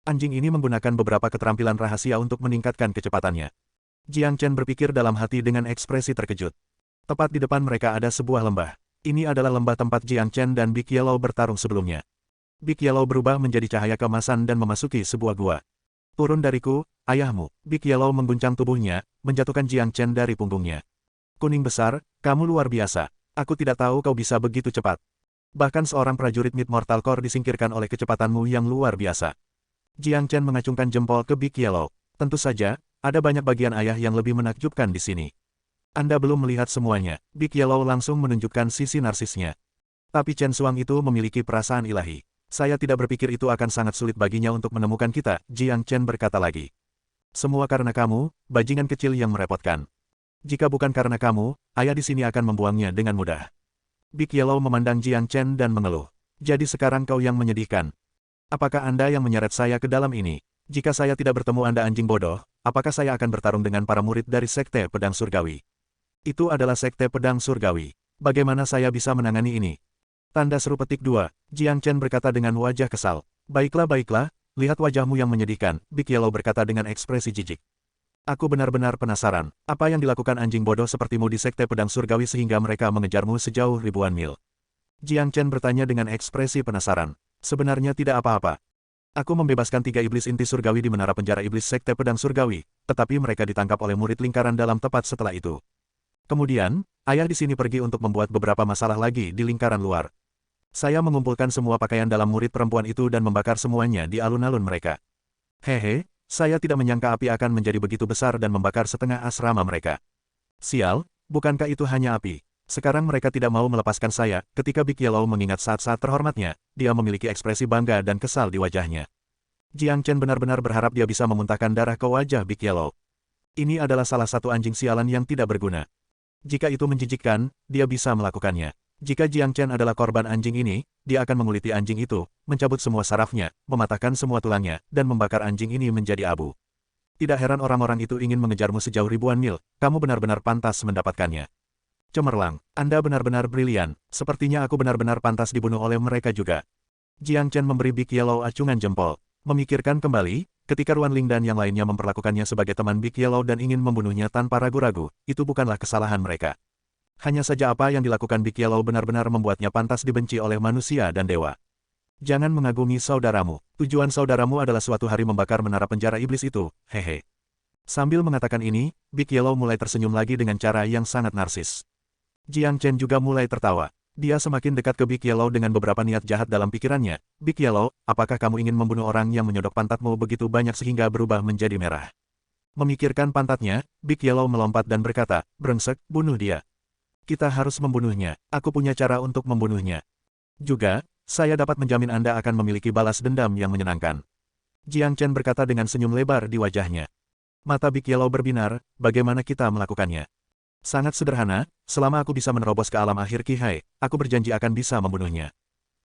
Anjing ini menggunakan beberapa keterampilan rahasia untuk meningkatkan kecepatannya. Jiang Chen berpikir dalam hati dengan ekspresi terkejut. Tepat di depan mereka ada sebuah lembah. Ini adalah lembah tempat Jiang Chen dan Big Yellow bertarung sebelumnya. Big Yellow berubah menjadi cahaya keemasan dan memasuki sebuah gua. Turun dariku, ayahmu. Big Yellow mengguncang tubuhnya, menjatuhkan Jiang Chen dari punggungnya. Kuning besar, kamu luar biasa. Aku tidak tahu kau bisa begitu cepat. Bahkan seorang prajurit Mid Mortal Core disingkirkan oleh kecepatanmu yang luar biasa. Jiang Chen mengacungkan jempol ke Big Yellow. Tentu saja, ada banyak bagian ayah yang lebih menakjubkan di sini. Anda belum melihat semuanya. Big Yellow langsung menunjukkan sisi narsisnya. Tapi Chen Xuang itu memiliki perasaan ilahi. Saya tidak berpikir itu akan sangat sulit baginya untuk menemukan kita, Jiang Chen berkata lagi. Semua karena kamu, bajingan kecil yang merepotkan. Jika bukan karena kamu, ayah di sini akan membuangnya dengan mudah. Big Yellow memandang Jiang Chen dan mengeluh. Jadi sekarang kau yang menyedihkan. Apakah Anda yang menyeret saya ke dalam ini? Jika saya tidak bertemu Anda anjing bodoh, apakah saya akan bertarung dengan para murid dari Sekte Pedang Surgawi? Itu adalah Sekte Pedang Surgawi. Bagaimana saya bisa menangani ini? Tanda seru petik 2, Jiang Chen berkata dengan wajah kesal. Baiklah, lihat wajahmu yang menyedihkan, Big Yellow berkata dengan ekspresi jijik. Aku benar-benar penasaran, apa yang dilakukan anjing bodoh sepertimu di Sekte Pedang Surgawi sehingga mereka mengejarmu sejauh ribuan mil? Jiang Chen bertanya dengan ekspresi penasaran. Sebenarnya tidak apa-apa. Aku membebaskan 3 iblis inti surgawi di menara penjara iblis Sekte Pedang Surgawi, tetapi mereka ditangkap oleh murid lingkaran dalam tepat setelah itu. Kemudian, ayah di sini pergi untuk membuat beberapa masalah lagi di lingkaran luar. Saya mengumpulkan semua pakaian dalam murid perempuan itu dan membakar semuanya di alun-alun mereka. Hehe, saya tidak menyangka api akan menjadi begitu besar dan membakar setengah asrama mereka. Sial, bukankah itu hanya api? Sekarang mereka tidak mau melepaskan saya. Ketika Big Yellow mengingat saat-saat terhormatnya, dia memiliki ekspresi bangga dan kesal di wajahnya. Jiang Chen benar-benar berharap dia bisa memuntahkan darah ke wajah Big Yellow. Ini adalah salah satu anjing sialan yang tidak berguna. Jika itu menjijikkan, dia bisa melakukannya. Jika Jiang Chen adalah korban anjing ini, dia akan menguliti anjing itu, mencabut semua sarafnya, mematahkan semua tulangnya, dan membakar anjing ini menjadi abu. Tidak heran orang-orang itu ingin mengejarmu sejauh ribuan mil, kamu benar-benar pantas mendapatkannya. Cemerlang, Anda benar-benar brilian, sepertinya aku benar-benar pantas dibunuh oleh mereka juga. Jiang Chen memberi Big Yellow acungan jempol. Memikirkan kembali, ketika Ruan Ling dan yang lainnya memperlakukannya sebagai teman Big Yellow dan ingin membunuhnya tanpa ragu-ragu, itu bukanlah kesalahan mereka. Hanya saja apa yang dilakukan Big Yellow benar-benar membuatnya pantas dibenci oleh manusia dan dewa. Jangan mengagumi saudaramu. Tujuan saudaramu adalah suatu hari membakar menara penjara iblis itu, hehe. Sambil mengatakan ini, Big Yellow mulai tersenyum lagi dengan cara yang sangat narsis. Jiang Chen juga mulai tertawa. Dia semakin dekat ke Big Yellow dengan beberapa niat jahat dalam pikirannya. Big Yellow, apakah kamu ingin membunuh orang yang menyodok pantatmu begitu banyak sehingga berubah menjadi merah? Memikirkan pantatnya, Big Yellow melompat dan berkata, brengsek, bunuh dia. Kita harus membunuhnya. Aku punya cara untuk membunuhnya. Juga, saya dapat menjamin Anda akan memiliki balas dendam yang menyenangkan. Jiang Chen berkata dengan senyum lebar di wajahnya. Mata Big Yellow berbinar, bagaimana kita melakukannya? Sangat sederhana, selama aku bisa menerobos ke alam akhir Qihai, aku berjanji akan bisa membunuhnya.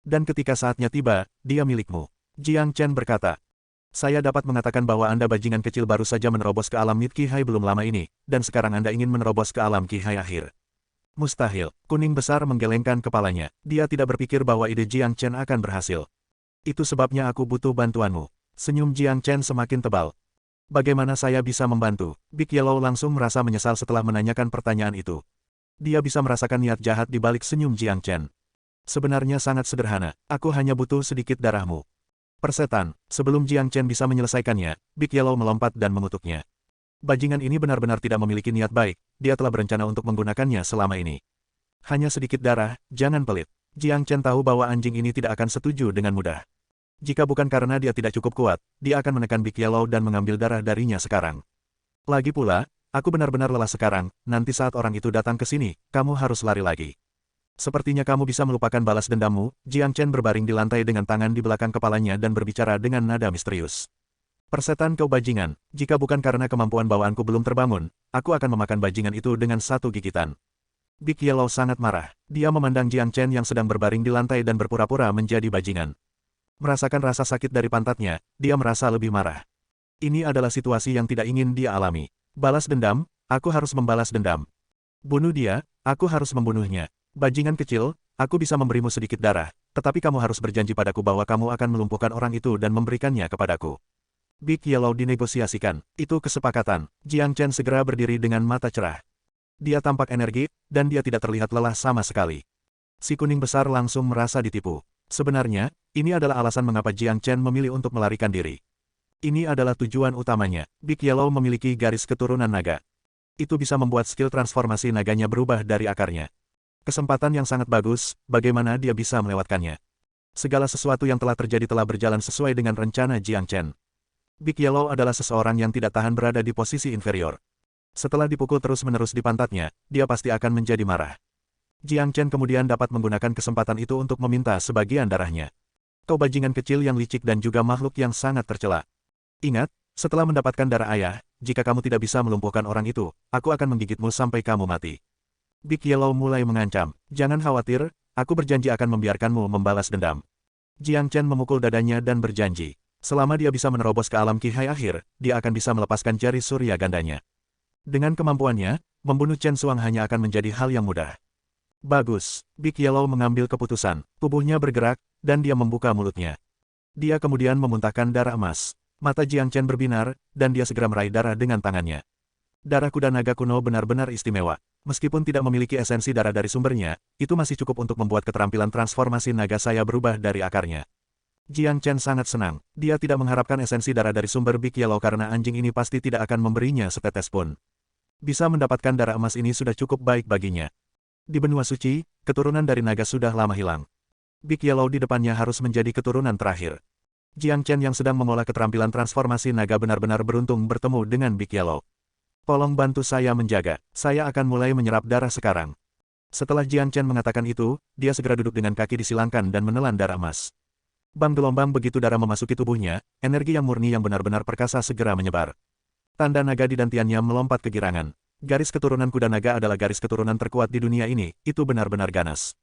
Dan ketika saatnya tiba, dia milikmu. Jiang Chen berkata. Saya dapat mengatakan bahwa Anda bajingan kecil baru saja menerobos ke alam mid Qihai belum lama ini, dan sekarang Anda ingin menerobos ke alam Qihai akhir. Mustahil. Kuning besar menggelengkan kepalanya. Dia tidak berpikir bahwa ide Jiang Chen akan berhasil. Itu sebabnya aku butuh bantuanmu. Senyum Jiang Chen semakin tebal. Bagaimana saya bisa membantu? Big Yellow langsung merasa menyesal setelah menanyakan pertanyaan itu. Dia bisa merasakan niat jahat di balik senyum Jiang Chen. Sebenarnya sangat sederhana. Aku hanya butuh sedikit darahmu. Persetan. Sebelum Jiang Chen bisa menyelesaikannya, Big Yellow melompat dan mengutuknya. Bajingan ini benar-benar tidak memiliki niat baik, dia telah berencana untuk menggunakannya selama ini. Hanya sedikit darah, jangan pelit. Jiang Chen tahu bahwa anjing ini tidak akan setuju dengan mudah. Jika bukan karena dia tidak cukup kuat, dia akan menekan Big Yellow dan mengambil darah darinya sekarang. Lagi pula, aku benar-benar lelah sekarang, nanti saat orang itu datang ke sini, kamu harus lari lagi. Sepertinya kamu bisa melupakan balas dendammu. Jiang Chen berbaring di lantai dengan tangan di belakang kepalanya dan berbicara dengan nada misterius. Persetan kau bajingan, jika bukan karena kemampuan bawaanku belum terbangun, aku akan memakan bajingan itu dengan satu gigitan. Big Yellow sangat marah. Dia memandang Jiang Chen yang sedang berbaring di lantai dan berpura-pura menjadi bajingan. Merasakan rasa sakit dari pantatnya, dia merasa lebih marah. Ini adalah situasi yang tidak ingin dia alami. Balas dendam, aku harus membalas dendam. Bunuh dia, aku harus membunuhnya. Bajingan kecil, aku bisa memberimu sedikit darah, tetapi kamu harus berjanji padaku bahwa kamu akan melumpuhkan orang itu dan memberikannya kepadaku. Big Yellow dinegosiasikan. Itu kesepakatan. Jiang Chen segera berdiri dengan mata cerah. Dia tampak energi, dan dia tidak terlihat lelah sama sekali. Si kuning besar langsung merasa ditipu. Sebenarnya, ini adalah alasan mengapa Jiang Chen memilih untuk melarikan diri. Ini adalah tujuan utamanya. Big Yellow memiliki garis keturunan naga. Itu bisa membuat skill transformasi naganya berubah dari akarnya. Kesempatan yang sangat bagus, bagaimana dia bisa melewatkannya? Segala sesuatu yang telah terjadi telah berjalan sesuai dengan rencana Jiang Chen. Big Yellow adalah seseorang yang tidak tahan berada di posisi inferior. Setelah dipukul terus-menerus di pantatnya, dia pasti akan menjadi marah. Jiang Chen kemudian dapat menggunakan kesempatan itu untuk meminta sebagian darahnya. Kau bajingan kecil yang licik dan juga makhluk yang sangat tercela. Ingat, setelah mendapatkan darah ayah, jika kamu tidak bisa melumpuhkan orang itu, aku akan menggigitmu sampai kamu mati. Big Yellow mulai mengancam. Jangan khawatir, aku berjanji akan membiarkanmu membalas dendam. Jiang Chen memukul dadanya dan berjanji. Selama dia bisa menerobos ke alam Qihai akhir, dia akan bisa melepaskan jari surya gandanya. Dengan kemampuannya, membunuh Chen Xuang hanya akan menjadi hal yang mudah. Bagus, Big Yellow mengambil keputusan. Tubuhnya bergerak, dan dia membuka mulutnya. Dia kemudian memuntahkan darah emas. Mata Jiang Chen berbinar, dan dia segera meraih darah dengan tangannya. Darah kuda naga kuno benar-benar istimewa. Meskipun tidak memiliki esensi darah dari sumbernya, itu masih cukup untuk membuat keterampilan transformasi naga saya berubah dari akarnya. Jiang Chen sangat senang. Dia tidak mengharapkan esensi darah dari sumber Big Yellow karena anjing ini pasti tidak akan memberinya setetes pun. Bisa mendapatkan darah emas ini sudah cukup baik baginya. Di benua suci, keturunan dari naga sudah lama hilang. Big Yellow di depannya harus menjadi keturunan terakhir. Jiang Chen yang sedang mengolah keterampilan transformasi naga benar-benar beruntung bertemu dengan Big Yellow. Tolong bantu saya menjaga. Saya akan mulai menyerap darah sekarang. Setelah Jiang Chen mengatakan itu, dia segera duduk dengan kaki disilangkan dan menelan darah emas. Bang gelombang begitu darah memasuki tubuhnya, energi yang murni yang benar-benar perkasa segera menyebar. Tanda naga di dantiannya melompat kegirangan. Garis keturunan kuda naga adalah garis keturunan terkuat di dunia ini, itu benar-benar ganas.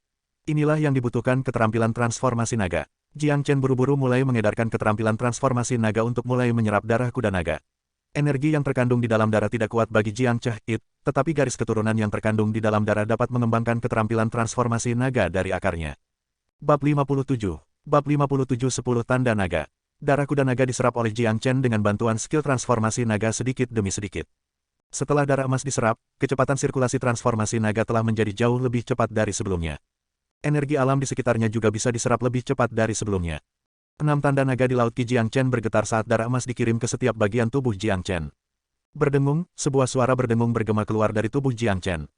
Inilah yang dibutuhkan keterampilan transformasi naga. Jiang Chen buru-buru mulai mengedarkan keterampilan transformasi naga untuk mulai menyerap darah kuda naga. Energi yang terkandung di dalam darah tidak kuat bagi Jiang Chen, tetapi garis keturunan yang terkandung di dalam darah dapat mengembangkan keterampilan transformasi naga dari akarnya. Bab 57. Bab 57 10 Tanda Naga. Darah kuda naga diserap oleh Jiang Chen dengan bantuan skill transformasi naga sedikit demi sedikit. Setelah darah emas diserap, kecepatan sirkulasi transformasi naga telah menjadi jauh lebih cepat dari sebelumnya. Energi alam di sekitarnya juga bisa diserap lebih cepat dari sebelumnya. 6 tanda naga di laut Qi Jiang Chen bergetar saat darah emas dikirim ke setiap bagian tubuh Jiang Chen. Berdengung, sebuah suara berdengung bergema keluar dari tubuh Jiang Chen.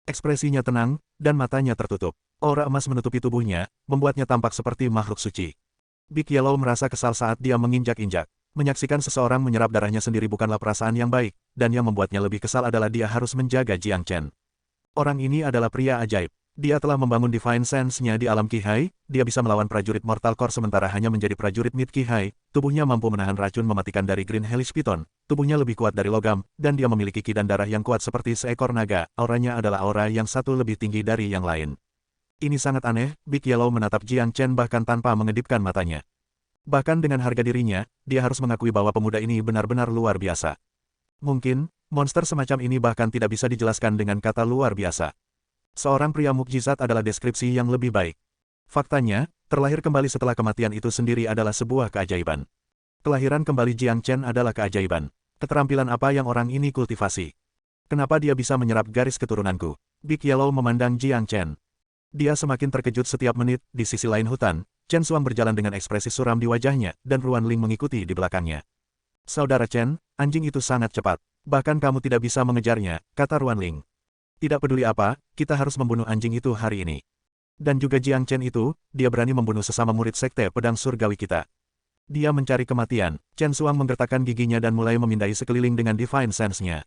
Ekspresinya tenang, dan matanya tertutup. Aura emas menutupi tubuhnya, membuatnya tampak seperti makhluk suci. Big Yellow merasa kesal saat dia menginjak-injak. Menyaksikan seseorang menyerap darahnya sendiri bukanlah perasaan yang baik, dan yang membuatnya lebih kesal adalah dia harus menjaga Jiang Chen. Orang ini adalah pria ajaib. Dia telah membangun Divine Sense-nya di alam Qi-Hai, dia bisa melawan prajurit Mortal Core sementara hanya menjadi prajurit Mid Qi-Hai, tubuhnya mampu menahan racun mematikan dari Green Hellish Python, tubuhnya lebih kuat dari logam, dan dia memiliki ki dan darah yang kuat seperti seekor naga, auranya adalah aura yang satu lebih tinggi dari yang lain. Ini sangat aneh, Big Yellow menatap Jiang Chen bahkan tanpa mengedipkan matanya. Bahkan dengan harga dirinya, dia harus mengakui bahwa pemuda ini benar-benar luar biasa. Mungkin, monster semacam ini bahkan tidak bisa dijelaskan dengan kata luar biasa. Seorang pria mukjizat adalah deskripsi yang lebih baik. Faktanya, terlahir kembali setelah kematian itu sendiri adalah sebuah keajaiban. Kelahiran kembali Jiang Chen adalah keajaiban. Keterampilan apa yang orang ini kultivasi? Kenapa dia bisa menyerap garis keturunanku? Big Yellow memandang Jiang Chen. Dia semakin terkejut setiap menit. Di sisi lain hutan, Chen Xuang berjalan dengan ekspresi suram di wajahnya, dan Ruan Ling mengikuti di belakangnya. Saudara Chen, anjing itu sangat cepat. Bahkan kamu tidak bisa mengejarnya, kata Ruan Ling. Tidak peduli apa, kita harus membunuh anjing itu hari ini. Dan juga Jiang Chen itu, dia berani membunuh sesama murid sekte pedang surgawi kita. Dia mencari kematian. Chen Xuang menggertakkan giginya dan mulai memindai sekeliling dengan Divine Sense-nya.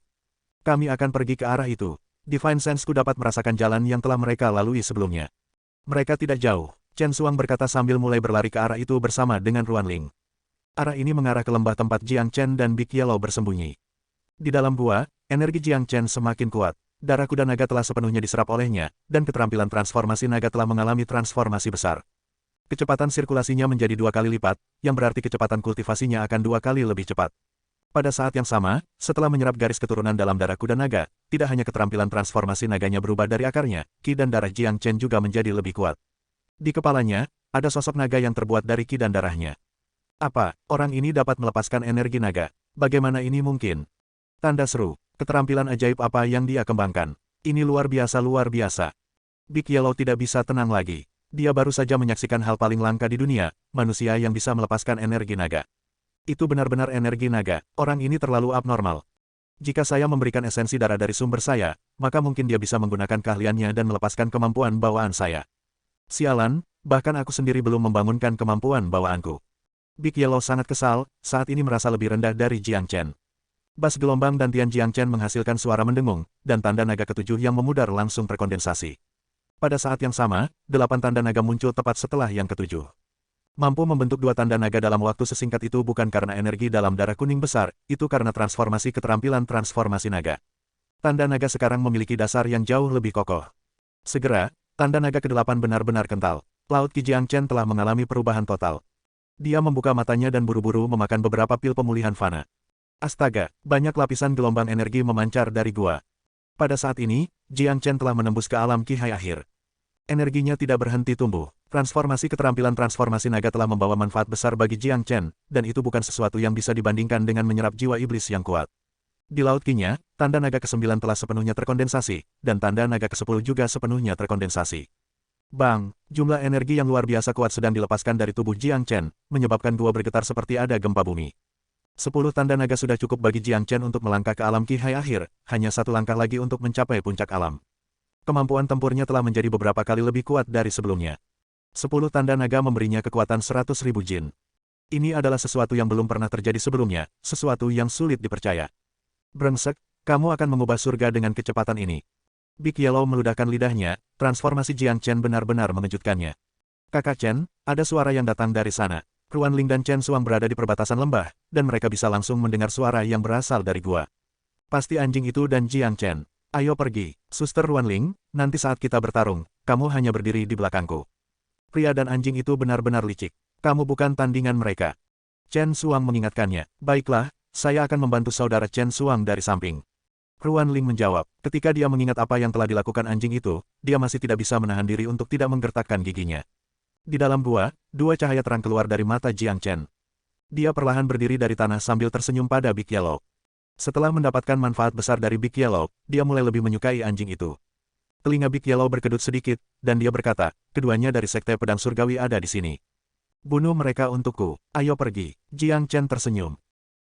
Kami akan pergi ke arah itu. Divine Sense-ku dapat merasakan jalan yang telah mereka lalui sebelumnya. Mereka tidak jauh. Chen Xuang berkata sambil mulai berlari ke arah itu bersama dengan Ruan Ling. Arah ini mengarah ke lembah tempat Jiang Chen dan Big Yellow bersembunyi. Di dalam gua, energi Jiang Chen semakin kuat. Darah kuda naga telah sepenuhnya diserap olehnya, dan keterampilan transformasi naga telah mengalami transformasi besar. Kecepatan sirkulasinya menjadi 2 kali lipat, yang berarti kecepatan kultivasinya akan 2 kali lebih cepat. Pada saat yang sama, setelah menyerap garis keturunan dalam darah kuda naga, tidak hanya keterampilan transformasi naganya berubah dari akarnya, ki dan darah Jiang Chen juga menjadi lebih kuat. Di kepalanya, ada sosok naga yang terbuat dari ki dan darahnya. Apa, orang ini dapat melepaskan energi naga? Bagaimana ini mungkin? Tanda seru. Keterampilan ajaib apa yang dia kembangkan? Ini luar biasa luar biasa. Big Yellow tidak bisa tenang lagi. Dia baru saja menyaksikan hal paling langka di dunia, manusia yang bisa melepaskan energi naga. Itu benar-benar energi naga, orang ini terlalu abnormal. Jika saya memberikan esensi darah dari sumber saya, maka mungkin dia bisa menggunakan keahliannya dan melepaskan kemampuan bawaan saya. Sialan, bahkan aku sendiri belum membangunkan kemampuan bawaanku. Big Yellow sangat kesal, saat ini merasa lebih rendah dari Jiang Chen. Bas gelombang dantian Jiang Chen menghasilkan suara mendengung, dan tanda naga ketujuh yang memudar langsung terkondensasi. Pada saat yang sama, 8 tanda naga muncul tepat setelah yang ketujuh. Mampu membentuk 2 tanda naga dalam waktu sesingkat itu bukan karena energi dalam darah kuning besar, itu karena transformasi keterampilan transformasi naga. Tanda naga sekarang memiliki dasar yang jauh lebih kokoh. Segera, tanda naga ke-8 benar-benar kental. Laut Qi Jiang Chen telah mengalami perubahan total. Dia membuka matanya dan buru-buru memakan beberapa pil pemulihan fana. Astaga, banyak lapisan gelombang energi memancar dari gua. Pada saat ini, Jiang Chen telah menembus ke alam Qi-Hai akhir. Energinya tidak berhenti tumbuh. Transformasi keterampilan transformasi naga telah membawa manfaat besar bagi Jiang Chen, dan itu bukan sesuatu yang bisa dibandingkan dengan menyerap jiwa iblis yang kuat. Di laut Qi-nya, tanda naga ke-9 telah sepenuhnya terkondensasi, dan tanda naga ke-10 juga sepenuhnya terkondensasi. Bang, jumlah energi yang luar biasa kuat sedang dilepaskan dari tubuh Jiang Chen, menyebabkan gua bergetar seperti ada gempa bumi. 10 tanda naga sudah cukup bagi Jiang Chen untuk melangkah ke alam Qi-Hai akhir, hanya 1 langkah lagi untuk mencapai puncak alam. Kemampuan tempurnya telah menjadi beberapa kali lebih kuat dari sebelumnya. 10 tanda naga memberinya kekuatan 100.000 jin. Ini adalah sesuatu yang belum pernah terjadi sebelumnya, sesuatu yang sulit dipercaya. Brengsek, kamu akan mengubah surga dengan kecepatan ini. Big Yellow meludahkan lidahnya, transformasi Jiang Chen benar-benar mengejutkannya. Kakak Chen, ada suara yang datang dari sana. Ruan Ling dan Chen Suang berada di perbatasan lembah, dan mereka bisa langsung mendengar suara yang berasal dari gua. Pasti anjing itu dan Jiang Chen. Ayo pergi, Suster Ruan Ling, nanti saat kita bertarung, kamu hanya berdiri di belakangku. Pria dan anjing itu benar-benar licik. Kamu bukan tandingan mereka. Chen Suang mengingatkannya. Baiklah, saya akan membantu saudara Chen Suang dari samping. Ruan Ling menjawab. Ketika dia mengingat apa yang telah dilakukan anjing itu, dia masih tidak bisa menahan diri untuk tidak menggertakkan giginya. Di dalam gua, dua cahaya terang keluar dari mata Jiang Chen. Dia perlahan berdiri dari tanah sambil tersenyum pada Big Yellow. Setelah mendapatkan manfaat besar dari Big Yellow, dia mulai lebih menyukai anjing itu. Telinga Big Yellow berkedut sedikit, dan dia berkata, keduanya dari Sekte Pedang Surgawi ada di sini. Bunuh mereka untukku, ayo pergi. Jiang Chen tersenyum.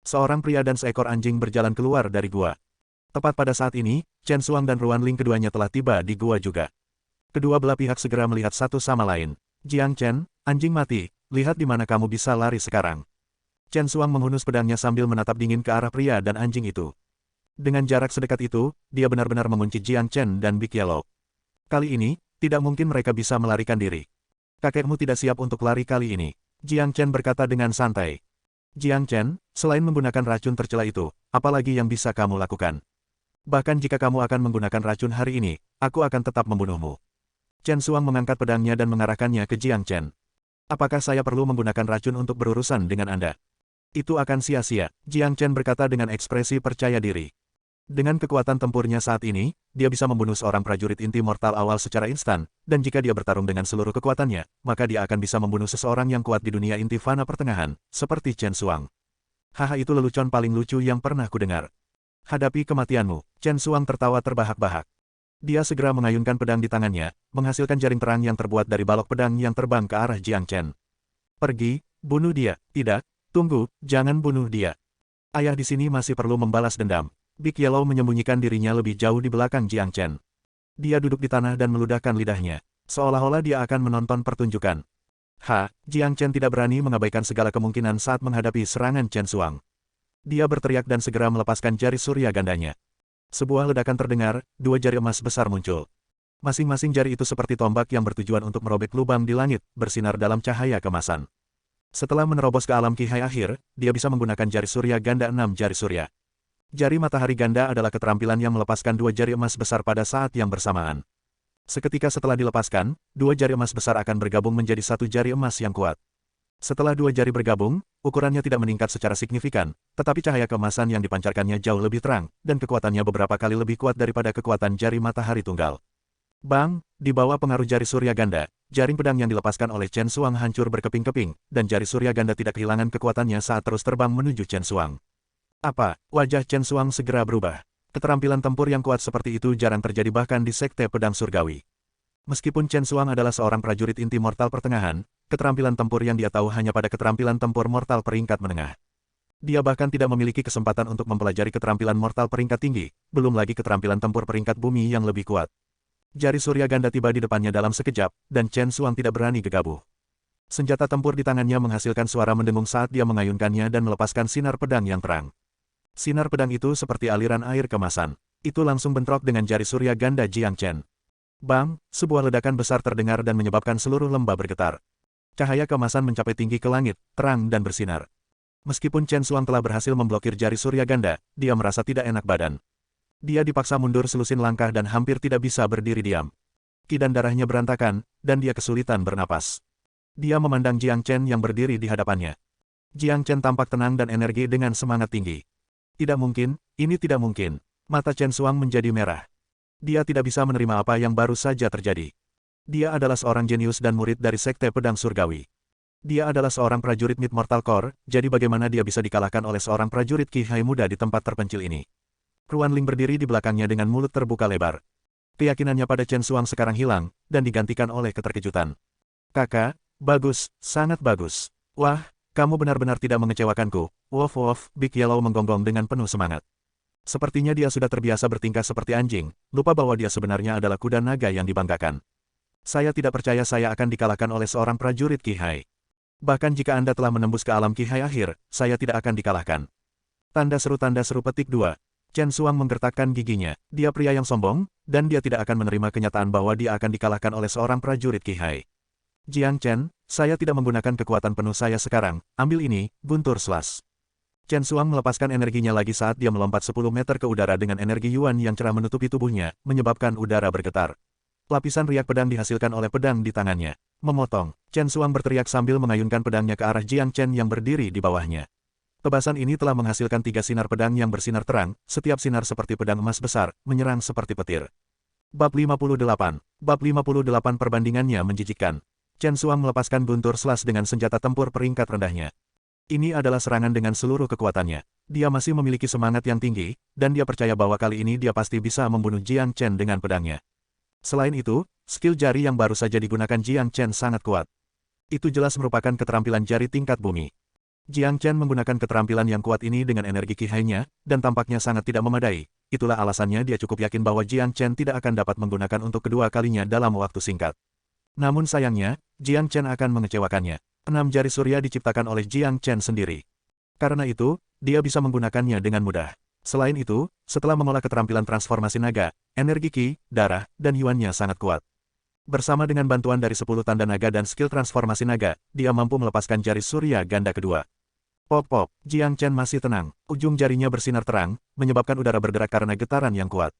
Seorang pria dan seekor anjing berjalan keluar dari gua. Tepat pada saat ini, Chen Suang dan Ruan Ling keduanya telah tiba di gua juga. Kedua belah pihak segera melihat satu sama lain. Jiang Chen, anjing mati, lihat di mana kamu bisa lari sekarang. Chen Suang menghunus pedangnya sambil menatap dingin ke arah pria dan anjing itu. Dengan jarak sedekat itu, dia benar-benar mengunci Jiang Chen dan Big Yellow. Kali ini, tidak mungkin mereka bisa melarikan diri. Kakekmu tidak siap untuk lari kali ini. Jiang Chen berkata dengan santai. Jiang Chen, selain menggunakan racun tercela itu, apalagi yang bisa kamu lakukan? Bahkan jika kamu akan menggunakan racun hari ini, aku akan tetap membunuhmu. Chen Suang mengangkat pedangnya dan mengarahkannya ke Jiang Chen. Apakah saya perlu menggunakan racun untuk berurusan dengan Anda? Itu akan sia-sia, Jiang Chen berkata dengan ekspresi percaya diri. Dengan kekuatan tempurnya saat ini, dia bisa membunuh seorang prajurit inti mortal awal secara instan, dan jika dia bertarung dengan seluruh kekuatannya, maka dia akan bisa membunuh seseorang yang kuat di dunia inti fana pertengahan, seperti Chen Suang. Haha, itu lelucon paling lucu yang pernah kudengar. Hadapi kematianmu. Chen Suang tertawa terbahak-bahak. Dia segera mengayunkan pedang di tangannya, menghasilkan jaring terang yang terbuat dari balok pedang yang terbang ke arah Jiang Chen. Pergi, bunuh dia. Tidak, tunggu, jangan bunuh dia. Ayah di sini masih perlu membalas dendam. Big Yellow menyembunyikan dirinya lebih jauh di belakang Jiang Chen. Dia duduk di tanah dan meludahkan lidahnya, seolah-olah dia akan menonton pertunjukan. Jiang Chen tidak berani mengabaikan segala kemungkinan saat menghadapi serangan Chen Suang. Dia berteriak dan segera melepaskan jari surya gandanya. Sebuah ledakan terdengar, dua jari emas besar muncul. Masing-masing jari itu seperti tombak yang bertujuan untuk merobek lubang di langit, bersinar dalam cahaya kemasan. Setelah menerobos ke alam Qihai akhir, dia bisa menggunakan jari surya ganda 6 jari surya. Jari matahari ganda adalah keterampilan yang melepaskan dua jari emas besar pada saat yang bersamaan. Seketika setelah dilepaskan, dua jari emas besar akan bergabung menjadi satu jari emas yang kuat. Setelah dua jari bergabung, ukurannya tidak meningkat secara signifikan, tetapi cahaya keemasan yang dipancarkannya jauh lebih terang, dan kekuatannya beberapa kali lebih kuat daripada kekuatan jari matahari tunggal. Bang, di bawah pengaruh jari surya ganda, jaring pedang yang dilepaskan oleh Chen Suang hancur berkeping-keping, dan jari surya ganda tidak kehilangan kekuatannya saat terus terbang menuju Chen Suang. Apa? Wajah Chen Suang segera berubah. Keterampilan tempur yang kuat seperti itu jarang terjadi bahkan di Sekte Pedang Surgawi. Meskipun Chen Suang adalah seorang prajurit inti mortal pertengahan, keterampilan tempur yang dia tahu hanya pada keterampilan tempur mortal peringkat menengah. Dia bahkan tidak memiliki kesempatan untuk mempelajari keterampilan mortal peringkat tinggi, belum lagi keterampilan tempur peringkat bumi yang lebih kuat. Jari surya ganda tiba di depannya dalam sekejap, dan Chen Suang tidak berani gegabah. Senjata tempur di tangannya menghasilkan suara mendengung saat dia mengayunkannya dan melepaskan sinar pedang yang terang. Sinar pedang itu seperti aliran air kemasan. Itu langsung bentrok dengan jari surya ganda Jiang Chen. Bang, sebuah ledakan besar terdengar dan menyebabkan seluruh lembah bergetar. Cahaya kemasan mencapai tinggi ke langit, terang dan bersinar. Meskipun Chen Suang telah berhasil memblokir jari surya ganda, dia merasa tidak enak badan. Dia dipaksa mundur selusin langkah dan hampir tidak bisa berdiri diam. Ki dan darahnya berantakan, dan dia kesulitan bernapas. Dia memandang Jiang Chen yang berdiri di hadapannya. Jiang Chen tampak tenang dan energi dengan semangat tinggi. Tidak mungkin, ini tidak mungkin. Mata Chen Suang menjadi merah. Dia tidak bisa menerima apa yang baru saja terjadi. Dia adalah seorang jenius dan murid dari Sekte Pedang Surgawi. Dia adalah seorang prajurit Mid Mortal Core, jadi bagaimana dia bisa dikalahkan oleh seorang prajurit Qihai muda di tempat terpencil ini? Ruan Ling berdiri di belakangnya dengan mulut terbuka lebar. Keyakinannya pada Chen Suang sekarang hilang, dan digantikan oleh keterkejutan. Kakak, bagus, sangat bagus. Wah, kamu benar-benar tidak mengecewakanku. Wof, Big Yellow menggonggong dengan penuh semangat. Sepertinya dia sudah terbiasa bertingkah seperti anjing, lupa bahwa dia sebenarnya adalah kuda naga yang dibanggakan. Saya tidak percaya saya akan dikalahkan oleh seorang prajurit Qihai. Bahkan jika Anda telah menembus ke alam Qihai akhir, saya tidak akan dikalahkan. Tanda seru petik 2. Chen Xuang menggertakkan giginya. Dia pria yang sombong, dan dia tidak akan menerima kenyataan bahwa dia akan dikalahkan oleh seorang prajurit Qihai. Jiang Chen, saya tidak menggunakan kekuatan penuh saya sekarang. Ambil ini, Guntur Slash. Chen Xuang melepaskan energinya lagi saat dia melompat 10 meter ke udara dengan energi Yuan yang cerah menutupi tubuhnya, menyebabkan udara bergetar. Lapisan riak pedang dihasilkan oleh pedang di tangannya. Memotong, Chen Xuang berteriak sambil mengayunkan pedangnya ke arah Jiang Chen yang berdiri di bawahnya. Tebasan ini telah menghasilkan 3 sinar pedang yang bersinar terang, setiap sinar seperti pedang emas besar, menyerang seperti petir. Bab 58. Bab 58 perbandingannya menjijikkan. Chen Xuang melepaskan Guntur Slash dengan senjata tempur peringkat rendahnya. Ini adalah serangan dengan seluruh kekuatannya. Dia masih memiliki semangat yang tinggi, dan dia percaya bahwa kali ini dia pasti bisa membunuh Jiang Chen dengan pedangnya. Selain itu, skill jari yang baru saja digunakan Jiang Chen sangat kuat. Itu jelas merupakan keterampilan jari tingkat bumi. Jiang Chen menggunakan keterampilan yang kuat ini dengan energi Qihai-nya, dan tampaknya sangat tidak memadai. Itulah alasannya dia cukup yakin bahwa Jiang Chen tidak akan dapat menggunakan untuk kedua kalinya dalam waktu singkat. Namun sayangnya, Jiang Chen akan mengecewakannya. 6 jari surya diciptakan oleh Jiang Chen sendiri. Karena itu, dia bisa menggunakannya dengan mudah. Selain itu, setelah mengolah keterampilan transformasi naga, energi Qi, darah, dan Yuan-nya sangat kuat. Bersama dengan bantuan dari 10 tanda naga dan skill transformasi naga, dia mampu melepaskan jari surya ganda kedua. Pop-pop, Jiang Chen masih tenang. Ujung jarinya bersinar terang, menyebabkan udara bergerak karena getaran yang kuat.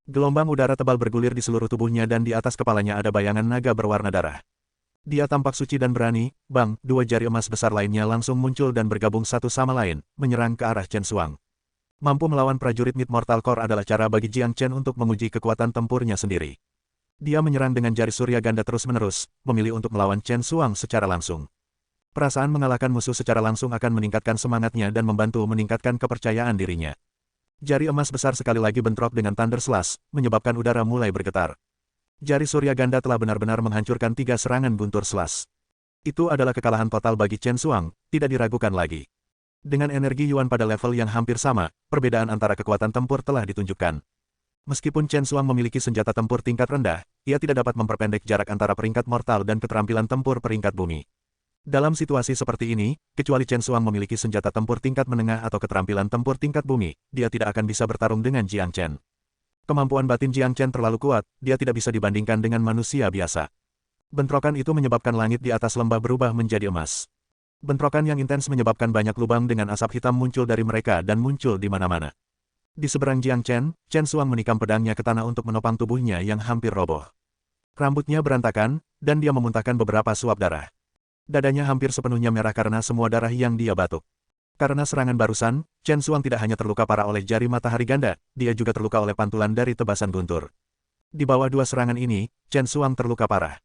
Gelombang udara tebal bergulir di seluruh tubuhnya dan di atas kepalanya ada bayangan naga berwarna darah. Dia tampak suci dan berani. Bang, 2 jari emas besar lainnya langsung muncul dan bergabung satu sama lain, menyerang ke arah Chen Xuang. Mampu melawan prajurit Mid Mortal Core adalah cara bagi Jiang Chen untuk menguji kekuatan tempurnya sendiri. Dia menyerang dengan jari surya ganda terus-menerus, memilih untuk melawan Chen Xuang secara langsung. Perasaan mengalahkan musuh secara langsung akan meningkatkan semangatnya dan membantu meningkatkan kepercayaan dirinya. Jari emas besar sekali lagi bentrok dengan Thunder Slash, menyebabkan udara mulai bergetar. Jari surya ganda telah benar-benar menghancurkan 3 serangan Guntur Slash. Itu adalah kekalahan total bagi Chen Xuang, tidak diragukan lagi. Dengan energi Yuan pada level yang hampir sama, perbedaan antara kekuatan tempur telah ditunjukkan. Meskipun Chen Xuang memiliki senjata tempur tingkat rendah, ia tidak dapat memperpendek jarak antara peringkat mortal dan keterampilan tempur peringkat bumi. Dalam situasi seperti ini, kecuali Chen Xuang memiliki senjata tempur tingkat menengah atau keterampilan tempur tingkat bumi, dia tidak akan bisa bertarung dengan Jiang Chen. Kemampuan batin Jiang Chen terlalu kuat, dia tidak bisa dibandingkan dengan manusia biasa. Bentrokan itu menyebabkan langit di atas lembah berubah menjadi emas. Bentrokan yang intens menyebabkan banyak lubang dengan asap hitam muncul dari mereka dan muncul di mana-mana. Di seberang Jiang Chen, Chen Xuang menikam pedangnya ke tanah untuk menopang tubuhnya yang hampir roboh. Rambutnya berantakan, dan dia memuntahkan beberapa suap darah. Dadanya hampir sepenuhnya merah karena semua darah yang dia batuk. Karena serangan barusan, Chen Xuang tidak hanya terluka parah oleh jari matahari ganda, dia juga terluka oleh pantulan dari tebasan guntur. Di bawah 2 serangan ini, Chen Xuang terluka parah.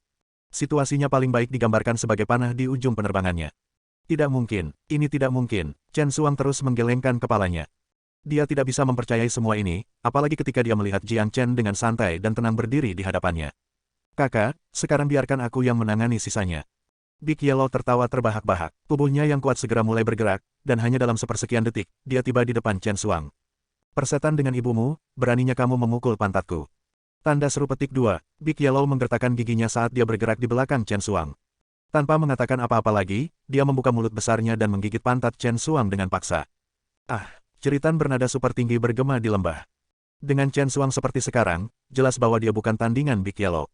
Situasinya paling baik digambarkan sebagai panah di ujung penerbangannya. Tidak mungkin, ini tidak mungkin. Chen Xuang terus menggelengkan kepalanya. Dia tidak bisa mempercayai semua ini, apalagi ketika dia melihat Jiang Chen dengan santai dan tenang berdiri di hadapannya. Kakak, sekarang biarkan aku yang menangani sisanya. Big Yellow tertawa terbahak-bahak. Tubuhnya yang kuat segera mulai bergerak, dan hanya dalam sepersekian detik, dia tiba di depan Chen Xuang. Persetan dengan ibumu, beraninya kamu memukul pantatku. Tanda seru petik 2, Big Yellow menggertakkan giginya saat dia bergerak di belakang Chen Xuang. Tanpa mengatakan apa-apa lagi, dia membuka mulut besarnya dan menggigit pantat Chen Xuang dengan paksa. Ah, jeritan bernada super tinggi bergema di lembah. Dengan Chen Xuang seperti sekarang, jelas bahwa dia bukan tandingan Big Yellow.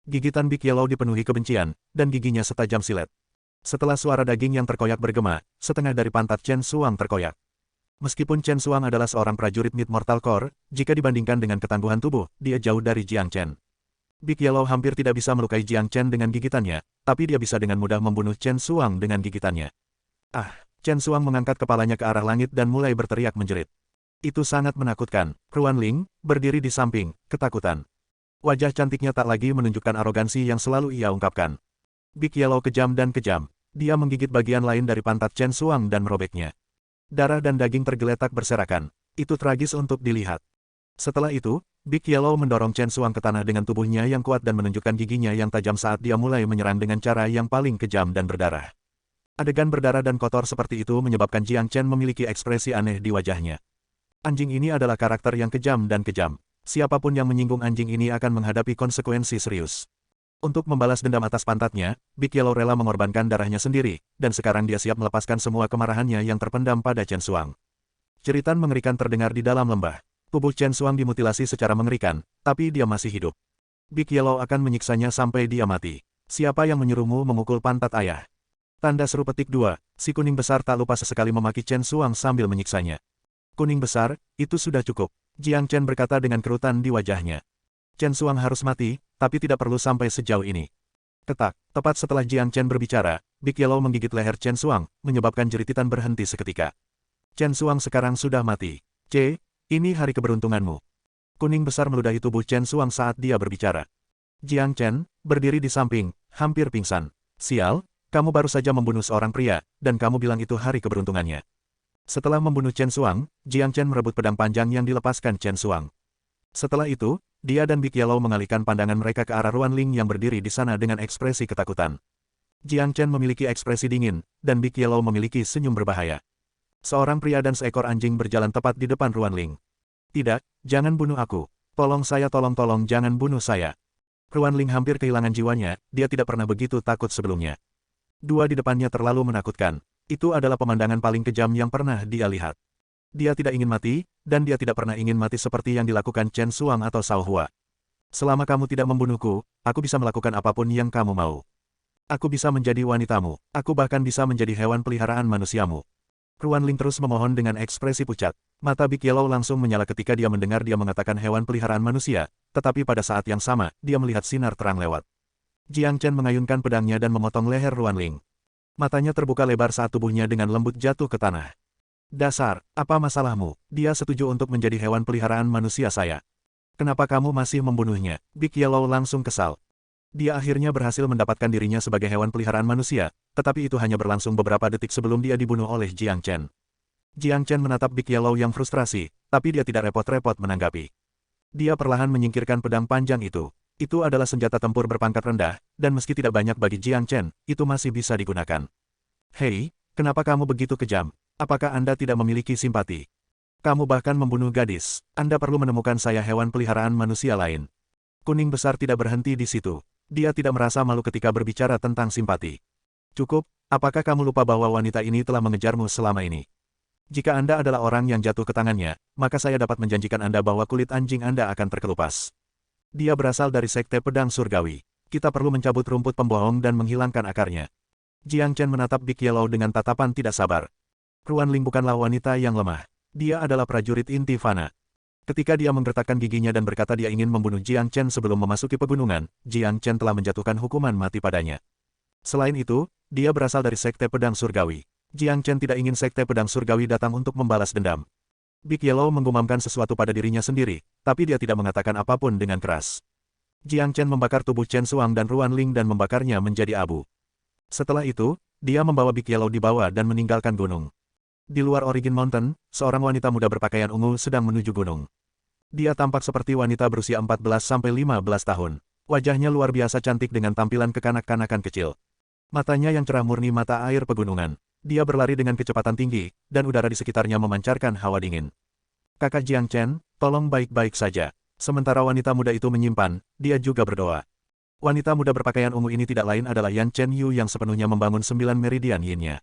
Gigitan Big Yellow dipenuhi kebencian, dan giginya setajam silet. Setelah suara daging yang terkoyak bergema, setengah dari pantat Chen Xuang terkoyak. Meskipun Chen Xuang adalah seorang prajurit Mid Mortal Core, jika dibandingkan dengan ketangguhan tubuh, dia jauh dari Jiang Chen. Big Yellow hampir tidak bisa melukai Jiang Chen dengan gigitannya, tapi dia bisa dengan mudah membunuh Chen Xuang dengan gigitannya. Ah, Chen Xuang mengangkat kepalanya ke arah langit dan mulai berteriak menjerit. Itu sangat menakutkan. Ruan Ling, berdiri di samping, ketakutan. Wajah cantiknya tak lagi menunjukkan arogansi yang selalu ia ungkapkan. Big Yellow kejam dan kejam. Dia menggigit bagian lain dari pantat Chen Xuang dan merobeknya. Darah dan daging tergeletak berserakan. Itu tragis untuk dilihat. Setelah itu, Big Yellow mendorong Chen Xuang ke tanah dengan tubuhnya yang kuat dan menunjukkan giginya yang tajam saat dia mulai menyerang dengan cara yang paling kejam dan berdarah. Adegan berdarah dan kotor seperti itu menyebabkan Jiang Chen memiliki ekspresi aneh di wajahnya. Anjing ini adalah karakter yang kejam dan kejam. Siapapun yang menyinggung anjing ini akan menghadapi konsekuensi serius. Untuk membalas dendam atas pantatnya, Big Yellow rela mengorbankan darahnya sendiri, dan sekarang dia siap melepaskan semua kemarahannya yang terpendam pada Chen Xuang. Jeritan mengerikan terdengar di dalam lembah. Tubuh Chen Xuang dimutilasi secara mengerikan, tapi dia masih hidup. Big Yellow akan menyiksanya sampai dia mati. Siapa yang menyuruhmu memukul pantat ayah? Tanda seru petik 2, si kuning besar tak lupa sesekali memaki Chen Xuang sambil menyiksanya. Kuning besar, itu sudah cukup. Jiang Chen berkata dengan kerutan di wajahnya. Chen Xuang harus mati, tapi tidak perlu sampai sejauh ini. Ketak, tepat setelah Jiang Chen berbicara, Big Yellow menggigit leher Chen Xuang, menyebabkan jeritan berhenti seketika. Chen Xuang sekarang sudah mati. Ini hari keberuntunganmu. Kuning besar meludahi tubuh Chen Xuang saat dia berbicara. Jiang Chen, berdiri di samping, hampir pingsan. Sial, kamu baru saja membunuh seorang pria, dan kamu bilang itu hari keberuntungannya. Setelah membunuh Chen Xuang, Jiang Chen merebut pedang panjang yang dilepaskan Chen Xuang. Setelah itu, dia dan Big Yellow mengalihkan pandangan mereka ke arah Ruan Ling yang berdiri di sana dengan ekspresi ketakutan. Jiang Chen memiliki ekspresi dingin, dan Big Yellow memiliki senyum berbahaya. Seorang pria dan seekor anjing berjalan tepat di depan Ruan Ling. Tidak, jangan bunuh aku. Tolong saya, tolong jangan bunuh saya. Ruan Ling hampir kehilangan jiwanya, dia tidak pernah begitu takut sebelumnya. Dua di depannya terlalu menakutkan. Itu adalah pemandangan paling kejam yang pernah dia lihat. Dia tidak ingin mati, dan dia tidak pernah ingin mati seperti yang dilakukan Chen Xuang atau Sao Hua. Selama kamu tidak membunuhku, aku bisa melakukan apapun yang kamu mau. Aku bisa menjadi wanitamu, aku bahkan bisa menjadi hewan peliharaan manusiamu. Ruan Ling terus memohon dengan ekspresi pucat. Mata Big Yellow langsung menyala ketika dia mendengar dia mengatakan hewan peliharaan manusia, tetapi pada saat yang sama, dia melihat sinar terang lewat. Jiang Chen mengayunkan pedangnya dan memotong leher Ruan Ling. Matanya terbuka lebar saat tubuhnya dengan lembut jatuh ke tanah. Dasar, apa masalahmu? Dia setuju untuk menjadi hewan peliharaan manusia saya. Kenapa kamu masih membunuhnya? Big Yellow langsung kesal. Dia akhirnya berhasil mendapatkan dirinya sebagai hewan peliharaan manusia, tetapi itu hanya berlangsung beberapa detik sebelum dia dibunuh oleh Jiang Chen. Jiang Chen menatap Big Yellow yang frustrasi, tapi dia tidak repot-repot menanggapi. Dia perlahan menyingkirkan pedang panjang itu. Itu adalah senjata tempur berpangkat rendah, dan meski tidak banyak bagi Jiang Chen, itu masih bisa digunakan. Hei, kenapa kamu begitu kejam? Apakah Anda tidak memiliki simpati? Kamu bahkan membunuh gadis. Anda perlu menemukan saya hewan peliharaan manusia lain. Kuning besar tidak berhenti di situ. Dia tidak merasa malu ketika berbicara tentang simpati. Cukup, apakah kamu lupa bahwa wanita ini telah mengejarmu selama ini? Jika Anda adalah orang yang jatuh ke tangannya, maka saya dapat menjanjikan Anda bahwa kulit anjing Anda akan terkelupas. Dia berasal dari Sekte Pedang Surgawi. Kita perlu mencabut rumput pembohong dan menghilangkan akarnya. Jiang Chen menatap Big Yellow dengan tatapan tidak sabar. Ruan Ling bukanlah wanita yang lemah. Dia adalah prajurit inti fana. Ketika dia menggertakkan giginya dan berkata dia ingin membunuh Jiang Chen sebelum memasuki pegunungan, Jiang Chen telah menjatuhkan hukuman mati padanya. Selain itu, dia berasal dari Sekte Pedang Surgawi. Jiang Chen tidak ingin Sekte Pedang Surgawi datang untuk membalas dendam. Big Yellow menggumamkan sesuatu pada dirinya sendiri, tapi dia tidak mengatakan apapun dengan keras. Jiang Chen membakar tubuh Chen Xuang dan Ruan Ling dan membakarnya menjadi abu. Setelah itu, dia membawa Big Yellow di bawah dan meninggalkan gunung. Di luar Origin Mountain, seorang wanita muda berpakaian ungu sedang menuju gunung. Dia tampak seperti wanita berusia 14-15 tahun. Wajahnya luar biasa cantik dengan tampilan kekanak-kanakan kecil. Matanya yang cerah murni mata air pegunungan. Dia berlari dengan kecepatan tinggi, dan udara di sekitarnya memancarkan hawa dingin. Kakak Jiang Chen, tolong baik-baik saja. Sementara wanita muda itu menyimpan, dia juga berdoa. Wanita muda berpakaian ungu ini tidak lain adalah Yan Chen Yu yang sepenuhnya membangun 9 meridian yin-nya.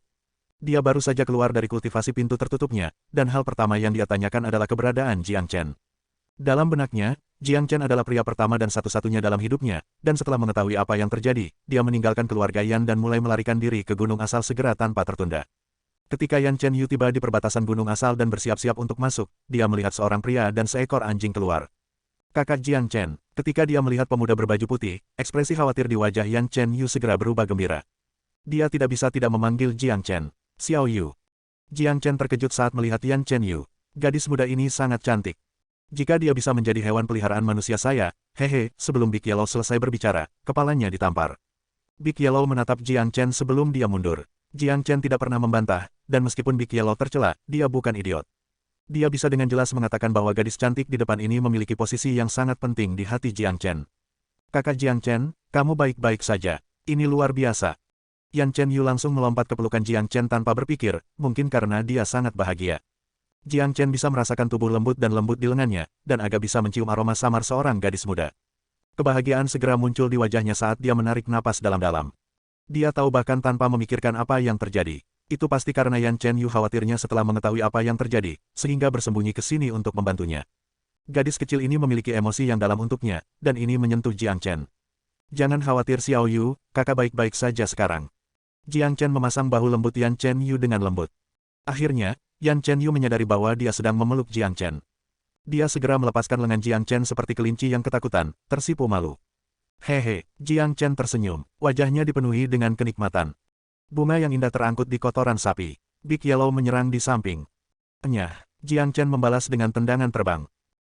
Dia baru saja keluar dari kultivasi pintu tertutupnya, dan hal pertama yang dia tanyakan adalah keberadaan Jiang Chen. Dalam benaknya, Jiang Chen adalah pria pertama dan satu-satunya dalam hidupnya, dan setelah mengetahui apa yang terjadi, dia meninggalkan keluarga Yan dan mulai melarikan diri ke gunung asal segera tanpa tertunda. Ketika Yan Chen Yu tiba di perbatasan gunung asal dan bersiap-siap untuk masuk, dia melihat seorang pria dan seekor anjing keluar. Kakak Jiang Chen, ketika dia melihat pemuda berbaju putih, ekspresi khawatir di wajah Yan Chen Yu segera berubah gembira. Dia tidak bisa tidak memanggil Jiang Chen. Xiao Yu. Jiang Chen terkejut saat melihat Yan Chen Yu. Gadis muda ini sangat cantik. Jika dia bisa menjadi hewan peliharaan manusia saya, hehe, sebelum Big Yellow selesai berbicara, kepalanya ditampar. Big Yellow menatap Jiang Chen sebelum dia mundur. Jiang Chen tidak pernah membantah, dan meskipun Big Yellow tercela, dia bukan idiot. Dia bisa dengan jelas mengatakan bahwa gadis cantik di depan ini memiliki posisi yang sangat penting di hati Jiang Chen. Kakak Jiang Chen, kamu baik-baik saja. Ini luar biasa. Yan Chen Yu langsung melompat ke pelukan Jiang Chen tanpa berpikir, mungkin karena dia sangat bahagia. Jiang Chen bisa merasakan tubuh lembut dan lembut di lengannya, dan agak bisa mencium aroma samar seorang gadis muda. Kebahagiaan segera muncul di wajahnya saat dia menarik napas dalam-dalam. Dia tahu bahkan tanpa memikirkan apa yang terjadi. Itu pasti karena Yan Chen Yu khawatirnya setelah mengetahui apa yang terjadi, sehingga bersembunyi ke sini untuk membantunya. Gadis kecil ini memiliki emosi yang dalam untuknya, dan ini menyentuh Jiang Chen. Jangan khawatir Xiao Yu, kakak baik-baik saja sekarang. Jiang Chen memasang bahu lembut Yan Chen Yu dengan lembut. Akhirnya, Yan Chen Yu menyadari bahwa dia sedang memeluk Jiang Chen. Dia segera melepaskan lengan Jiang Chen seperti kelinci yang ketakutan, tersipu malu. Hehe, Jiang Chen tersenyum, wajahnya dipenuhi dengan kenikmatan. Bunga yang indah terangkut di kotoran sapi. Big Yellow menyerang di samping. Enyah, Jiang Chen membalas dengan tendangan terbang.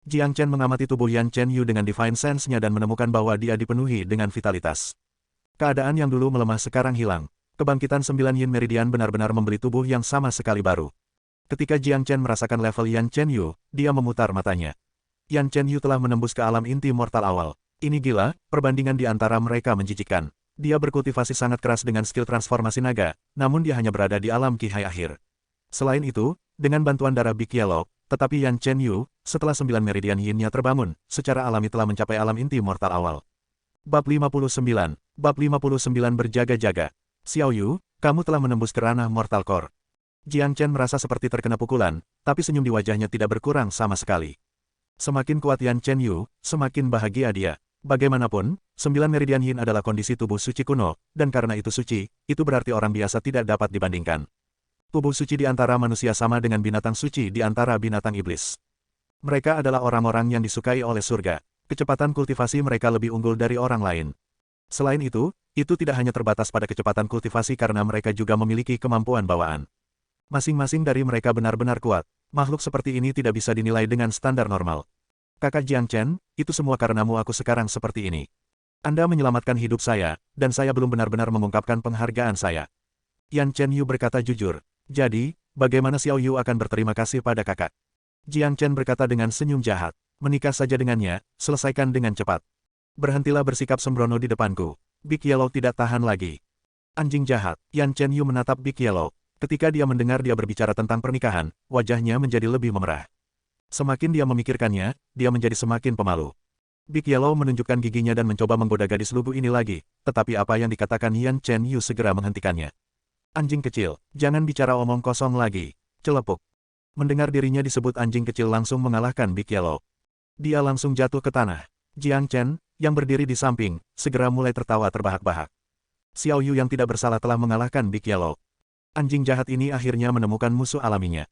Jiang Chen mengamati tubuh Yan Chen Yu dengan Divine Sense-nya dan menemukan bahwa dia dipenuhi dengan vitalitas. Keadaan yang dulu melemah sekarang hilang. Kebangkitan 9 Yin Meridian benar-benar membeli tubuh yang sama sekali baru. Ketika Jiang Chen merasakan level Yan Chen Yu, dia memutar matanya. Yan Chen Yu telah menembus ke alam inti mortal awal. Ini gila, perbandingan di antara mereka menjijikkan. Dia berkultivasi sangat keras dengan skill transformasi naga, namun dia hanya berada di alam Qihai akhir. Selain itu, dengan bantuan darah Big Yellow, tetapi Yan Chen Yu, setelah 9 Meridian Yin-nya terbangun, secara alami telah mencapai alam inti mortal awal. Bab 59. Bab 59 berjaga-jaga. Xiao Yu, kamu telah menembus ke ranah Mortal Core. Jiang Chen merasa seperti terkena pukulan, tapi senyum di wajahnya tidak berkurang sama sekali. Semakin kuat Yan Chen Yu, semakin bahagia dia. Bagaimanapun, 9 Meridian Yin adalah kondisi tubuh suci kuno, dan karena itu suci, itu berarti orang biasa tidak dapat dibandingkan. Tubuh suci di antara manusia sama dengan binatang suci di antara binatang iblis. Mereka adalah orang-orang yang disukai oleh surga. Kecepatan kultivasi mereka lebih unggul dari orang lain. Selain itu tidak hanya terbatas pada kecepatan kultivasi karena mereka juga memiliki kemampuan bawaan. Masing-masing dari mereka benar-benar kuat. Makhluk seperti ini tidak bisa dinilai dengan standar normal. Kakak Jiang Chen, itu semua karenamu aku sekarang seperti ini. Anda menyelamatkan hidup saya, dan saya belum benar-benar mengungkapkan penghargaan saya. Yan Chen Yu berkata jujur. Jadi, bagaimana Xiao Yu akan berterima kasih pada kakak? Jiang Chen berkata dengan senyum jahat. Menikah saja dengannya, selesaikan dengan cepat. Berhentilah bersikap sembrono di depanku. Big Yellow tidak tahan lagi. Anjing jahat, Yan Chen Yu menatap Big Yellow. Ketika dia mendengar dia berbicara tentang pernikahan, wajahnya menjadi lebih memerah. Semakin dia memikirkannya, dia menjadi semakin pemalu. Big Yellow menunjukkan giginya dan mencoba menggoda gadis lugu ini lagi, tetapi apa yang dikatakan Yan Chen Yu segera menghentikannya. Anjing kecil, jangan bicara omong kosong lagi. Celepuk. Mendengar dirinya disebut anjing kecil langsung mengalahkan Big Yellow. Dia langsung jatuh ke tanah. Jiang Chen, yang berdiri di samping, segera mulai tertawa terbahak-bahak. Xiao Yu yang tidak bersalah telah mengalahkan Big Yellow. Anjing jahat ini akhirnya menemukan musuh alaminya.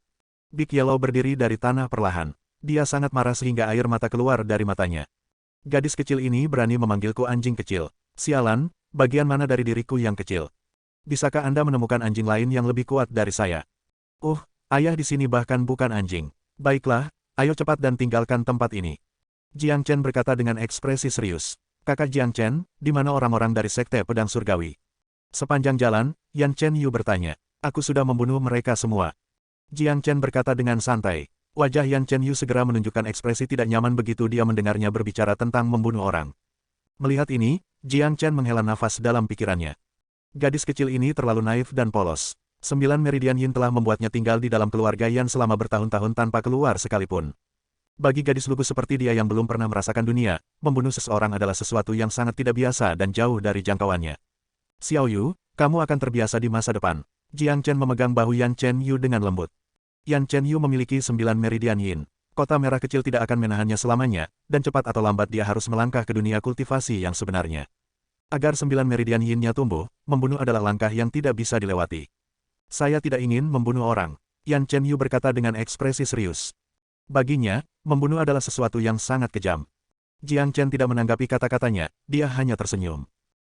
Big Yellow berdiri dari tanah perlahan. Dia sangat marah sehingga air mata keluar dari matanya. Gadis kecil ini berani memanggilku anjing kecil. Sialan, bagian mana dari diriku yang kecil? Bisakah Anda menemukan anjing lain yang lebih kuat dari saya? Ayah di sini bahkan bukan anjing. Baiklah, ayo cepat dan tinggalkan tempat ini. Jiang Chen berkata dengan ekspresi serius. Kakak Jiang Chen, di mana orang-orang dari Sekte Pedang Surgawi? Sepanjang jalan, Yan Chen Yu bertanya. Aku sudah membunuh mereka semua. Jiang Chen berkata dengan santai. Wajah Yan Chen Yu segera menunjukkan ekspresi tidak nyaman begitu dia mendengarnya berbicara tentang membunuh orang. Melihat ini, Jiang Chen menghela nafas dalam pikirannya. Gadis kecil ini terlalu naif dan polos. 9 Meridian Yin telah membuatnya tinggal di dalam keluarga Yan selama bertahun-tahun tanpa keluar sekalipun. Bagi gadis lugu seperti dia yang belum pernah merasakan dunia, membunuh seseorang adalah sesuatu yang sangat tidak biasa dan jauh dari jangkauannya. Xiao Yu, kamu akan terbiasa di masa depan. Jiang Chen memegang bahu Yan Chen Yu dengan lembut. Yan Chen Yu memiliki 9 Meridian Yin. Kota merah kecil tidak akan menahannya selamanya, dan cepat atau lambat dia harus melangkah ke dunia kultivasi yang sebenarnya. Agar 9 Meridian Yin-nya tumbuh, membunuh adalah langkah yang tidak bisa dilewati. Saya tidak ingin membunuh orang. Yan Chen Yu berkata dengan ekspresi serius. Baginya, membunuh adalah sesuatu yang sangat kejam. Jiang Chen tidak menanggapi kata-katanya, dia hanya tersenyum.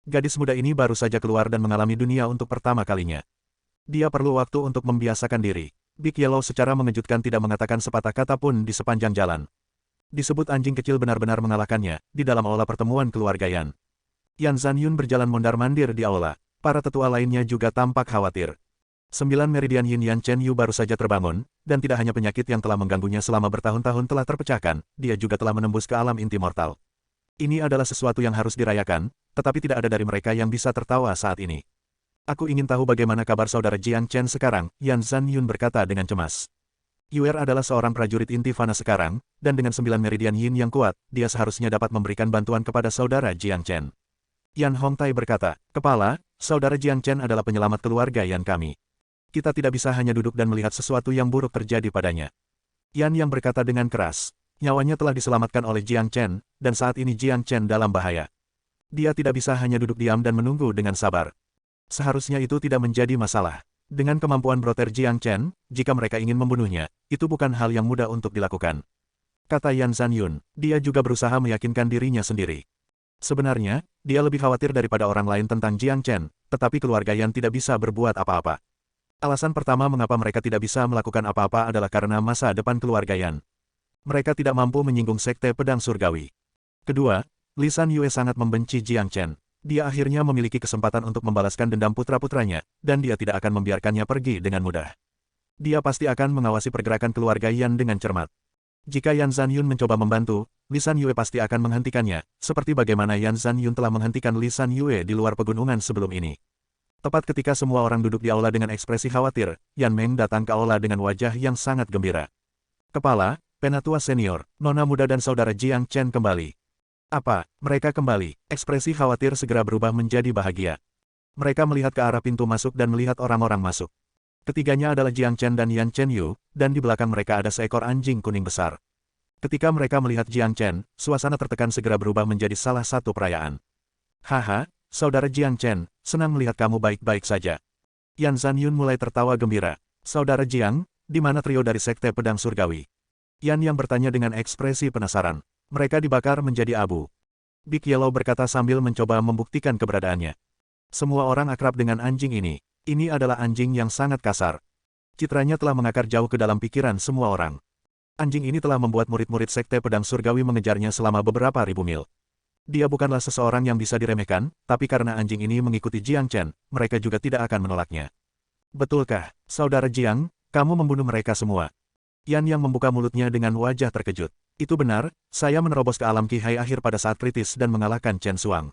Gadis muda ini baru saja keluar dan mengalami dunia untuk pertama kalinya. Dia perlu waktu untuk membiasakan diri. Big Yellow secara mengejutkan tidak mengatakan sepatah kata pun di sepanjang jalan. Disebut anjing kecil benar-benar mengalahkannya, di dalam aula pertemuan keluarga Yan. Yan Zanyun berjalan mondar-mandir di aula. Para tetua lainnya juga tampak khawatir. 9 Meridian Yin Yan Chen Yu baru saja terbangun, dan tidak hanya penyakit yang telah mengganggunya selama bertahun-tahun telah terpecahkan, dia juga telah menembus ke alam inti mortal. Ini adalah sesuatu yang harus dirayakan, tetapi tidak ada dari mereka yang bisa tertawa saat ini. Aku ingin tahu bagaimana kabar saudara Jiang Chen sekarang, Yan Zanyun berkata dengan cemas. Yuer adalah seorang prajurit inti fana sekarang, dan dengan 9 Meridian Yin yang kuat, dia seharusnya dapat memberikan bantuan kepada saudara Jiang Chen. Yan Hongtai berkata, Kepala, saudara Jiang Chen adalah penyelamat keluarga Yan kami. Kita tidak bisa hanya duduk dan melihat sesuatu yang buruk terjadi padanya. Yan yang berkata dengan keras. Nyawanya telah diselamatkan oleh Jiang Chen, dan saat ini Jiang Chen dalam bahaya. Dia tidak bisa hanya duduk diam dan menunggu dengan sabar. Seharusnya itu tidak menjadi masalah. Dengan kemampuan broter Jiang Chen, jika mereka ingin membunuhnya, itu bukan hal yang mudah untuk dilakukan. Kata Yan Zanyun, dia juga berusaha meyakinkan dirinya sendiri. Sebenarnya, dia lebih khawatir daripada orang lain tentang Jiang Chen, tetapi keluarga Yan tidak bisa berbuat apa-apa. Alasan pertama mengapa mereka tidak bisa melakukan apa-apa adalah karena masa depan keluarga Yan. Mereka tidak mampu menyinggung sekte pedang surgawi. Kedua, Lisan Yue sangat membenci Jiang Chen. Dia akhirnya memiliki kesempatan untuk membalaskan dendam putra-putranya, dan dia tidak akan membiarkannya pergi dengan mudah. Dia pasti akan mengawasi pergerakan keluarga Yan dengan cermat. Jika Yan Zanyun mencoba membantu, Lisan Yue pasti akan menghentikannya, seperti bagaimana Yan Zanyun telah menghentikan Lisan Yue di luar pegunungan sebelum ini. Tepat ketika semua orang duduk di aula dengan ekspresi khawatir, Yan Meng datang ke aula dengan wajah yang sangat gembira. Kepala, Penatua Senior, Nona Muda dan Saudara Jiang Chen kembali. Apa, mereka kembali? Ekspresi khawatir segera berubah menjadi bahagia. Mereka melihat ke arah pintu masuk dan melihat orang-orang masuk. Ketiganya adalah Jiang Chen dan Yan Chen Yu, dan di belakang mereka ada seekor anjing kuning besar. Ketika mereka melihat Jiang Chen, suasana tertekan segera berubah menjadi salah satu perayaan. Haha, Saudara Jiang Chen, senang melihat kamu baik-baik saja. Yan Zanyun mulai tertawa gembira. Saudara Jiang, di mana trio dari Sekte Pedang Surgawi? Yan yang bertanya dengan ekspresi penasaran. Mereka dibakar menjadi abu. Big Yellow berkata sambil mencoba membuktikan keberadaannya. Semua orang akrab dengan anjing ini. Ini adalah anjing yang sangat kasar. Citranya telah mengakar jauh ke dalam pikiran semua orang. Anjing ini telah membuat murid-murid Sekte Pedang Surgawi mengejarnya selama beberapa ribu mil. Dia bukanlah seseorang yang bisa diremehkan, tapi karena anjing ini mengikuti Jiang Chen, mereka juga tidak akan menolaknya. Betulkah, Saudara Jiang, kamu membunuh mereka semua? Yan yang membuka mulutnya dengan wajah terkejut. Itu benar, saya menerobos ke alam Qihai akhir pada saat kritis dan mengalahkan Chen Xuang.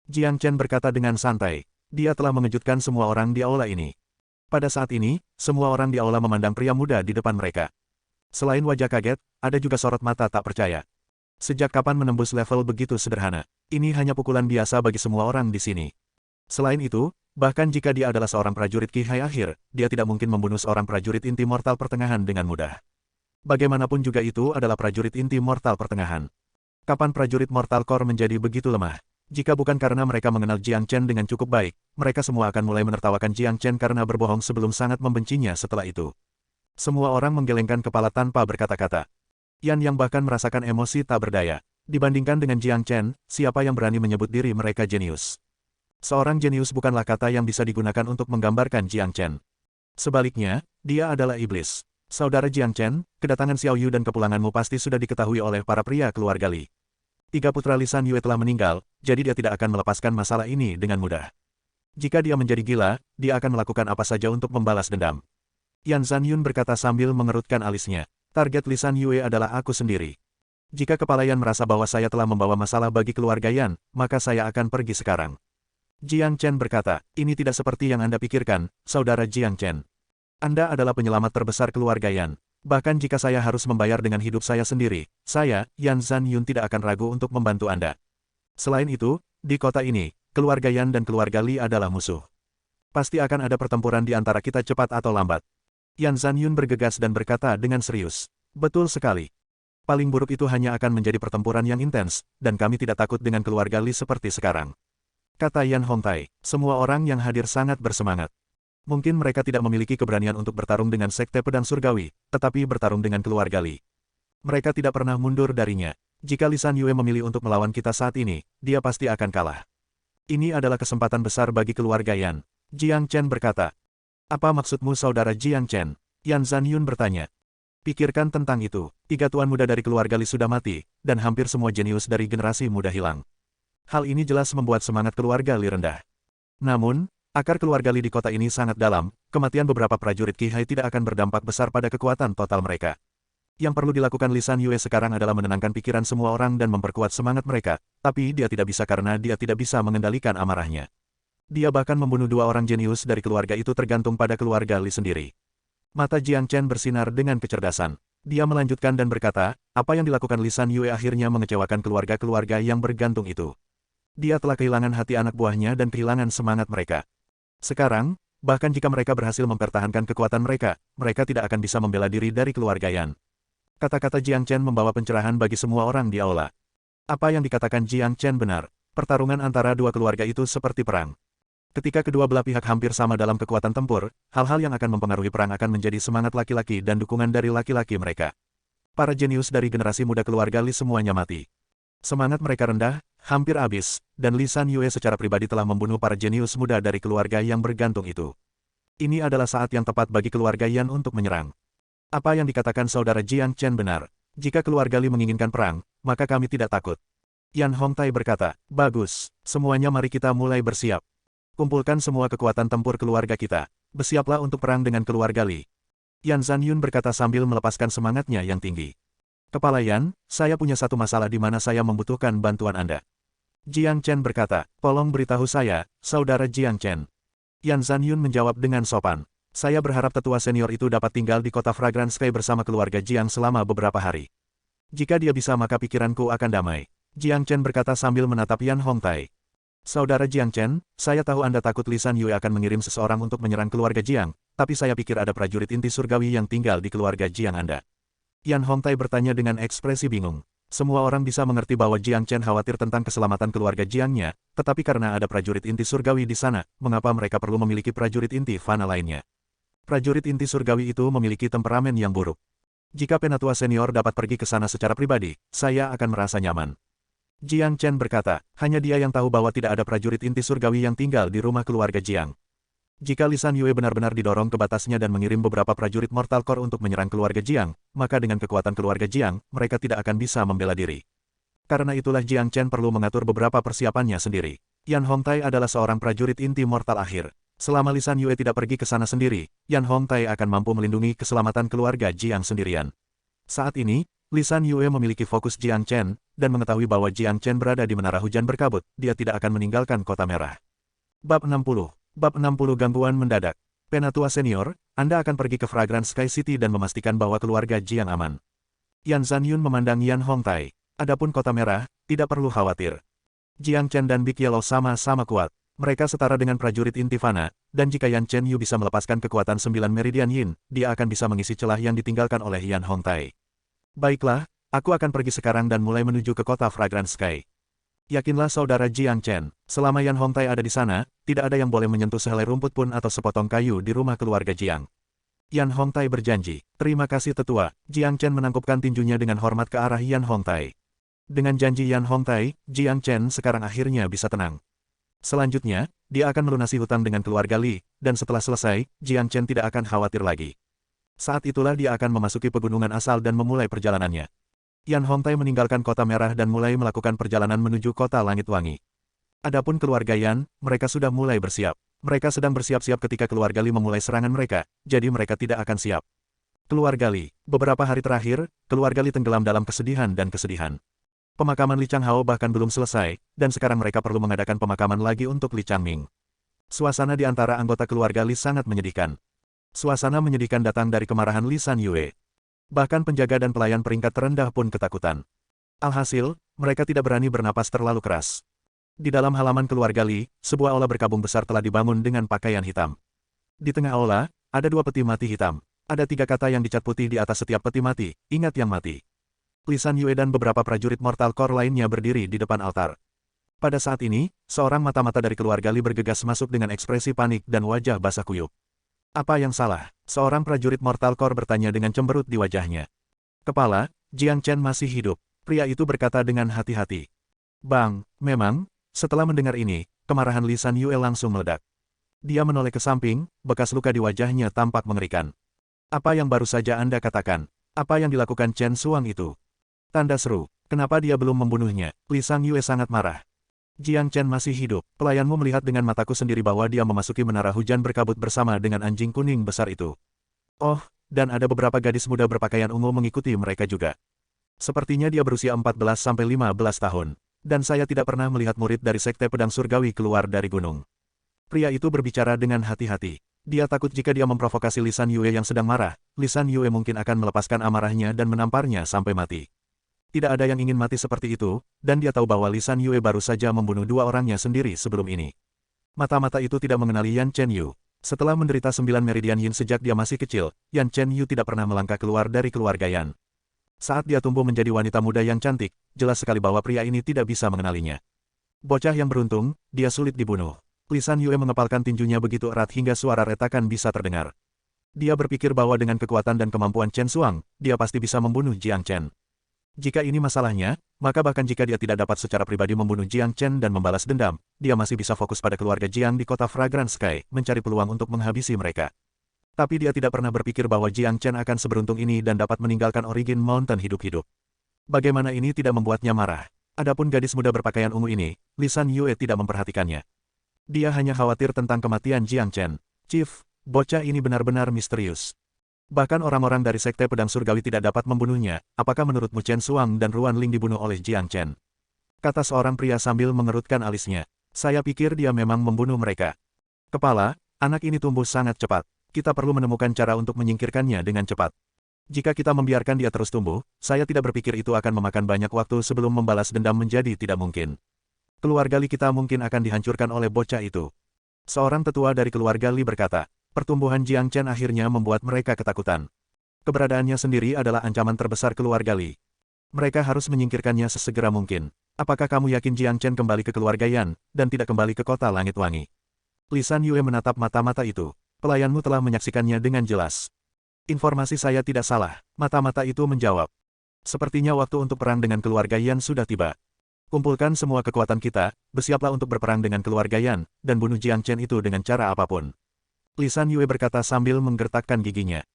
Jiang Chen berkata dengan santai. Dia telah mengejutkan semua orang di aula ini. Pada saat ini, semua orang di aula memandang pria muda di depan mereka. Selain wajah kaget, ada juga sorot mata tak percaya. Sejak kapan menembus level begitu sederhana? Ini hanya pukulan biasa bagi semua orang di sini. Selain itu, bahkan jika dia adalah seorang prajurit Qihai akhir, dia tidak mungkin membunuh seorang prajurit inti mortal pertengahan dengan mudah. Bagaimanapun juga itu adalah prajurit inti mortal pertengahan. Kapan prajurit Mortal Core menjadi begitu lemah? Jika bukan karena mereka mengenal Jiang Chen dengan cukup baik, mereka semua akan mulai menertawakan Jiang Chen karena berbohong sebelum sangat membencinya setelah itu. Semua orang menggelengkan kepala tanpa berkata-kata. Yan yang bahkan merasakan emosi tak berdaya. Dibandingkan dengan Jiang Chen, siapa yang berani menyebut diri mereka jenius? Seorang jenius bukanlah kata yang bisa digunakan untuk menggambarkan Jiang Chen. Sebaliknya, dia adalah iblis. Saudara Jiang Chen, kedatangan Xiao Yu dan kepulanganmu pasti sudah diketahui oleh para pria keluarga Li. 3 putra Lisan Yue telah meninggal, jadi dia tidak akan melepaskan masalah ini dengan mudah. Jika dia menjadi gila, dia akan melakukan apa saja untuk membalas dendam. Yan Zanyun berkata sambil mengerutkan alisnya. Target Lisan Yue adalah aku sendiri. Jika kepala Yan merasa bahwa saya telah membawa masalah bagi keluarga Yan, maka saya akan pergi sekarang. Jiang Chen berkata, ini tidak seperti yang Anda pikirkan, Saudara Jiang Chen. Anda adalah penyelamat terbesar keluarga Yan. Bahkan jika saya harus membayar dengan hidup saya sendiri, saya, Yan Zanyun tidak akan ragu untuk membantu Anda. Selain itu, di kota ini, keluarga Yan dan keluarga Li adalah musuh. Pasti akan ada pertempuran di antara kita cepat atau lambat. Yan Zanyun bergegas dan berkata dengan serius. Betul sekali. Paling buruk itu hanya akan menjadi pertempuran yang intens, dan kami tidak takut dengan keluarga Li seperti sekarang. Kata Yan Hongtai, semua orang yang hadir sangat bersemangat. Mungkin mereka tidak memiliki keberanian untuk bertarung dengan Sekte Pedang Surgawi, tetapi bertarung dengan keluarga Li. Mereka tidak pernah mundur darinya. Jika Lisan Yue memilih untuk melawan kita saat ini, dia pasti akan kalah. Ini adalah kesempatan besar bagi keluarga Yan. Jiang Chen berkata. Apa maksudmu Saudara Jiang Chen? Yan Zanyun bertanya. Pikirkan tentang itu. 3 tuan muda dari keluarga Li sudah mati, dan hampir semua jenius dari generasi muda hilang. Hal ini jelas membuat semangat keluarga Li rendah. Namun, akar keluarga Li di kota ini sangat dalam, kematian beberapa prajurit Qihai tidak akan berdampak besar pada kekuatan total mereka. Yang perlu dilakukan Lisan Yue sekarang adalah menenangkan pikiran semua orang dan memperkuat semangat mereka, tapi dia tidak bisa karena dia tidak bisa mengendalikan amarahnya. Dia bahkan membunuh 2 orang jenius dari keluarga itu tergantung pada keluarga Li sendiri. Mata Jiang Chen bersinar dengan kecerdasan. Dia melanjutkan dan berkata, apa yang dilakukan Lisan Yue akhirnya mengecewakan keluarga-keluarga yang bergantung itu. Dia telah kehilangan hati anak buahnya dan kehilangan semangat mereka. Sekarang, Bahkan jika mereka berhasil mempertahankan kekuatan mereka, mereka tidak akan bisa membela diri dari keluarga Yan. Kata-kata Jiang Chen membawa pencerahan bagi semua orang di aula. Apa yang dikatakan Jiang Chen benar. Pertarungan antara dua keluarga itu seperti perang. Ketika kedua belah pihak hampir sama dalam kekuatan tempur, hal-hal yang akan mempengaruhi perang akan menjadi semangat laki-laki dan dukungan dari laki-laki mereka. Para jenius dari generasi muda keluarga Li semuanya mati. Semangat mereka rendah, hampir habis, dan Li San Yue secara pribadi telah membunuh para jenius muda dari keluarga yang bergantung itu. Ini adalah saat yang tepat bagi keluarga Yan untuk menyerang. Apa yang dikatakan saudara Jiang Chen benar. Jika keluarga Li menginginkan perang, maka kami tidak takut. Yan Hongtai berkata, bagus, semuanya mari kita mulai bersiap. Kumpulkan semua kekuatan tempur keluarga kita. Bersiaplah untuk perang dengan keluarga Li. Yan Zanyun berkata sambil melepaskan semangatnya yang tinggi. Kepala Yan, saya punya satu masalah di mana saya membutuhkan bantuan Anda. Jiang Chen berkata, tolong beritahu saya, saudara Jiang Chen. Yan Zanyun menjawab dengan sopan. Saya berharap tetua senior itu dapat tinggal di kota Fragrant Sky bersama keluarga Jiang selama beberapa hari. Jika dia bisa maka pikiranku akan damai. Jiang Chen berkata sambil menatap Yan Hongtai. Saudara Jiang Chen, saya tahu Anda takut Li San Yue akan mengirim seseorang untuk menyerang keluarga Jiang, tapi saya pikir ada prajurit inti surgawi yang tinggal di keluarga Jiang Anda. Yan Hongtai bertanya dengan ekspresi bingung. Semua orang bisa mengerti bahwa Jiang Chen khawatir tentang keselamatan keluarga Jiangnya, tetapi karena ada prajurit inti surgawi di sana, mengapa mereka perlu memiliki prajurit inti fana lainnya? Prajurit inti surgawi itu memiliki temperamen yang buruk. Jika penatua senior dapat pergi ke sana secara pribadi, saya akan merasa nyaman. Jiang Chen berkata, hanya dia yang tahu bahwa tidak ada prajurit inti surgawi yang tinggal di rumah keluarga Jiang. Jika Li San Yue benar-benar didorong ke batasnya dan mengirim beberapa prajurit Mortal Core untuk menyerang keluarga Jiang, maka dengan kekuatan keluarga Jiang, mereka tidak akan bisa membela diri. Karena itulah Jiang Chen perlu mengatur beberapa persiapannya sendiri. Yan Hongtai adalah seorang prajurit inti mortal akhir. Selama Li San Yue tidak pergi ke sana sendiri, Yan Hongtai akan mampu melindungi keselamatan keluarga Jiang sendirian. Saat ini, Li San Yue memiliki fokus Jiang Chen, dan mengetahui bahwa Jiang Chen berada di menara hujan berkabut, dia tidak akan meninggalkan kota merah. Bab 60. Bab 60 Gangguan mendadak. Penatua senior, Anda akan pergi ke Fragrant Sky City dan memastikan bahwa keluarga Jiang aman. Yan Zanyun memandang Yan Hongtai. Adapun kota merah, tidak perlu khawatir. Jiang Chen dan Big Yellow sama-sama kuat. Mereka setara dengan prajurit inti fana, dan jika Yan Chen Yu bisa melepaskan kekuatan 9 Meridian Yin, dia akan bisa mengisi celah yang ditinggalkan oleh Yan Hongtai. Baiklah, aku akan pergi sekarang dan mulai menuju ke kota Fragrant Sky. Yakinlah saudara Jiang Chen, selama Yan Hongtai ada di sana, tidak ada yang boleh menyentuh sehelai rumput pun atau sepotong kayu di rumah keluarga Jiang. Yan Hongtai berjanji. Terima kasih tetua. Jiang Chen menangkupkan tinjunya dengan hormat ke arah Yan Hongtai. Dengan janji Yan Hongtai, Jiang Chen sekarang akhirnya bisa tenang. Selanjutnya, dia akan melunasi hutang dengan keluarga Li, dan setelah selesai, Jiang Chen tidak akan khawatir lagi. Saat itulah dia akan memasuki pegunungan asal dan memulai perjalanannya. Yan Hongtai meninggalkan kota merah dan mulai melakukan perjalanan menuju kota Langit Wangi. Adapun keluarga Yan, mereka sudah mulai bersiap. Mereka sedang bersiap-siap ketika keluarga Li memulai serangan mereka, jadi mereka tidak akan siap. Keluarga Li, beberapa hari terakhir, keluarga Li tenggelam dalam kesedihan dan kesedihan. Pemakaman Li Changhao bahkan belum selesai, dan sekarang mereka perlu mengadakan pemakaman lagi untuk Li Changming. Suasana di antara anggota keluarga Li sangat menyedihkan. Suasana menyedihkan datang dari kemarahan Li San Yue. Bahkan penjaga dan pelayan peringkat terendah pun ketakutan. Alhasil, mereka tidak berani bernapas terlalu keras. Di dalam halaman keluarga Li, sebuah aula berkabung besar telah dibangun dengan pakaian hitam. Di tengah aula, ada 2 peti mati hitam. Ada 3 kata yang dicat putih di atas setiap peti mati, ingat yang mati. Li San Yue dan beberapa prajurit Mortal Core lainnya berdiri di depan altar. Pada saat ini, seorang mata-mata dari keluarga Li bergegas masuk dengan ekspresi panik dan wajah basah kuyup. Apa yang salah? Seorang prajurit Mortal Core bertanya dengan cemberut di wajahnya. Kepala, Jiang Chen masih hidup. Pria itu berkata dengan hati-hati. Bang, memang, setelah mendengar ini, kemarahan Li San Yue langsung meledak. Dia menoleh ke samping, bekas luka di wajahnya tampak mengerikan. Apa yang baru saja Anda katakan? Apa yang dilakukan Chen Suang itu? Tanda seru. Kenapa dia belum membunuhnya? Li San Yue sangat marah. Jiang Chen masih hidup. Pelayanmu melihat dengan mataku sendiri bahwa dia memasuki menara hujan berkabut bersama dengan anjing kuning besar itu. Oh, dan ada beberapa gadis muda berpakaian ungu mengikuti mereka juga. Sepertinya dia berusia 14-15 tahun. Dan saya tidak pernah melihat murid dari Sekte Pedang Surgawi keluar dari gunung. Pria itu berbicara dengan hati-hati. Dia takut jika dia memprovokasi Li San Yue yang sedang marah, Li San Yue mungkin akan melepaskan amarahnya dan menamparnya sampai mati. Tidak ada yang ingin mati seperti itu, dan dia tahu bahwa Li San Yue baru saja membunuh 2 orangnya sendiri sebelum ini. Mata-mata itu tidak mengenali Yan Chen Yu. Setelah menderita 9 meridian Yin sejak dia masih kecil, Yan Chen Yu tidak pernah melangkah keluar dari keluarga Yan. Saat dia tumbuh menjadi wanita muda yang cantik, jelas sekali bahwa pria ini tidak bisa mengenalinya. Bocah yang beruntung, dia sulit dibunuh. Lisan Yue mengepalkan tinjunya begitu erat hingga suara retakan bisa terdengar. Dia berpikir bahwa dengan kekuatan dan kemampuan Chen Xuang, dia pasti bisa membunuh Jiang Chen. Jika ini masalahnya, maka bahkan jika dia tidak dapat secara pribadi membunuh Jiang Chen dan membalas dendam, dia masih bisa fokus pada keluarga Jiang di kota Fragrant Sky, mencari peluang untuk menghabisi mereka. Tapi dia tidak pernah berpikir bahwa Jiang Chen akan seberuntung ini dan dapat meninggalkan Origin Mountain hidup-hidup. Bagaimana ini tidak membuatnya marah? Adapun gadis muda berpakaian ungu ini, Lisan Yue tidak memperhatikannya. Dia hanya khawatir tentang kematian Jiang Chen. Chief, bocah ini benar-benar misterius. Bahkan orang-orang dari Sekte Pedang Surgawi tidak dapat membunuhnya. Apakah menurutmu Chen Xuang dan Ruan Ling dibunuh oleh Jiang Chen? Kata seorang pria sambil mengerutkan alisnya. Saya pikir dia memang membunuh mereka. Kepala, anak ini tumbuh sangat cepat. Kita perlu menemukan cara untuk menyingkirkannya dengan cepat. Jika kita membiarkan dia terus tumbuh, saya tidak berpikir itu akan memakan banyak waktu sebelum membalas dendam menjadi tidak mungkin. Keluarga Li kita mungkin akan dihancurkan oleh bocah itu. Seorang tetua dari keluarga Li berkata. Pertumbuhan Jiang Chen akhirnya membuat mereka ketakutan. Keberadaannya sendiri adalah ancaman terbesar keluarga Li. Mereka harus menyingkirkannya sesegera mungkin. Apakah kamu yakin Jiang Chen kembali ke keluarga Yan, dan tidak kembali ke kota Langit Wangi? Lisan Yue menatap mata-mata itu. Pelayanmu telah menyaksikannya dengan jelas. Informasi saya tidak salah, mata-mata itu menjawab. Sepertinya waktu untuk perang dengan keluarga Yan sudah tiba. Kumpulkan semua kekuatan kita, bersiaplah untuk berperang dengan keluarga Yan, dan bunuh Jiang Chen itu dengan cara apapun. Lisan Yue berkata sambil menggertakkan giginya.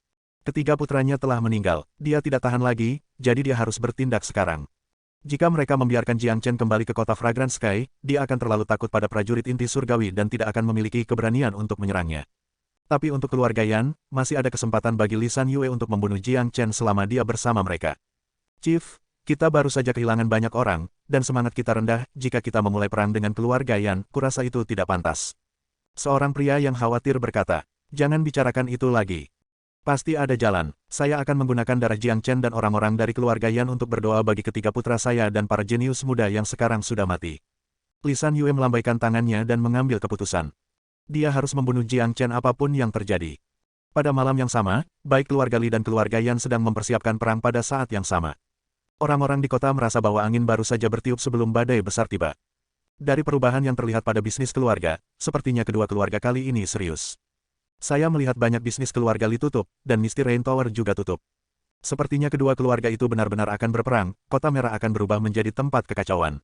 Ketiga putranya telah meninggal, dia tidak tahan lagi, jadi dia harus bertindak sekarang. Jika mereka membiarkan Jiang Chen kembali ke kota Fragrant Sky, dia akan terlalu takut pada prajurit inti surgawi dan tidak akan memiliki keberanian untuk menyerangnya. Tapi untuk keluarga Yan, masih ada kesempatan bagi Lisan Yue untuk membunuh Jiang Chen selama dia bersama mereka. Chief, kita baru saja kehilangan banyak orang, dan semangat kita rendah jika kita memulai perang dengan keluarga Yan, kurasa itu tidak pantas. Seorang pria yang khawatir berkata, jangan bicarakan itu lagi. Pasti ada jalan, saya akan menggunakan darah Jiang Chen dan orang-orang dari keluarga Yan untuk berdoa bagi ketiga putra saya dan para jenius muda yang sekarang sudah mati. Lisan Yue melambaikan tangannya dan mengambil keputusan. Dia harus membunuh Jiang Chen apapun yang terjadi. Pada malam yang sama, baik keluarga Li dan keluarga Yan sedang mempersiapkan perang pada saat yang sama. Orang-orang di kota merasa bahwa angin baru saja bertiup sebelum badai besar tiba. Dari perubahan yang terlihat pada bisnis keluarga, sepertinya kedua keluarga kali ini serius. Saya melihat banyak bisnis keluarga Li tutup, dan Misty Rain Tower juga tutup. Sepertinya kedua keluarga itu benar-benar akan berperang, kota merah akan berubah menjadi tempat kekacauan.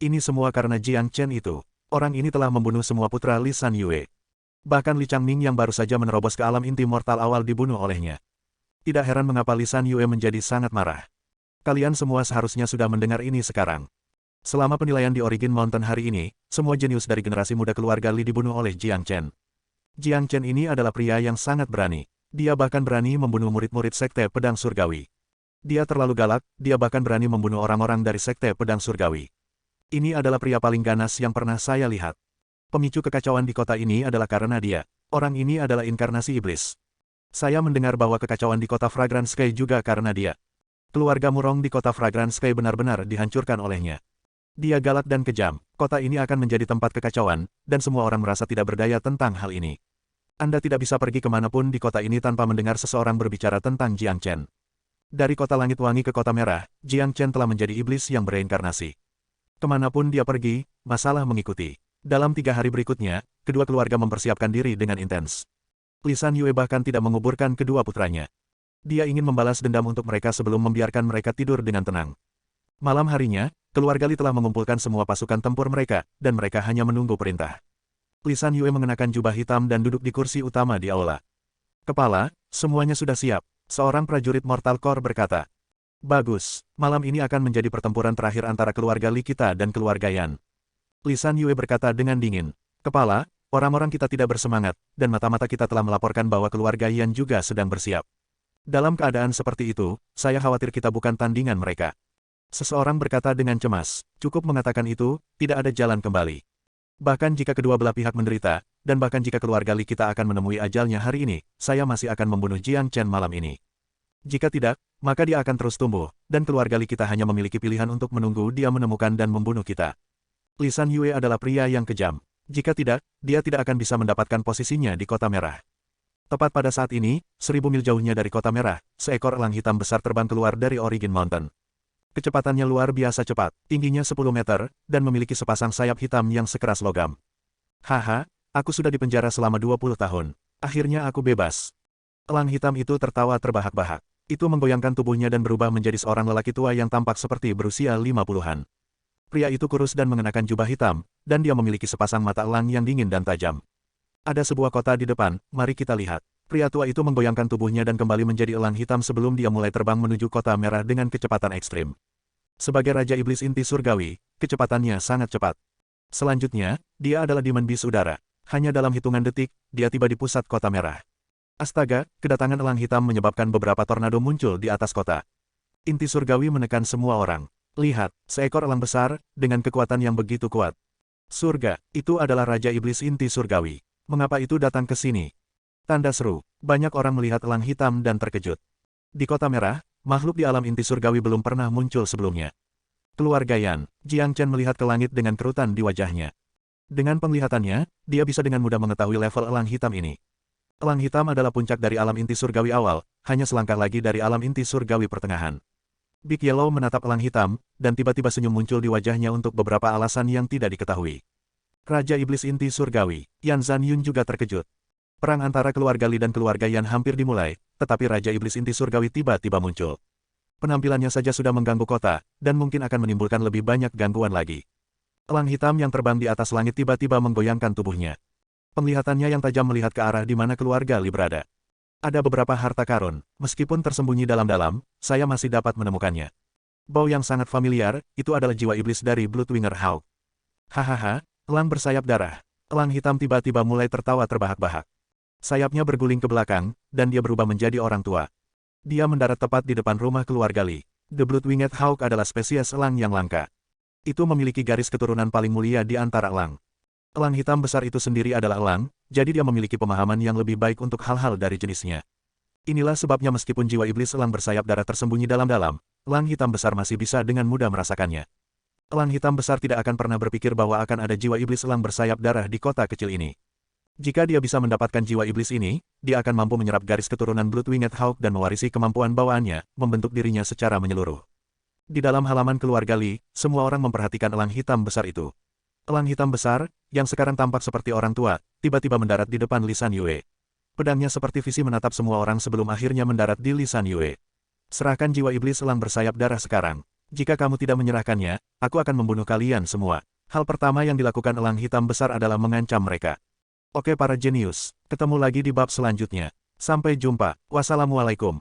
Ini semua karena Jiang Chen itu. Orang ini telah membunuh semua putra Lisan Yue. Bahkan Li Changming yang baru saja menerobos ke alam inti mortal awal dibunuh olehnya. Tidak heran mengapa Lisan Yue menjadi sangat marah. Kalian semua seharusnya sudah mendengar ini sekarang. Selama penilaian di Origin Mountain hari ini, semua jenius dari generasi muda keluarga Li dibunuh oleh Jiang Chen. Jiang Chen ini adalah pria yang sangat berani. Dia bahkan berani membunuh murid-murid Sekte Pedang Surgawi. Dia terlalu galak, dia bahkan berani membunuh orang-orang dari Sekte Pedang Surgawi. Ini adalah pria paling ganas yang pernah saya lihat. Pemicu kekacauan di kota ini adalah karena dia. Orang ini adalah inkarnasi iblis. Saya mendengar bahwa kekacauan di kota Fragrant Sky juga karena dia. Keluarga Murong di kota Fragrant Sky benar-benar dihancurkan olehnya. Dia galak dan kejam, kota ini akan menjadi tempat kekacauan, dan semua orang merasa tidak berdaya tentang hal ini. Anda tidak bisa pergi kemanapun di kota ini tanpa mendengar seseorang berbicara tentang Jiang Chen. Dari kota Langit Wangi ke kota merah, Jiang Chen telah menjadi iblis yang bereinkarnasi. Kemanapun dia pergi, masalah mengikuti. Dalam 3 hari berikutnya, kedua keluarga mempersiapkan diri dengan intens. Lisan Yue bahkan tidak menguburkan kedua putranya. Dia ingin membalas dendam untuk mereka sebelum membiarkan mereka tidur dengan tenang. Malam harinya, keluarga Li telah mengumpulkan semua pasukan tempur mereka, dan mereka hanya menunggu perintah. Lisan Yue mengenakan jubah hitam dan duduk di kursi utama di aula. Kepala, semuanya sudah siap, seorang prajurit Mortal Core berkata. Bagus, malam ini akan menjadi pertempuran terakhir antara keluarga Li kita dan keluarga Yan. Lisan Yue berkata dengan dingin. Kepala, orang-orang kita tidak bersemangat, dan mata-mata kita telah melaporkan bahwa keluarga Yan juga sedang bersiap. Dalam keadaan seperti itu, saya khawatir kita bukan tandingan mereka. Seseorang berkata dengan cemas, cukup mengatakan itu, tidak ada jalan kembali. Bahkan jika kedua belah pihak menderita, dan bahkan jika keluarga Li kita akan menemui ajalnya hari ini, saya masih akan membunuh Jiang Chen malam ini. Jika tidak, maka dia akan terus tumbuh, dan keluarga Li kita hanya memiliki pilihan untuk menunggu dia menemukan dan membunuh kita. Lisan Yue adalah pria yang kejam. Jika tidak, dia tidak akan bisa mendapatkan posisinya di Kota Merah. Tepat pada saat ini, 1000 mil jauhnya dari Kota Merah, seekor elang hitam besar terbang keluar dari Origin Mountain. Kecepatannya luar biasa cepat, tingginya 10 meter, dan memiliki sepasang sayap hitam yang sekeras logam. Haha, aku sudah dipenjara selama 20 tahun. Akhirnya aku bebas. Elang hitam itu tertawa terbahak-bahak. Itu menggoyangkan tubuhnya dan berubah menjadi seorang lelaki tua yang tampak seperti berusia 50-an. Pria itu kurus dan mengenakan jubah hitam, dan dia memiliki sepasang mata elang yang dingin dan tajam. Ada sebuah kota di depan, mari kita lihat. Pria tua itu menggoyangkan tubuhnya dan kembali menjadi elang hitam sebelum dia mulai terbang menuju Kota Merah dengan kecepatan ekstrim. Sebagai Raja Iblis Inti Surgawi, kecepatannya sangat cepat. Selanjutnya, dia adalah Demon Beast Udara. Hanya dalam hitungan detik, dia tiba di pusat Kota Merah. Astaga, kedatangan elang hitam menyebabkan beberapa tornado muncul di atas kota. Inti Surgawi menekan semua orang. Lihat, seekor elang besar, dengan kekuatan yang begitu kuat. Surga, itu adalah Raja Iblis Inti Surgawi. Mengapa itu datang ke sini? Tanda seru, banyak orang melihat elang hitam dan terkejut. Di Kota Merah, makhluk di alam inti surgawi belum pernah muncul sebelumnya. Keluarga Yan, Jiang Chen melihat ke langit dengan kerutan di wajahnya. Dengan penglihatannya, dia bisa dengan mudah mengetahui level elang hitam ini. Elang hitam adalah puncak dari alam inti surgawi awal, hanya selangkah lagi dari alam inti surgawi pertengahan. Big Yellow menatap elang hitam, dan tiba-tiba senyum muncul di wajahnya untuk beberapa alasan yang tidak diketahui. Raja Iblis Inti Surgawi, Yan Zanyun juga terkejut. Perang antara keluarga Li dan keluarga Yan hampir dimulai, tetapi Raja Iblis Inti Surgawi tiba-tiba muncul. Penampilannya saja sudah mengganggu kota, dan mungkin akan menimbulkan lebih banyak gangguan lagi. Elang hitam yang terbang di atas langit tiba-tiba menggoyangkan tubuhnya. Penglihatannya yang tajam melihat ke arah di mana keluarga Li berada. Ada beberapa harta karun, meskipun tersembunyi dalam-dalam, saya masih dapat menemukannya. Bau yang sangat familiar, itu adalah jiwa iblis dari Bloodwinger Hawk. Hahaha, elang bersayap darah. Elang hitam tiba-tiba mulai tertawa terbahak-bahak. Sayapnya berguling ke belakang, dan dia berubah menjadi orang tua. Dia mendarat tepat di depan rumah keluarga Li. The Bloodwinged Hawk adalah spesies elang yang langka. Itu memiliki garis keturunan paling mulia di antara elang. Elang hitam besar itu sendiri adalah elang, jadi dia memiliki pemahaman yang lebih baik untuk hal-hal dari jenisnya. Inilah sebabnya meskipun jiwa iblis elang bersayap darah tersembunyi dalam-dalam, elang hitam besar masih bisa dengan mudah merasakannya. Elang hitam besar tidak akan pernah berpikir bahwa akan ada jiwa iblis elang bersayap darah di kota kecil ini. Jika dia bisa mendapatkan jiwa iblis ini, dia akan mampu menyerap garis keturunan Bloodwinged Hawk dan mewarisi kemampuan bawaannya, membentuk dirinya secara menyeluruh. Di dalam halaman keluarga Li, semua orang memperhatikan elang hitam besar itu. Elang hitam besar, yang sekarang tampak seperti orang tua, tiba-tiba mendarat di depan Li San Yue. Pedangnya seperti visi menatap semua orang sebelum akhirnya mendarat di Li San Yue. Serahkan jiwa iblis elang bersayap darah sekarang. Jika kamu tidak menyerahkannya, aku akan membunuh kalian semua. Hal pertama yang dilakukan elang hitam besar adalah mengancam mereka. Oke para jenius, ketemu lagi di bab selanjutnya. Sampai jumpa, wassalamualaikum.